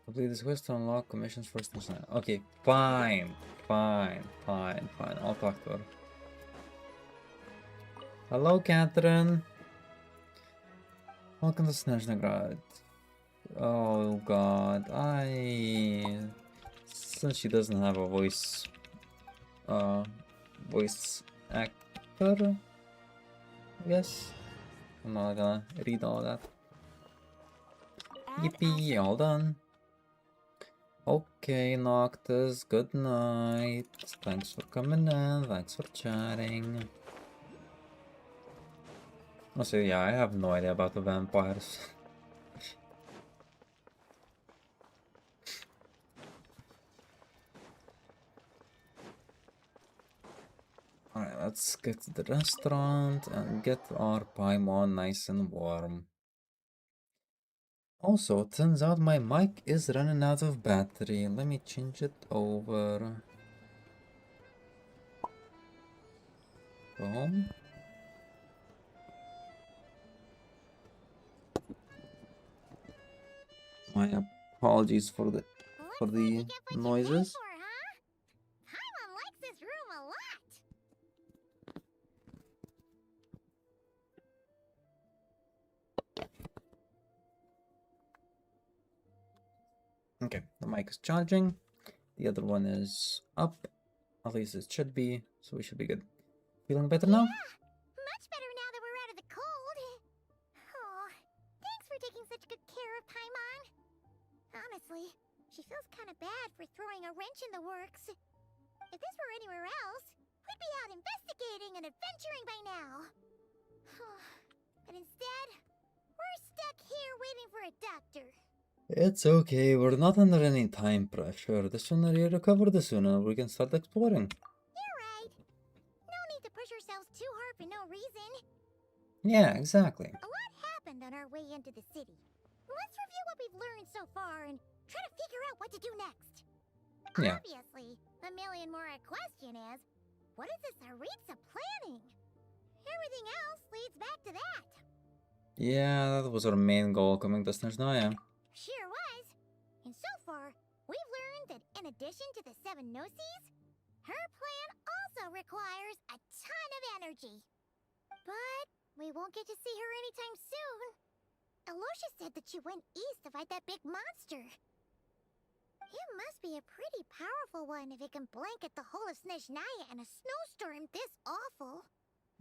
Complete this quest to unlock commissions for Snezhnaya. Okay, fine. I'll talk to her. Hello, Catherine. Welcome to Snezhnagrad. Oh god, since she doesn't have a voice actor, I guess. I'm not gonna read all that. Yippee, all done. Okay, Noctis, good night. Thanks for coming in, thanks for chatting. Also, yeah, I have no idea about the vampires. Alright, let's get to the restaurant and get our Paimon nice and warm. Also, turns out my mic is running out of battery. Let me change it over. Boom. My apologies for the noises. Paimon likes this room a lot. Okay, the mic is charging. The other one is up At least it should be, so we should be good. Feeling better now? Much better now that we're out of the cold. Oh, thanks for taking such good care of Paimon. Honestly, she feels kind of bad for throwing a wrench in the works. If this were anywhere else, we'd be out investigating and adventuring by now. But instead, we're stuck here waiting for a doctor. It's okay, we're not under any time pressure. The sooner you recover, the sooner we can start exploring. You're right. No need to push ourselves too hard for no reason. Yeah, exactly. A lot happened on our way into the city. Let's review what we've learned so far and try to figure out what to do next. Yeah. Obviously, the million more question is, what is the Tsaritsa planning? Everything else leads back to that. Yeah, that was our main goal coming to Snezhnaya. Sure was. And so far, we've learned that in addition to the 7 Gnosis, her plan also requires a ton of energy. But we won't get to see her anytime soon. Alosha said that she went east to fight that big monster. It must be a pretty powerful one if it can blanket the whole of Snezhnaya in a snowstorm this awful.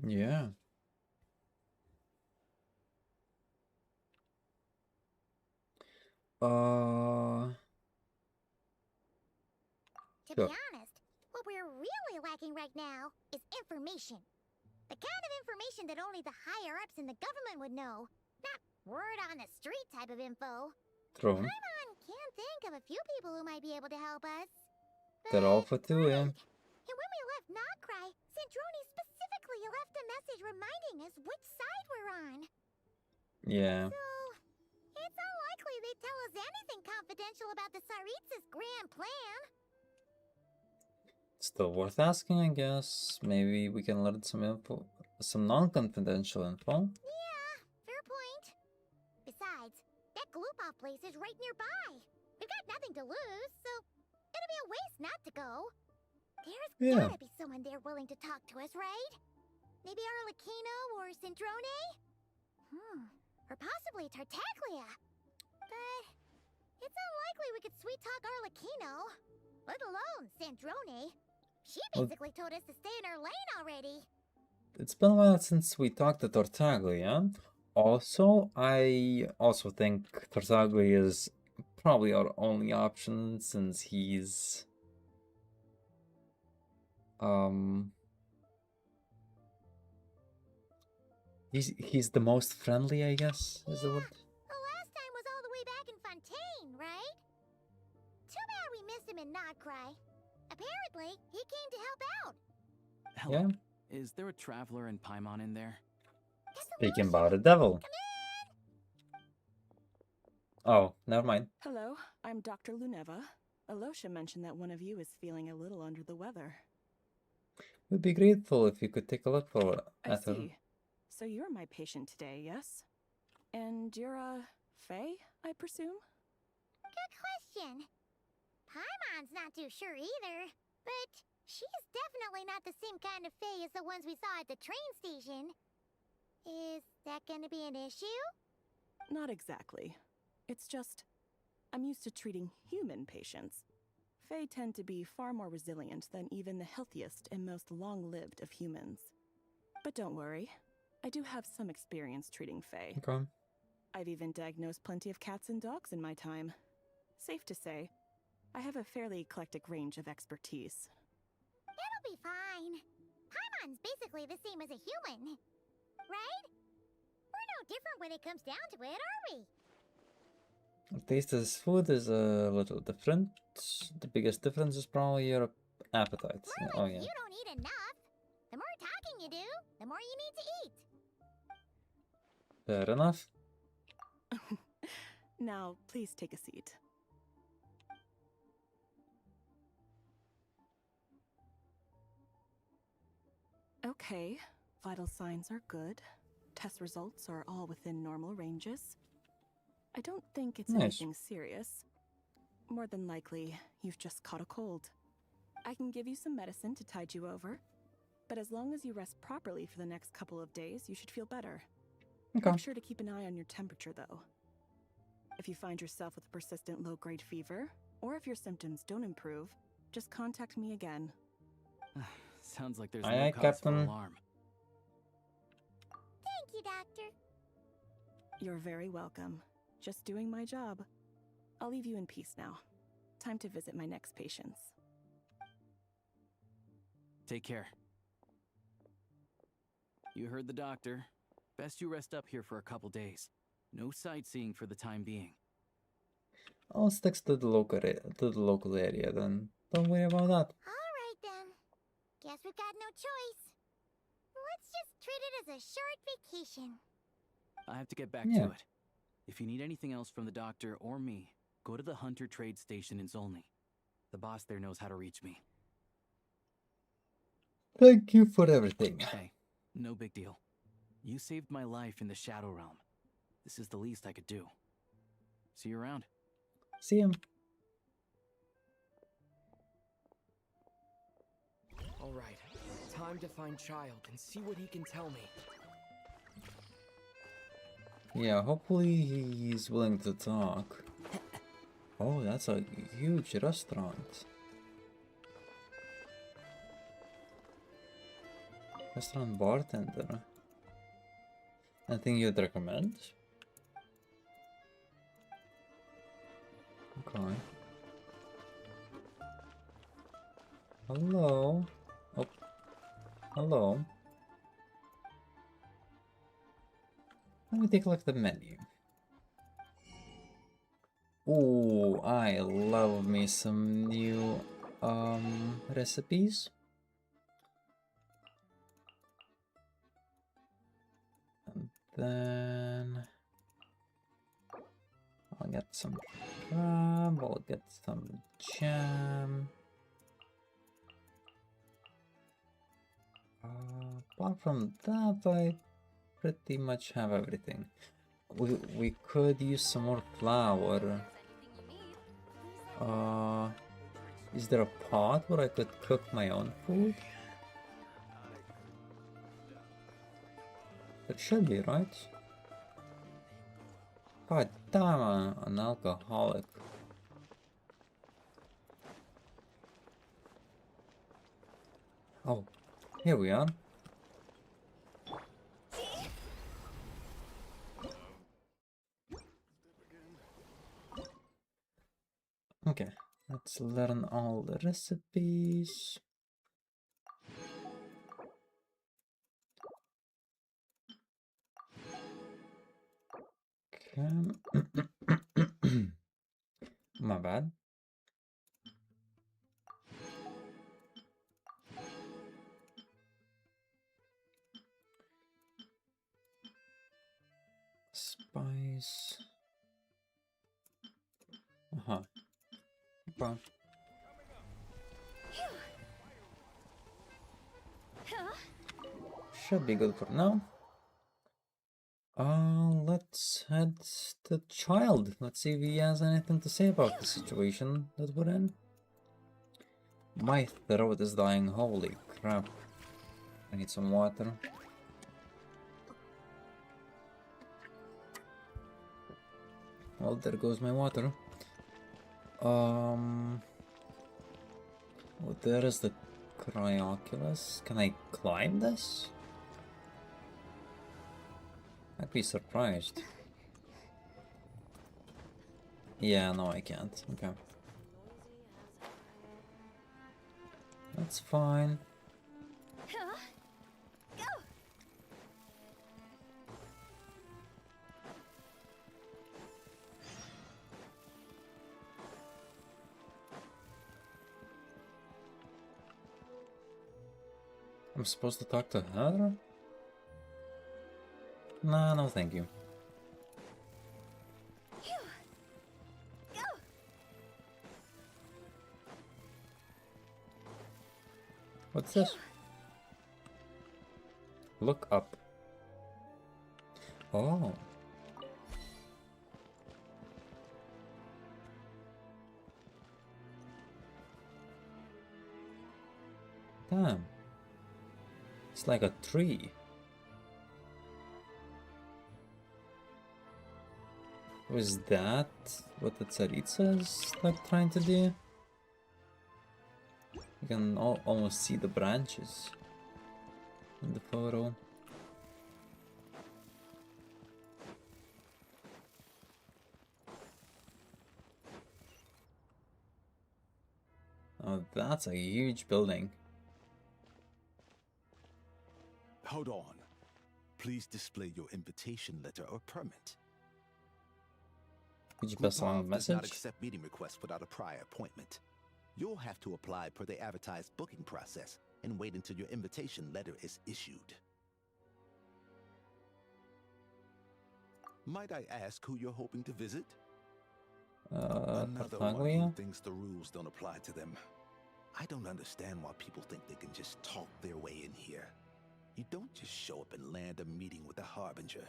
Yeah. To be honest, what we're really lacking right now is information. The kind of information that only the higher-ups in the government would know. Not word on the street type of info. True. Paimon can think of a few people who might be able to help us. They're all for two, yeah. And when we left Nocrai, Snezhnaya specifically left a message reminding us which side we're on. Yeah. So, it's unlikely they'd tell us anything confidential about the Tsaritsa's grand plan. Still worth asking, I guess. Maybe we can learn some info, some non-confidential info. Yeah, fair point. Besides, that Glupov place is right nearby. We've got nothing to lose, so it'd be a waste not to go. There's gotta be someone there willing to talk to us, right? Maybe Arlecchino or Snezhnaya? Or possibly Tartaglia. But it's unlikely we could sweet-talk Arlecchino, let alone Snezhnaya. She basically told us to stay in our lane already. It's been a while since we talked to Tartaglia. Also, I also think Tartaglia is probably our only option since he's he's the most friendly, I guess, is the word. The last time was all the way back in Fontaine, right? Too bad we missed him in Nocrai. Apparently, he came to help out. Hello. Yeah. Is there a traveler in Paimon in there? Speaking about a devil. Oh, never mind. Hello, I'm Dr. Luneva. Alosha mentioned that one of you is feeling a little under the weather. We'd be grateful if you could take a look I at her. see. So you're my patient today, yes? And you're Fae, I presume? Good question. Paimon's not too sure either, but she's definitely not the same kind of Fae as the ones we saw at the train station. Is that gonna be an issue? Not exactly. It's just, I'm used to treating human patients. Fae tend to be far more resilient than even the healthiest and most long-lived of humans. But don't worry, I do have some experience treating Fae. Okay. I've even diagnosed plenty of cats and dogs in my time. Safe to say, I have a fairly eclectic range of expertise. It'll be fine. Paimon's basically the same as a human, right? We're no different when it comes down to it, are we? At least his food is a little different. The biggest difference is probably your appetite. Oh yeah. You don't eat enough. The more talking you do, the more you need to eat. Fair enough. Now, please take a seat. Okay, vital signs are good. Test results are all within normal ranges. I don't think it's anything serious. More than likely, you've just caught a cold. I can give you some medicine to tide you over, but as long as you rest properly for the next couple of days, you should feel better. Okay. Make sure to keep an eye on your temperature, though. If you find yourself with persistent low-grade fever, or if your symptoms don't improve, just contact me again. Sounds like there's Aye, no aye, cause Captain. for alarm. Thank you, Doctor. You're very welcome. Just doing my job. I'll leave you in peace now. Time to visit my next patients. Take care. You heard the doctor. Best you rest up here for a couple days. No sightseeing for the time being. I'll stick to the local area then. Don't worry about that. Alright then. Guess we've got no choice. Let's just treat it as a short vacation. I have to get back Yeah. to it. If you need anything else from the doctor or me, go to the Hunter Trade Station in Zolny. The boss there knows how to reach me. Thank you for everything. Hey, no big deal. You saved my life in the Shadow Realm. This is the least I could do. See you around. See him. Alright, time to find Child and see what he can tell me. Yeah, hopefully he's willing to talk. Oh, that's a huge restaurant. Restaurant bartender. Anything you'd recommend? Okay. Hello. Oh. Hello. Let me take a look at the menu. Ooh, I love me some new recipes. And then I'll get some crab, I'll get some jam. Apart from that, I pretty much have everything. We could use some more flour. Is there a pot where I could cook my own food? There should be, right? God damn, I'm an alcoholic. Oh, here we are. Okay, let's learn all the recipes. Okay. My bad. Spice. Uh-huh. Okay. Should be good for now. Let's head to Child. Let's see if he has anything to say about the situation that we're in. My throat is dying, holy crap. I need some water. Well, there goes my water. Oh, there is the Cryoculus. Can I climb this? I'd be surprised. Yeah, no, I can't. Okay. That's fine. I'm supposed to talk to her? Nah, no thank you. What's this? Look up. Oh. Damn. It's like a tree. Was that what the Tsaritsa is like trying to do? You can almost see the branches in the photo. Oh, that's a huge building. Hold on. Please display your invitation letter or permit. Could you pass along the Glupov does not message? accept meeting requests without a prior appointment. You'll have to apply per the advertised booking process and wait until your invitation letter is issued. Might I ask who you're hoping to visit? Another one Tartaglia? who thinks the rules don't apply to them. I don't understand why people think they can just talk their way in here. You don't just show up and land a meeting with a harbinger.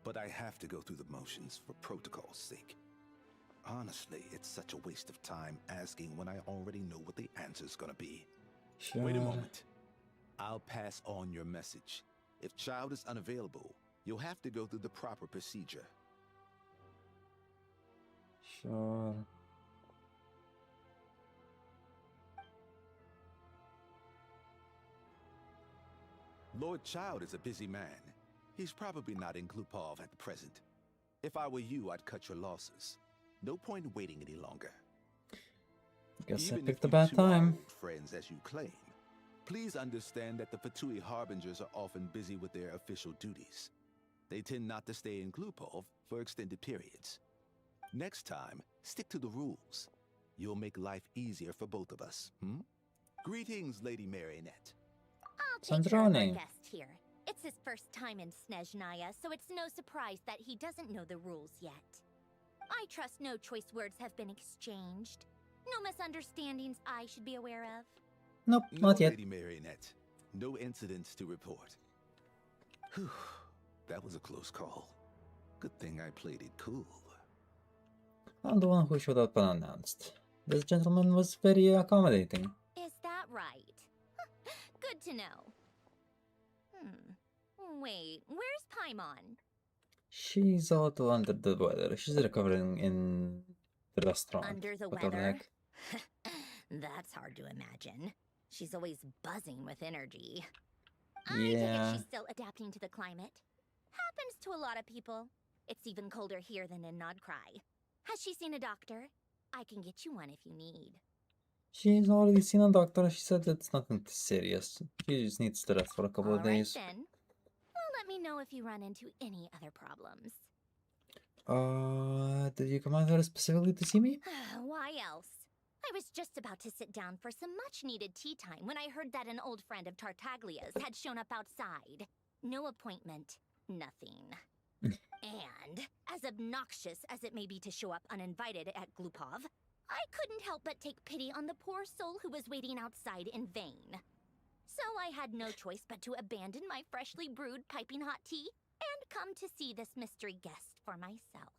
But I have to go through the motions for protocol's sake. Honestly, it's such a waste of time asking when I already know what the answer's gonna be. Sure. Wait a moment. I'll pass on your message. If Child is unavailable, you'll have to go through the proper procedure. Sure. Lord Child is a busy man. He's probably not in Glupov at the present. If I were you, I'd cut your losses. No point in waiting any longer. Guess Even I picked if a you bad two are time. old friends as you claim, please understand that the Fatui Harbingers are often busy with their official duties. They tend not to stay in Glupov for extended periods. Next time, stick to the rules. You'll make life easier for both of us, Greetings, Lady Marionette. I'll take care of our Sandrone. guest here. It's his first time in Snezhnaya, so it's no surprise that he doesn't know the rules yet. I trust no choice words have been exchanged. No misunderstandings I should be aware of. Nope, No, not yet. Lady Marionette. No incidents to report. Whew, that was a close call. Good thing I played it cool. I'm the one who showed up unannounced. This gentleman was very accommodating. Is that right? Good to know. Wait, where's Paimon? She's a little under the weather. She's recovering in the restaurant. Under the What the weather? heck? That's hard to imagine. She's always buzzing with energy. I take it Yeah. she's still adapting to the climate. Happens to a lot of people. It's even colder here than in Nodcry. Has she seen a doctor? I can get you one if you need. She's already seen a doctor. She said it's nothing serious. She just needs to rest for a couple of All right days. then. Well, let me know if you run into any other problems. Did you come out here specifically to see me? Why else? I was just about to sit down for some much-needed tea time when I heard that an old friend of Tartaglia's had shown up outside. No appointment, nothing. And, as obnoxious as it may be to show up uninvited at Glupov, I couldn't help but take pity on the poor soul who was waiting outside in vain. So I had no choice but to abandon my freshly brewed piping hot tea and come to see this mystery guest for myself.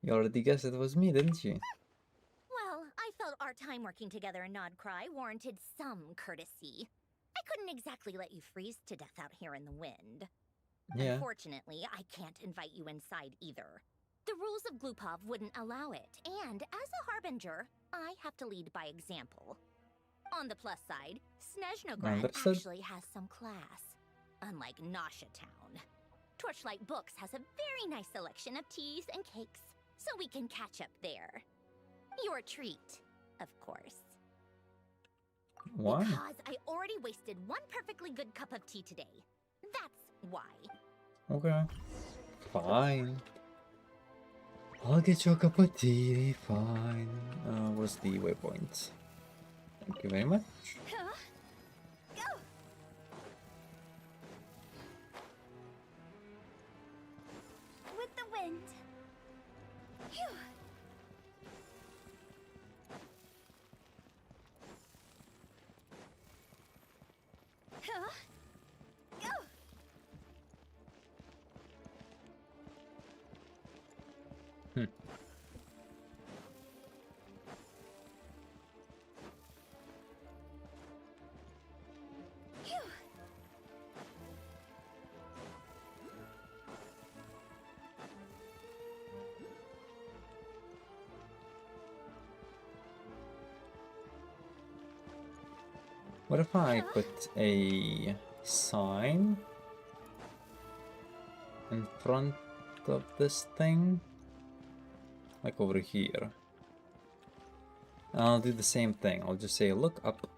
You already guessed it was me, didn't you? Well, I felt our time working together in Nodcry warranted some courtesy. I couldn't exactly let you freeze to death out here in the wind. Yeah. Unfortunately, I can't invite you inside either. The rules of Glupov wouldn't allow it, and as a harbinger, I have to lead by example. On the plus side, Snezhnograd Understood. actually has some class, unlike Nasha Town. Torchlight Books has a very nice selection of teas and cakes, so we can catch up there. Your treat, of course. Why? Because I already wasted one perfectly good cup of tea today. That's why. Okay. Fine. I'll get you a cup of tea, fine. Where's the waypoint? Thank you very much. Huh? Go! With the wind. Phew. Huh? Go! Phew. What if I put a sign in front of this thing? Like over here. And I'll do the same thing. I'll just say, look up.